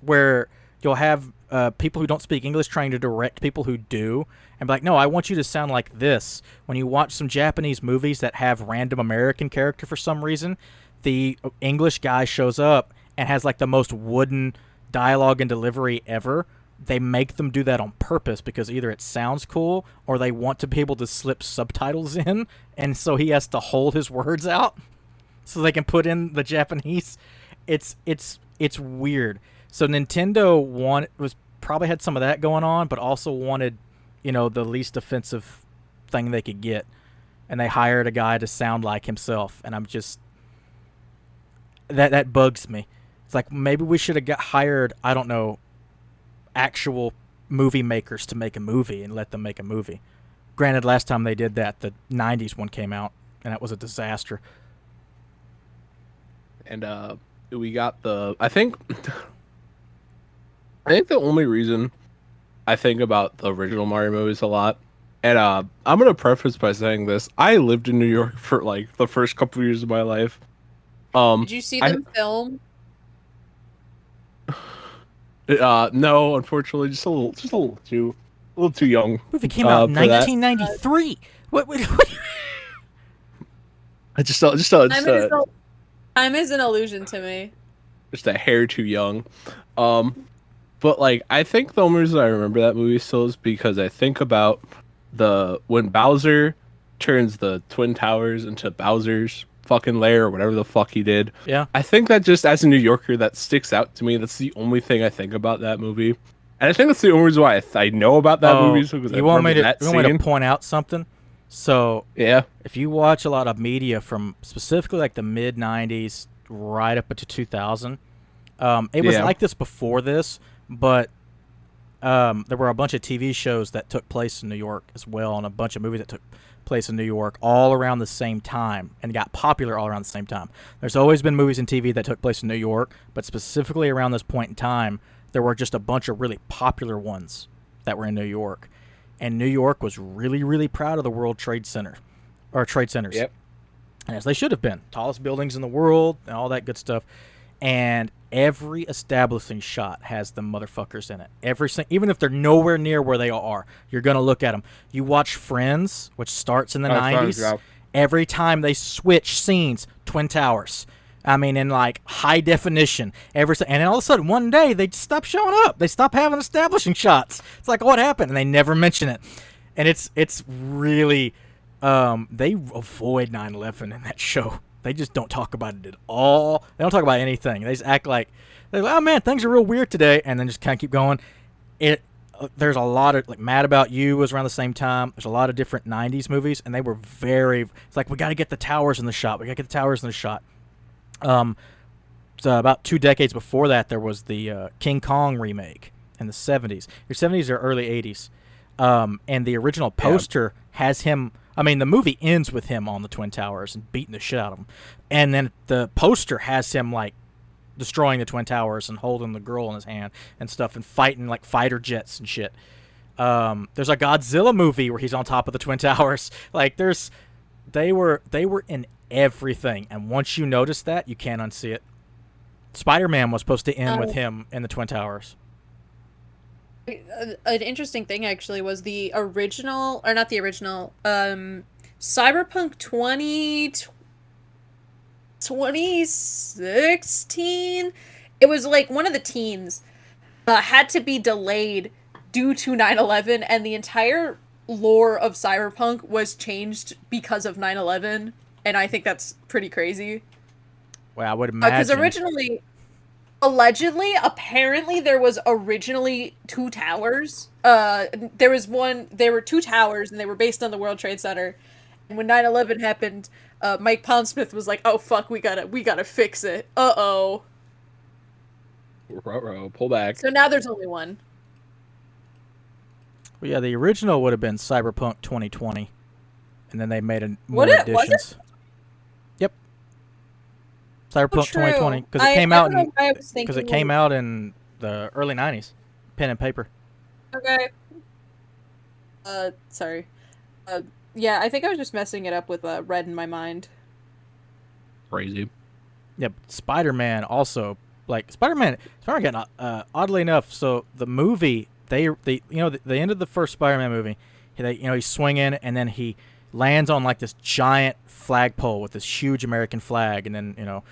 where you'll have people who don't speak English trying to direct people who do, and be like, no, I want you to sound like this. When you watch some Japanese movies that have random American character for some reason, the English guy shows up and has like the most wooden dialogue and delivery ever. They make them do that on purpose because either it sounds cool or they want to be able to slip subtitles in, and so he has to hold his words out so they can put in the Japanese. It's weird. So Nintendo probably had some of that going on, but also wanted, the least offensive thing they could get, and they hired a guy to sound like himself. And I'm just that bugs me. It's like, maybe we should have hired, I don't know, actual movie makers to make a movie and let them make a movie. Granted, last time they did that, the 90s one came out, and that was a disaster. And we got I think the only reason I think about the original Mario movies a lot, and I'm going to preface by saying this, I lived in New York for like the first couple of years of my life. Did you see them film? No, unfortunately, just a little too young. Movie came out in 1993. What? Time is an illusion to me. Just a hair too young. But like, I think the only reason I remember that movie still is because I think about when Bowser turns the Twin Towers into Bowser's fucking lair or whatever the fuck he did. Yeah. I think that just as a New Yorker, that sticks out to me. That's the only thing I think about that movie. And I think that's the only reason why I know about that movie. Because you want me to point out something? So yeah, if you watch a lot of media from specifically like the mid 90s right up into 2000, it was like this before this, but there were a bunch of TV shows that took place in New York as well, and a bunch of movies that took place in New York all around the same time and got popular all around the same time. There's always been movies and TV that took place in New York, but specifically around this point in time, there were just a bunch of really popular ones that were in New York. And New York was really, really proud of the World Trade Center, or Trade Centers. Yep. And as they should have been. Tallest buildings in the world and all that good stuff. and every establishing shot has the motherfuckers in it. Even if they're nowhere near where they are, you're gonna look at them. You watch Friends, which starts in the 90s. Yeah. Every time they switch scenes, Twin Towers. I mean, in like high definition. And then all of a sudden, one day, they just stop showing up. They stop having establishing shots. It's like, what happened? And they never mention it. And it's really, they avoid 9/11 in that show. They just don't talk about it at all. They don't talk about anything. They just act like, oh man, things are real weird today, and then just kind of keep going. There's a lot of, like, Mad About You was around the same time. There's a lot of different 90s movies, and they were it's like, we got to get the towers in the shot. So about 2 decades before that, there was the King Kong remake in the 70s. Your 70s or early 80s. And the original poster has him. I mean, the movie ends with him on the Twin Towers and beating the shit out of him. And then the poster has him, like, destroying the Twin Towers and holding the girl in his hand and stuff and fighting, like, fighter jets and shit. There's a Godzilla movie where he's on top of the Twin Towers. Like, they were in everything. And once you notice that, you can't unsee it. Spider-Man was supposed to end with him in the Twin Towers. An interesting thing actually was the original, or not the original, Cyberpunk 2016. It was like one of the teens had to be delayed due to 9/11, and the entire lore of Cyberpunk was changed because of 9/11, and I think that's pretty crazy. Well, I would imagine. Because originally, apparently there was originally 2 towers. There were 2 towers, and they were based on the World Trade Center. And when 9/11 happened, Mike Pondsmith was like, "Oh fuck, we gotta fix it. Uh-oh." Pull back. So now there's only 1. Well, yeah, the original would have been Cyberpunk 2020, and then they made more additions. Was it? Yep. Cyberpunk 2020, because it came out in the early 90s, pen and paper. Okay. Sorry. Yeah, I think I was just messing it up with red in my mind. Crazy. Yep. Spider-Man also, like, Spider-Man got, oddly enough, so the movie, the end of the first Spider-Man movie, he's swinging, and then he lands on, like, this giant flagpole with this huge American flag, and then, to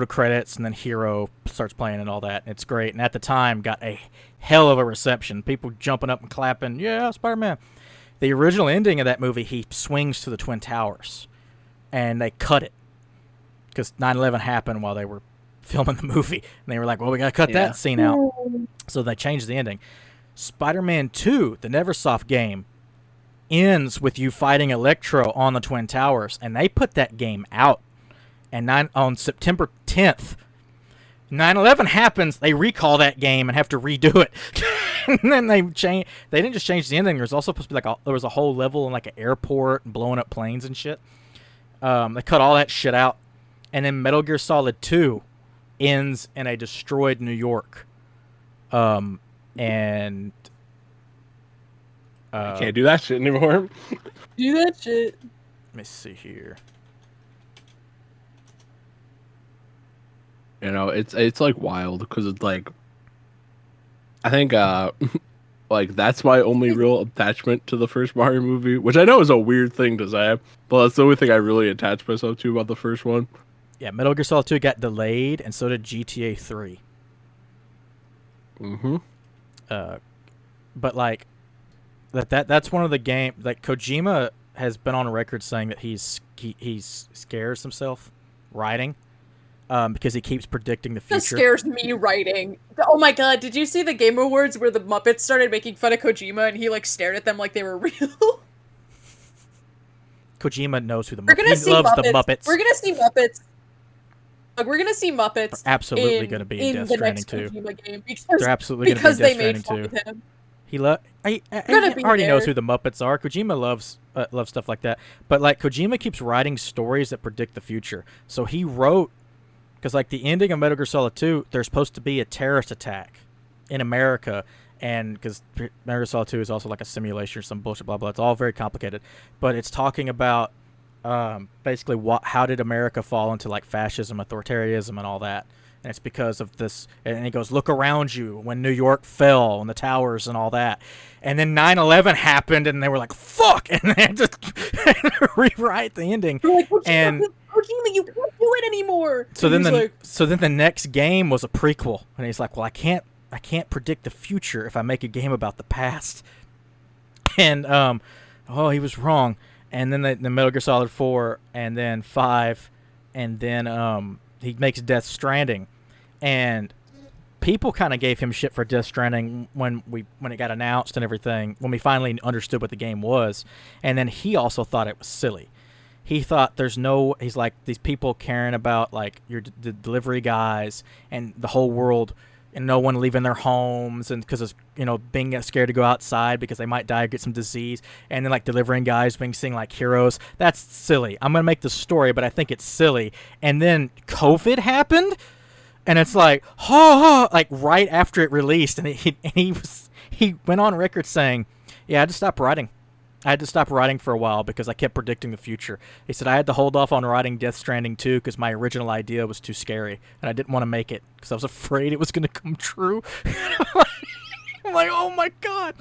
credits, and then Hero starts playing and all that. It's great, and at the time got a hell of a reception. People jumping up and clapping, yeah, Spider-Man. The original ending of that movie, he swings to the Twin Towers, and they cut it because 9/11 happened while they were filming the movie, and they were like, well, we gotta cut that scene out, so they changed the ending. Spider-Man 2, the Neversoft game, ends with you fighting Electro on the Twin Towers, and they put that game out. And on September 10th, 9/11 happens, they recall that game and have to redo it. And then they didn't just change the ending. There's also supposed to be there was a whole level in like an airport and blowing up planes and shit. They cut all that shit out. And then Metal Gear Solid 2 ends in a destroyed New York. And I can't do that shit anymore. Do that shit. Let me see here. It's like wild because it's like, I think like that's my only real attachment to the first Mario movie, which I know is a weird thing to say, but that's the only thing I really attach myself to about the first one. Yeah, Metal Gear Solid 2 got delayed, and so did GTA 3. Mm-hmm. But like that's one of the game, like, Kojima has been on record saying that he scares himself writing. Because he keeps predicting the future. That scares me writing. Oh my god, did you see the Game Awards where the Muppets started making fun of Kojima and he like stared at them like they were real? Kojima knows who the Muppets. He loves the Muppets. We're gonna see Muppets. Like, we're gonna see Muppets. They're absolutely gonna be in Death Stranding too. They're absolutely gonna be in Death Stranding too. He already knows who the Muppets are. Kojima loves stuff like that. But like, Kojima keeps writing stories that predict the future. So he wrote. Because, like, the ending of Metal Gear Solid 2, there's supposed to be a terrorist attack in America. And because Metal Gear Solid 2 is also like a simulation or some bullshit, blah, blah. It's all very complicated. But it's talking about basically how did America fall into, like, fascism, authoritarianism, and all that. and it's because of this. And he goes, look around you when New York fell and the towers and all that. And then 9/11 happened, and they were like, fuck, and they had to rewrite the ending. You're like, Kojima, you can't do it anymore. So then the next game was a prequel, and he's like, well, I can't predict the future if I make a game about the past. And he was wrong. And then the Metal Gear Solid 4, and then 5, and then he makes Death Stranding, and people kind of gave him shit for Death Stranding when it got announced and everything, when we finally understood what the game was. And then he also thought it was silly. He thought he's like, these people caring about like the delivery guys and the whole world, and no one leaving their homes, and because of being scared to go outside because they might die or get some disease, and then like delivering guys being seen like heroes. That's silly. I'm gonna make the story, but I think it's silly. And then COVID happened, and it's like, like right after it released, and he went on record saying, yeah, I had to stop writing. I had to stop writing for a while because I kept predicting the future. He said I had to hold off on writing Death Stranding 2 because my original idea was too scary, and I didn't want to make it because I was afraid it was going to come true. I'm like, oh my god.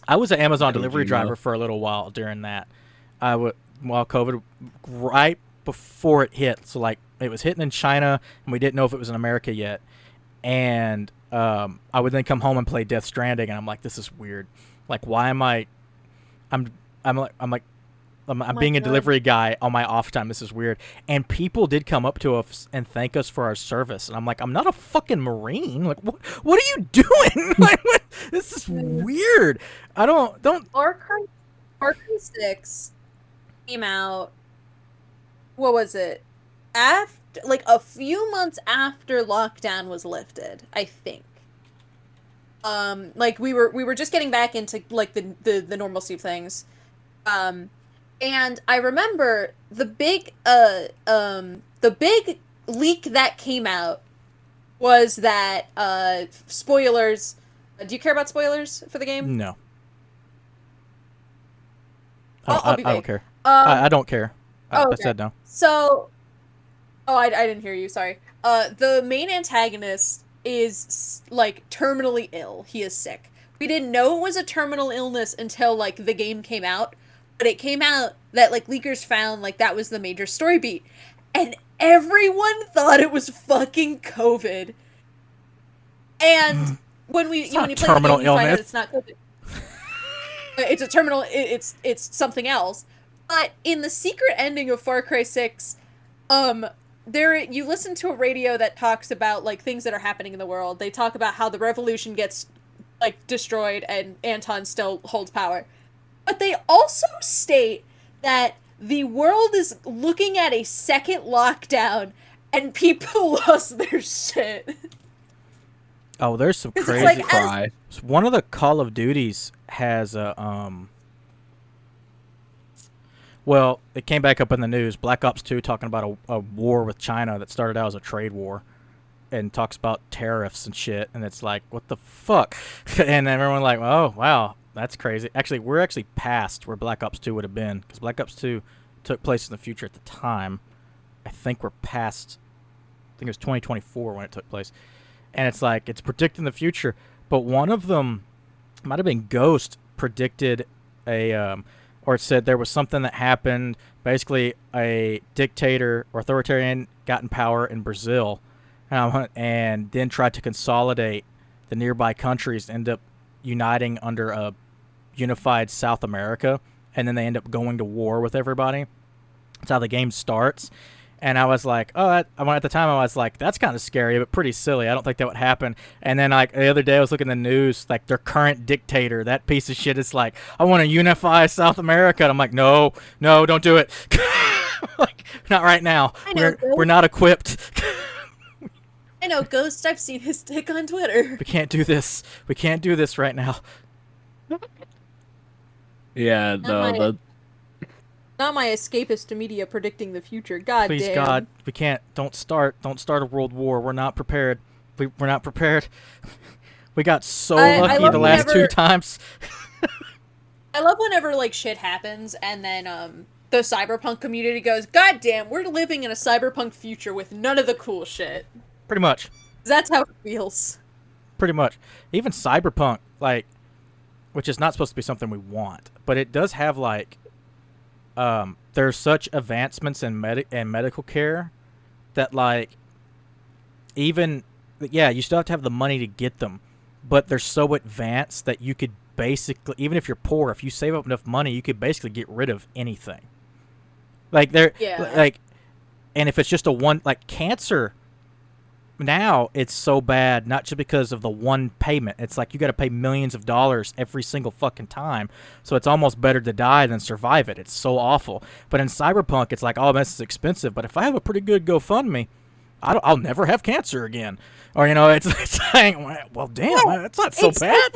I was an Amazon delivery driver for a little while during that. While COVID, right before it hit. So like it was hitting in China, and we didn't know if it was in America yet. And I would then come home and play Death Stranding, and I'm like, this is weird. Like, why am I? I'm being a delivery guy on my off time. This is weird. And people did come up to us and thank us for our service. And I'm like, I'm not a fucking Marine. Like, what are you doing? Like, this is weird. I don't. Far Cry 6 came out. What was it? After, like, a few months after lockdown was lifted, I think. Like we were just getting back into like the normalcy of things. And I remember the big leak that came out was that spoilers. Do you care about spoilers for the game? No. I'll be vague. I don't care. I don't care. Okay. I said no. So, I didn't hear you. Sorry. The main antagonist is like terminally ill. He is sick. We didn't know it was a terminal illness until like the game came out, but it came out that like leakers found like that was the major story beat, and everyone thought it was fucking COVID. And when we when you play the game, you find out it's not COVID. It's a terminal. It's something else. But in the secret ending of Far Cry 6, you listen to a radio that talks about like things that are happening in the world. They talk about how the revolution gets like destroyed and Anton still holds power. But they also state that the world is looking at a second lockdown and people lost their shit. Oh, there's some crazy like, cry. One of the Call of Duties has a well, it came back up in the news. Black Ops 2 talking about a war with China that started out as a trade war, and talks about tariffs and shit. And it's like, what the fuck? And everyone like, oh wow, that's crazy. Actually, we're past where Black Ops 2 would have been, because Black Ops 2 took place in the future at the time. I think we're past. I think it was 2024 when it took place, and it's like it's predicting the future. But one of them might have been Ghost predicted or it said there was something that happened. Basically, a dictator or authoritarian got in power in Brazil, and then tried to consolidate the nearby countries, end up uniting under a unified South America, and then they end up going to war with everybody. That's how the game starts. And I was like, at the time I was like, that's kind of scary, but pretty silly. I don't think that would happen. And then like the other day I was looking at the news, like their current dictator, that piece of shit is like, I want to unify South America. And I'm like, no, don't do it. Like, not right now. We're not equipped. I know, Ghost. I've seen his dick on Twitter. We can't do this. We can't do this right now. Yeah, no, not my escapist media predicting the future. God Please, damn. God, we can't. Don't start a world war. We're not prepared. We're not prepared. We got so lucky the last 2 times. I love whenever like shit happens and then the cyberpunk community goes, God damn, we're living in a cyberpunk future with none of the cool shit. Pretty much. That's how it feels. Pretty much. Even Cyberpunk, like, which is not supposed to be something we want, but it does have, like, there's such advancements in medical care that, like, even, yeah, you still have to have the money to get them, but they're so advanced that you could basically, even if you're poor, if you save up enough money, you could basically get rid of anything. Like, like, and if it's just like, cancer, now it's so bad, not just because of the one payment. It's like you got to pay millions of dollars every single fucking time. So it's almost better to die than survive it. It's so awful. But in Cyberpunk, it's like, oh, this is expensive. But if I have a pretty good GoFundMe, I'll never have cancer again. Or, you know, it's like, well, damn, that's not so bad.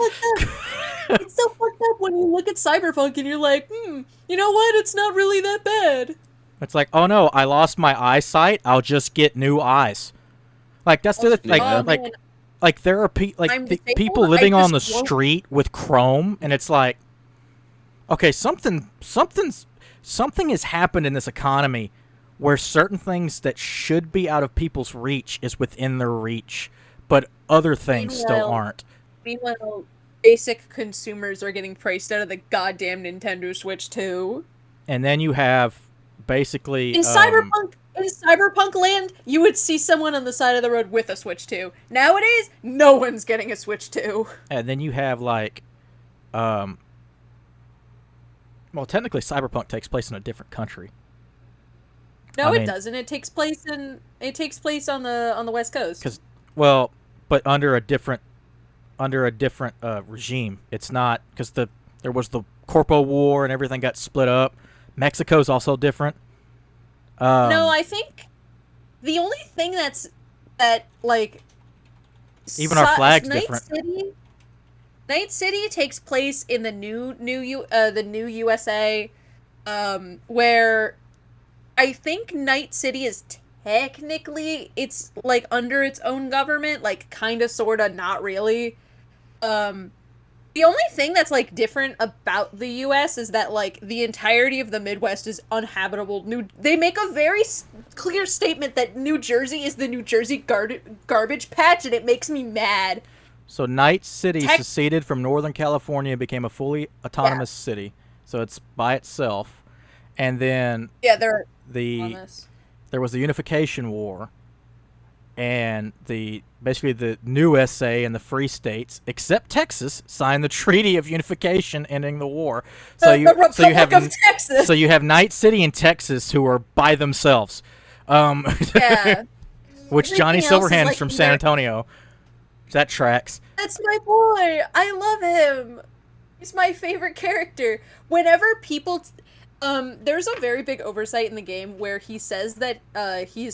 It's so fucked up when you look at Cyberpunk and you're like, you know what? It's not really that bad. It's like, oh no, I lost my eyesight. I'll just get new eyes. Like, that's the like there are people living on the street with Chrome, and it's like, okay, something has happened in this economy where certain things that should be out of people's reach is within their reach, but other things still aren't. Meanwhile, basic consumers are getting priced out of the goddamn Nintendo Switch too. And then you have basically in Cyberpunk land, you would see someone on the side of the road with a Switch 2. Nowadays, no one's getting a Switch 2. And then you have, like, well, technically Cyberpunk takes place in a different country. No, it doesn't. It takes place on the West Coast. But under a different regime. It's not, because there was the Corpo War and everything got split up. Mexico's also different. No, I think the only thing that even our flag's different. Night City takes place in the new USA, where I think Night City is technically, it's like under its own government, like kinda, sorta, not really. The only thing that's, like, different about the U.S. is that, like, the entirety of the Midwest is uninhabitable. They make a very clear statement that New Jersey is the New Jersey garbage patch, and it makes me mad. So Night City seceded from Northern California and became a fully autonomous city. So it's by itself. And then there was the Unification War. And basically the new SA and the free states, except Texas, signed the Treaty of Unification, ending the war. So you have Night City and Texas, who are by themselves. Which Johnny Silverhand's like from San Antonio. That tracks. That's my boy. I love him. He's my favorite character. Whenever people. There's a very big oversight in the game where he says that he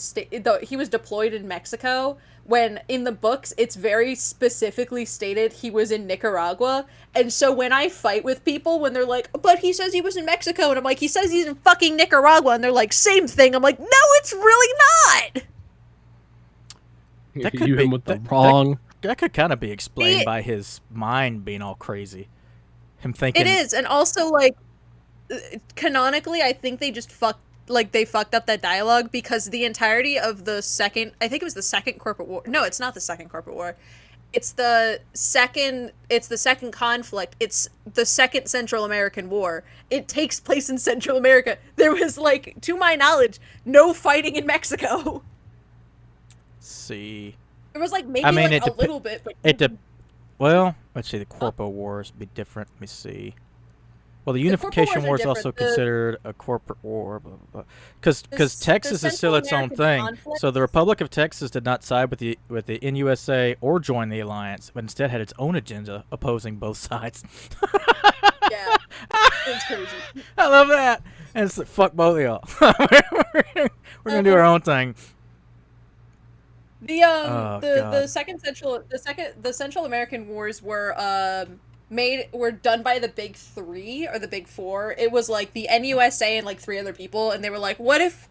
was deployed in Mexico, when in the books it's very specifically stated he was in Nicaragua. And so when I fight with people when they're like, but he says he was in Mexico, and I'm like, he says he's in fucking Nicaragua, and they're like, same thing. I'm like, no, it's really not. That could be with the wrong. That could kind of be explained by his mind being all crazy. Him thinking it is, and also like. Canonically, I think they just fucked up that dialogue, because the entirety of the second, I think it was the second corporate war. No, it's not the second corporate war. It's the second conflict. It's the second Central American War. It takes place in Central America. There was, like, to my knowledge, no fighting in Mexico. Let's see. There was, like, maybe a little bit, but well, let's see, the Corpo Wars would be different. Let me see. Well, the Unification War is also considered a corporate war, because Texas is still its own thing. So the Republic of Texas did not side with the NUSA or join the alliance, but instead had its own agenda opposing both sides. Yeah, it's crazy. I love that. And it's like, fuck both of y'all. We're gonna do our own thing. The Central American Wars were were done by the Big Three or the Big Four. It was like the NUSA and like 3 other people, and they were like, what if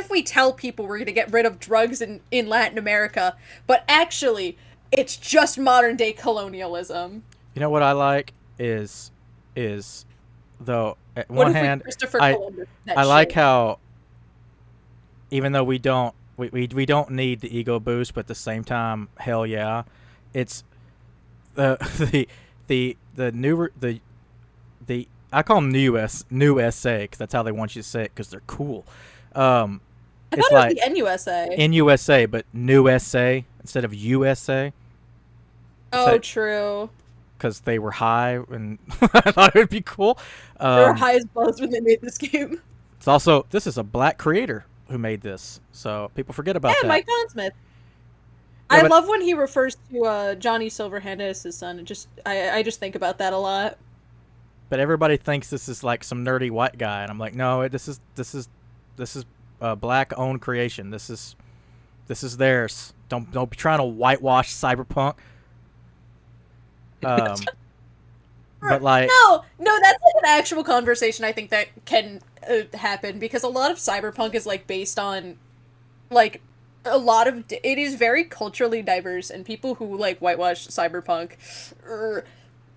we tell people we're gonna get rid of drugs in Latin America, but actually it's just modern day colonialism. You know what I like is though, at one hand, I like how, even though we don't we don't need the ego boost, but at the same time, hell yeah, it's the the newer the I call them new SA because that's how they want you to say it because they're cool. I it's thought like it was the NUSA. NUSA, but new SA instead of USA. Oh, true. Because they were high, and I thought it would be cool. They were high as balls when they made this game. It's also, this is a black creator who made this, so people forget about that. Yeah, Mike Consmith. Yeah, I love when he refers to Johnny Silverhand as his son. I just think about that a lot. But everybody thinks this is like some nerdy white guy, and I'm like, no, this is a black-owned creation. This is theirs. Don't be trying to whitewash Cyberpunk. But like, no, that's like an actual conversation I think that can happen because a lot of Cyberpunk is like based on like a lot of it is very culturally diverse, and people who like whitewash Cyberpunk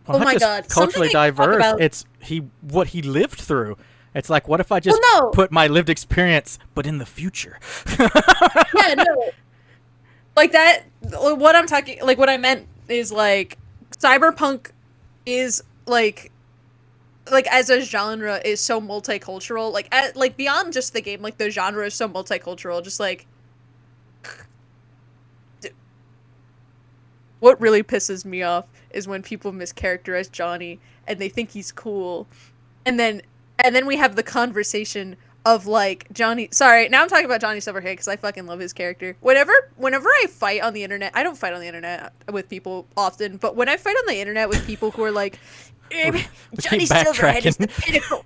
oh my god, culturally diverse. It's what he lived through. It's like, what if I just put my lived experience but in the future? Yeah, no. Like that what I meant is like Cyberpunk is like as a genre is so multicultural, like beyond just the game, like the genre is so multicultural, just like what really pisses me off is when people mischaracterize Johnny and they think he's cool, and then we have the conversation of like Johnny. Sorry, now I'm talking about Johnny Silverhand because I fucking love his character. Whenever I fight on the internet, I don't fight on the internet with people often, but when I fight on the internet with people who are like, Johnny Silverhand is the pinnacle.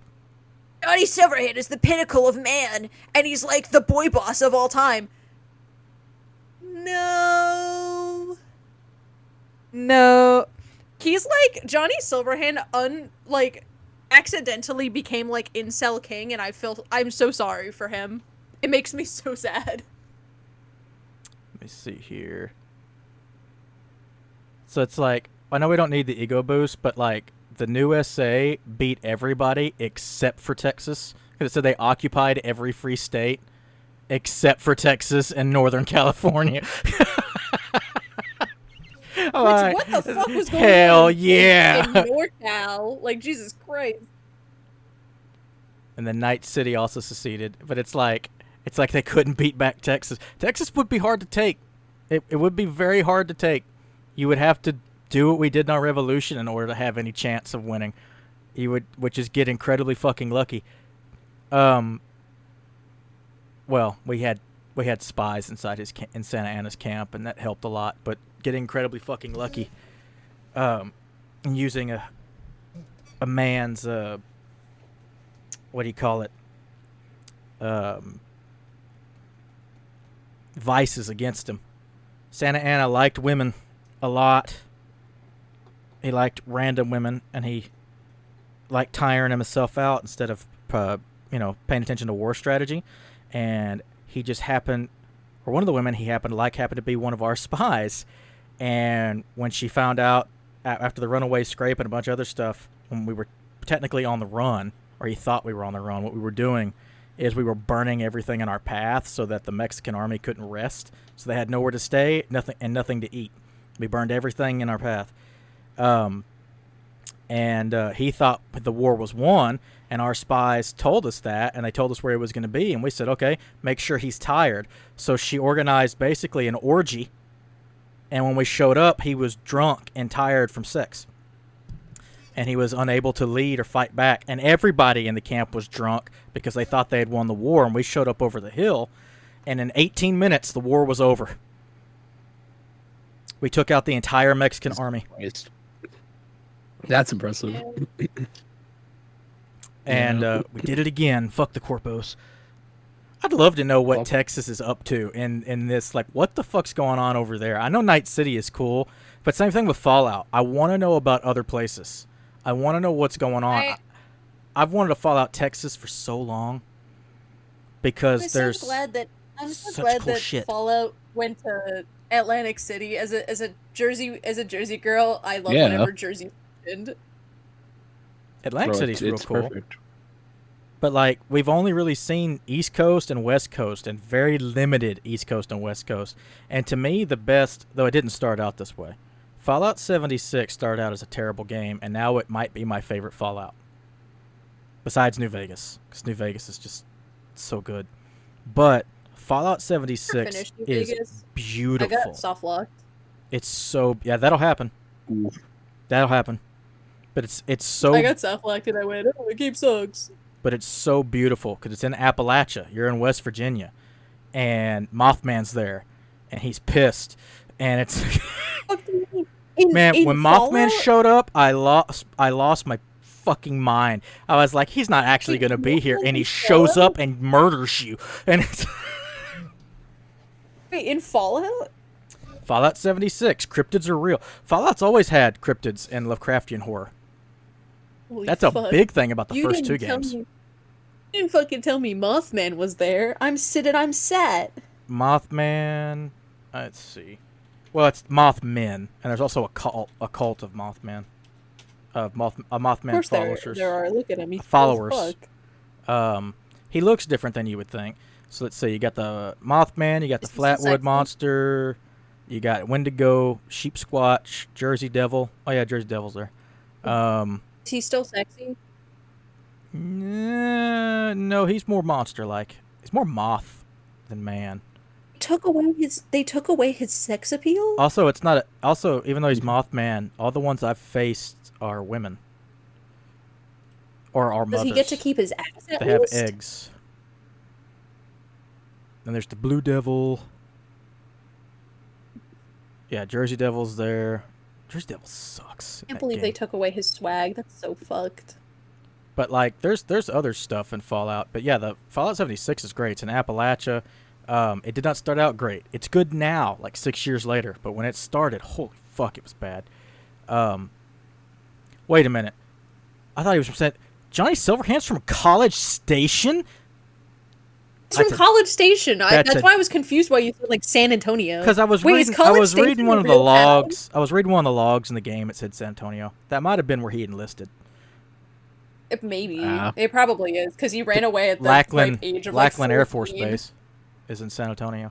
Johnny Silverhand is the pinnacle of man, and he's like the boy boss of all time. No. He's like Johnny Silverhand accidentally became like incel king, and I'm so sorry for him. It makes me so sad. Let me see here. So it's like, I know we don't need the ego boost, but like the new SA beat everybody except for Texas. Because it said they occupied every free state except for Texas and Northern California. What the fuck was going Hell on yeah. in NorCal? Like, Jesus Christ. And then Night City also seceded, but it's like they couldn't beat back Texas. Texas would be hard to take. It would be very hard to take. You would have to do what we did in our revolution in order to have any chance of winning. You would, which is get incredibly fucking lucky. Well, we had spies inside in Santa Ana's camp, and that helped a lot. But getting incredibly fucking lucky, and using a man's what do you call it? Vices against him. Santa Ana liked women a lot. He liked random women, and he liked tiring himself out instead of paying attention to war strategy. And he just happened, or one of the women he happened to be one of our spies. And when she found out after the runaway scrape and a bunch of other stuff, when we were technically on the run, or he thought we were on the run, what we were doing is we were burning everything in our path so that the Mexican army couldn't rest. So they had nowhere to stay, nothing to eat. We burned everything in our path. And he thought the war was won, and our spies told us that, and they told us where he was going to be, and we said, okay, make sure he's tired. So she organized basically an orgy, and when we showed up, he was drunk and tired from sex. And he was unable to lead or fight back, and everybody in the camp was drunk because they thought they had won the war, and we showed up over the hill, and in 18 minutes, the war was over. We took out the entire Mexican army. That's impressive. And we did it again. Fuck the corpos. I'd love to know what Texas is up to in this. Like, what the fuck's going on over there? I know Night City is cool, but same thing with Fallout. I want to know about other places. I want to know what's going on. I've wanted to Fallout Texas for so long because I'm so glad that Fallout went to Atlantic City as a Jersey girl. I love whenever Jersey mentioned. Atlantic City's real cool. Perfect. But like we've only really seen East Coast and West Coast, and very limited East Coast and West Coast. And to me, the best, though it didn't start out this way, Fallout 76 started out as a terrible game, and now it might be my favorite Fallout. Besides New Vegas, because New Vegas is just so good. But Fallout 76 is beautiful. I got soft locked. It's so that'll happen. Ooh. That'll happen. But it's so. I got soft locked and I went, oh, the game sucks. But it's so beautiful because it's in Appalachia. You're in West Virginia, and Mothman's there, and he's pissed, and it's man. When Mothman showed up, I lost my fucking mind. I was like, he's not actually gonna be here, and he shows up and murders you, and it's wait, in Fallout? Fallout 76, cryptids are real. Fallout's always had cryptids and Lovecraftian horror. Holy That's a fuck. big thing about the You first two didn't games. you didn't fucking tell me Mothman was there. I'm set. Mothman. Let's see. Well, it's Mothmen, and there's also a cult of Mothman. Mothman Of course followers. there are. Look at him. He's Followers. cool as fuck. He looks different than you would think. So let's see. You got the Mothman. You got the Is he still Flatwood sexy? Monster. You got Wendigo, Sheep Squatch, Jersey Devil. Oh yeah, Jersey Devil's there. Is he still sexy? No, he's more monster-like. He's more moth than man. They took away his sex appeal? Also, it's not. Also, even though he's Mothman, all the ones I've faced are women. Or are Does mothers. he get to keep his ass at They have least? eggs. Then there's the Blue Devil. Yeah, Jersey Devil's there. Jersey Devil sucks. I can't believe they took away his swag. That's so fucked. But like, there's other stuff in Fallout. But yeah, the Fallout 76 is great. It's in Appalachia. It did not start out great. It's good now, like 6 years later. But when it started, holy fuck, it was bad. Wait a minute. I thought he was from Johnny Silverhand's from College Station. It's from College Station. That's why I was confused why you said like San Antonio. Because I was reading one of the logs. I was reading one of the logs in the game. It said San Antonio. That might have been where he enlisted. Maybe it probably is because he ran away at the age of Lackland Air 14. Force Base is in San Antonio.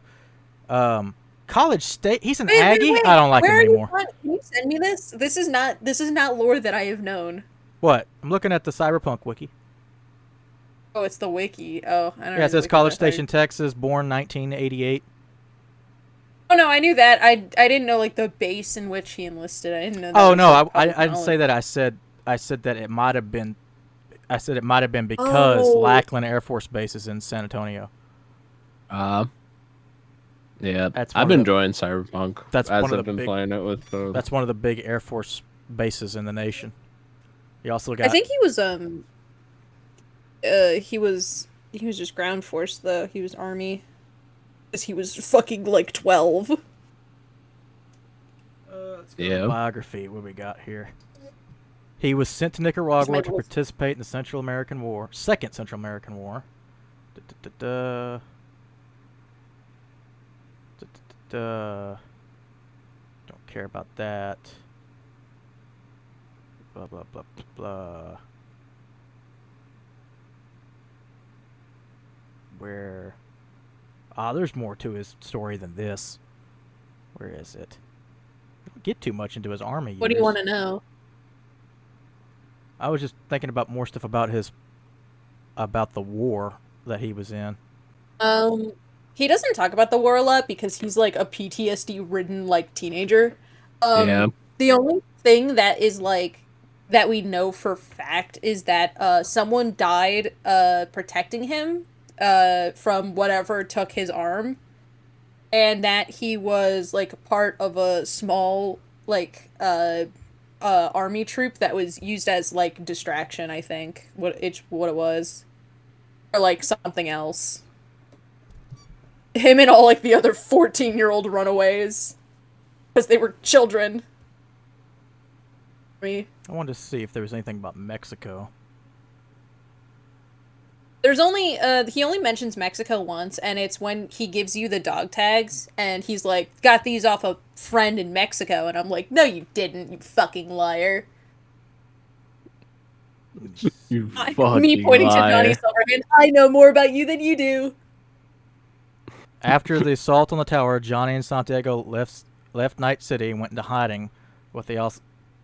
College State. He's an Aggie. Wait. I don't like him anymore. Can you send me this? This is not lore that I have known. What? I'm looking at the Cyberpunk wiki. Oh, it's the wiki. Oh, I don't know. Yeah, it says College Station, Texas, born 1988. Oh no, I knew that. I didn't know like the base in which he enlisted. I didn't know that. Oh no, I didn't say that. I said that it might have been. I said it might have been because Lackland Air Force Base is in San Antonio. Yeah, I've been enjoying Cyberpunk. That's as one of I've been playing it with. That's one of the big Air Force bases in the nation. You also got. I think he was just ground force though. He was army. Because he was fucking like 12. Let's go to biography. What we got here? He was sent to Nicaragua to participate in the Central American War. Second Central American War. Don't care about that. Blah, blah, blah, blah, blah. Where... there's more to his story than this. Where is it? Don't get too much into his army years. What do you want to know? I was just thinking about more stuff about the war that he was in. He doesn't talk about the war a lot because he's like a PTSD-ridden like teenager. Yeah. The only thing that is like that we know for fact is that someone died protecting him from whatever took his arm, and that he was like part of a small like army troop that was used as like distraction. I think what it was, or like something else. Him and all like the other 14-year-old runaways, because they were children. I wanted to see if there was anything about Mexico. There's only he only mentions Mexico once, and it's when he gives you the dog tags, and he's like, got these off a friend in Mexico, and I'm like, no you didn't, you fucking liar. You Me fucking pointing to Johnny liar. Silverhand. I know more about you than you do. After the assault on the tower, Johnny and Santiago left Night City and went into hiding with the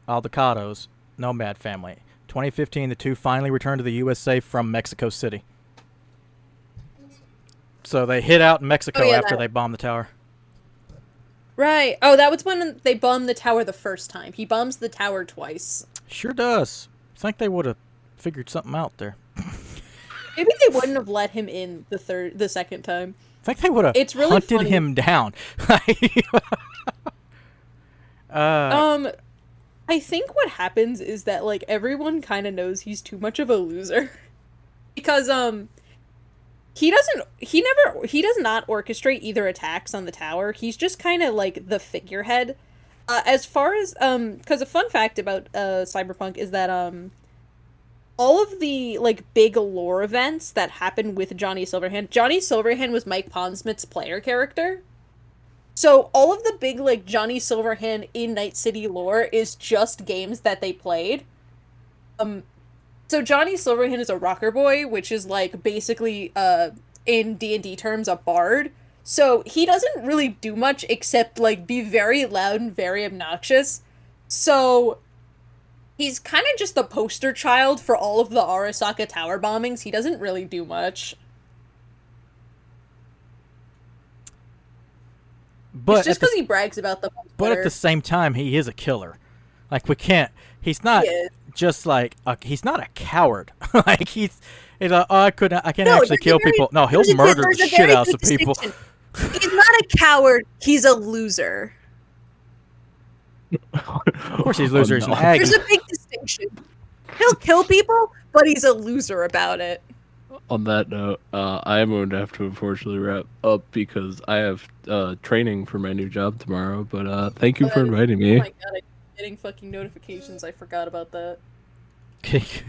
Aldecados nomad family. 2015, the two finally returned to the USA from Mexico City. So they hid out in Mexico after they bombed the tower. Right. Oh, that was when they bombed the tower the first time. He bombs the tower twice. Sure does. I think they would have figured something out there. Maybe they wouldn't have let him in the second time. I think they would have hunted him down. I think what happens is that, like, everyone kind of knows he's too much of a loser. Because, he does not orchestrate either attacks on the tower. He's just kind of, like, the figurehead. As far as, because a fun fact about, Cyberpunk is that, all of the, like, big lore events that happen with Johnny Silverhand was Mike Pondsmith's player character. So all of the big, like, Johnny Silverhand in Night City lore is just games that they played. So Johnny Silverhand is a rocker boy, which is, like, basically, in D&D terms, a bard. So he doesn't really do much except, like, be very loud and very obnoxious. So he's kind of just the poster child for all of the Arasaka tower bombings. He doesn't really do much. But it's just because he brags about them. But at the same time, he is a killer. Like, we can't. He's not just like he's not a coward. Like he's like, oh, I can't actually kill people. No, he'll murder the shit out of people. He's not a coward. He's a loser. Of course, he's a loser. There's a big distinction. He'll kill people, but he's a loser about it. On that note, I am going to have to unfortunately wrap up because I have training for my new job tomorrow. But thank you for inviting me. Oh my god, I'm getting fucking notifications. I forgot about that.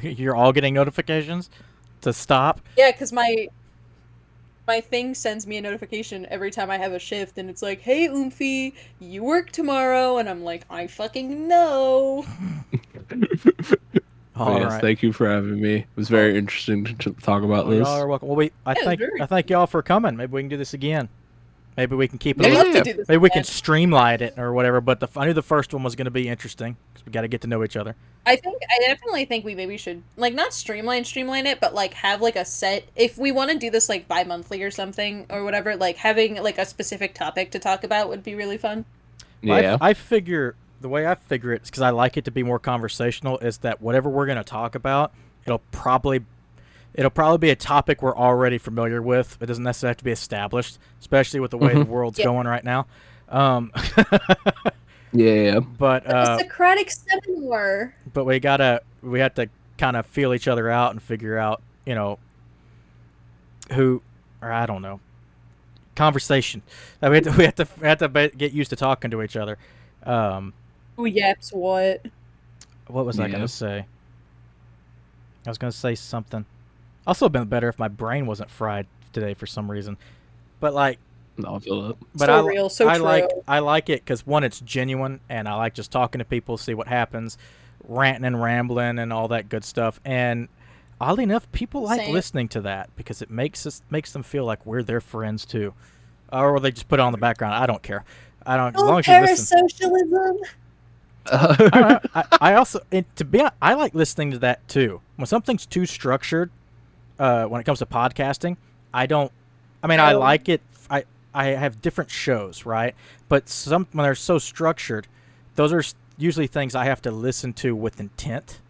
You're all getting notifications to stop? Yeah, because my thing sends me a notification every time I have a shift, and it's like, hey, Oomphy, you work tomorrow, and I'm like, I fucking know. Yes, thank you for having me. It was very interesting to talk about this. Y'all are welcome. Well, I thank y'all for coming. Maybe we can do this again. Maybe we can keep it. I'd love to do this maybe we again. can streamline it or whatever. But I knew the first one was going to be interesting because we got to get to know each other. I definitely think we maybe should, like, not streamline it, but, like, have, like, a set, if we want to do this, like, bi-monthly or something, or whatever, like, having, like, a specific topic to talk about would be really fun. Yeah. I figure, the way I figure it, because I like it to be more conversational, is that whatever we're going to talk about, it'll probably be a topic we're already familiar with. It doesn't necessarily have to be established, especially with the way the world's going right now. Yeah. But Socratic seminar. But we have to kind of feel each other out and figure out, you know, I don't know. Conversation. We have to get used to talking to each other. Who yaps what? What was I gonna say? I was gonna say something. Also, been better if my brain wasn't fried today for some reason. But like, no, I feel it. But so real, so true. I like it because one, it's genuine, and I like just talking to people, see what happens, ranting and rambling, and all that good stuff. And oddly enough, people like listening to that because it makes them feel like we're their friends too, or they just put it on the background. I don't care. I don't. As long as you listen. Parasocialism. I also, to be honest, I like listening to that too. When something's too structured, when it comes to podcasting, I like it. I have different shows, right? But when they're so structured, those are usually things I have to listen to with intent.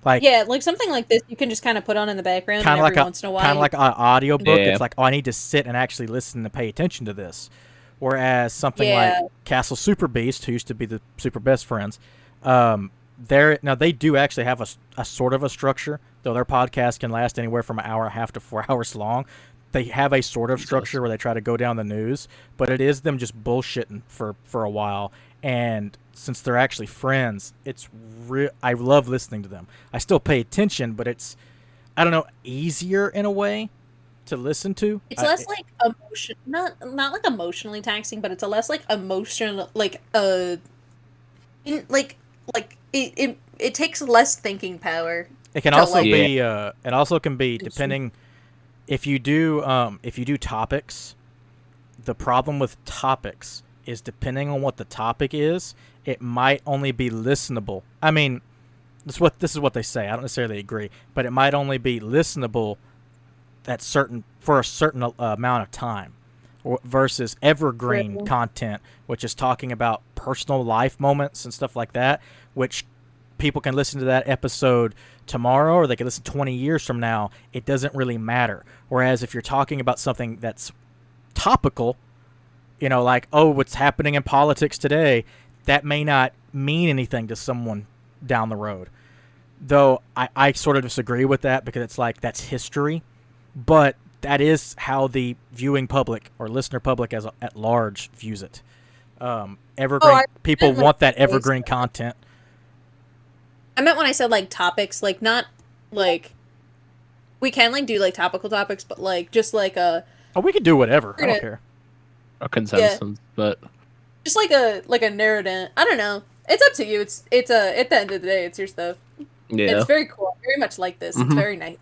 Like, yeah, like something like this, you can just kind of put on in the background once in a while. Kind of like an audio book. Yeah. It's like, oh, I need to sit and actually listen and pay attention to this. Whereas something like Castle Super Beast, who used to be the super best friends, they do actually have a sort of a structure, though their podcast can last anywhere from an hour and a half to 4 hours long. They have a sort of structure where they try to go down the news, but it is them just bullshitting for a while. And since they're actually friends, it's I love listening to them. I still pay attention, but it's, I don't know, easier in a way to listen to. It's less like not like emotionally taxing, but it's a less like emotional, like it it takes less thinking power. It can to, also like- be it also can be depending if you do topics. The problem with topics is depending on what the topic is, it might only be listenable. I mean, this is what they say. I don't necessarily agree, but it might only be listenable for a certain amount of time, versus evergreen content, which is talking about personal life moments and stuff like that, which people can listen to that episode tomorrow or they can listen 20 years from now. It doesn't really matter. Whereas if you're talking about something that's topical, like, oh, what's happening in politics today, that may not mean anything to someone down the road. Though I sort of disagree with that, because it's like, that's history. But that is how the viewing public or listener public at large views it. Evergreen people want that evergreen content. I meant when I said like topics, like not like we can like do like topical topics, but like just like a. Oh, we could do whatever. I don't care. A consensus, but just like a narrative. I don't know. It's up to you. It's at the end of the day, it's your stuff. Yeah, it's very cool. I very much like this. It's very nice.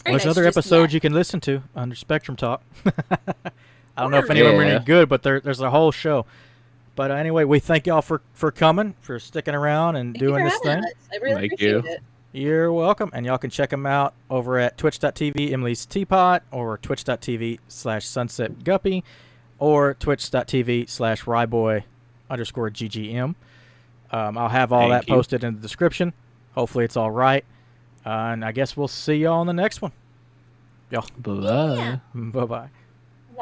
There's another episode you can listen to under Spectrum Talk. I don't know if any of them are any good, but there's a whole show. But anyway, we thank y'all for coming, for sticking around and doing this thing. I really appreciate it. You're welcome. And y'all can check them out over at twitch.tv Emily's Teapot, or twitch.tv/sunsetguppy, or twitch.tv/ryboy_ggm. I'll have all that posted in the description. Hopefully it's all right. And I guess we'll see y'all on the next one. Y'all. Bye-bye. Bye-bye.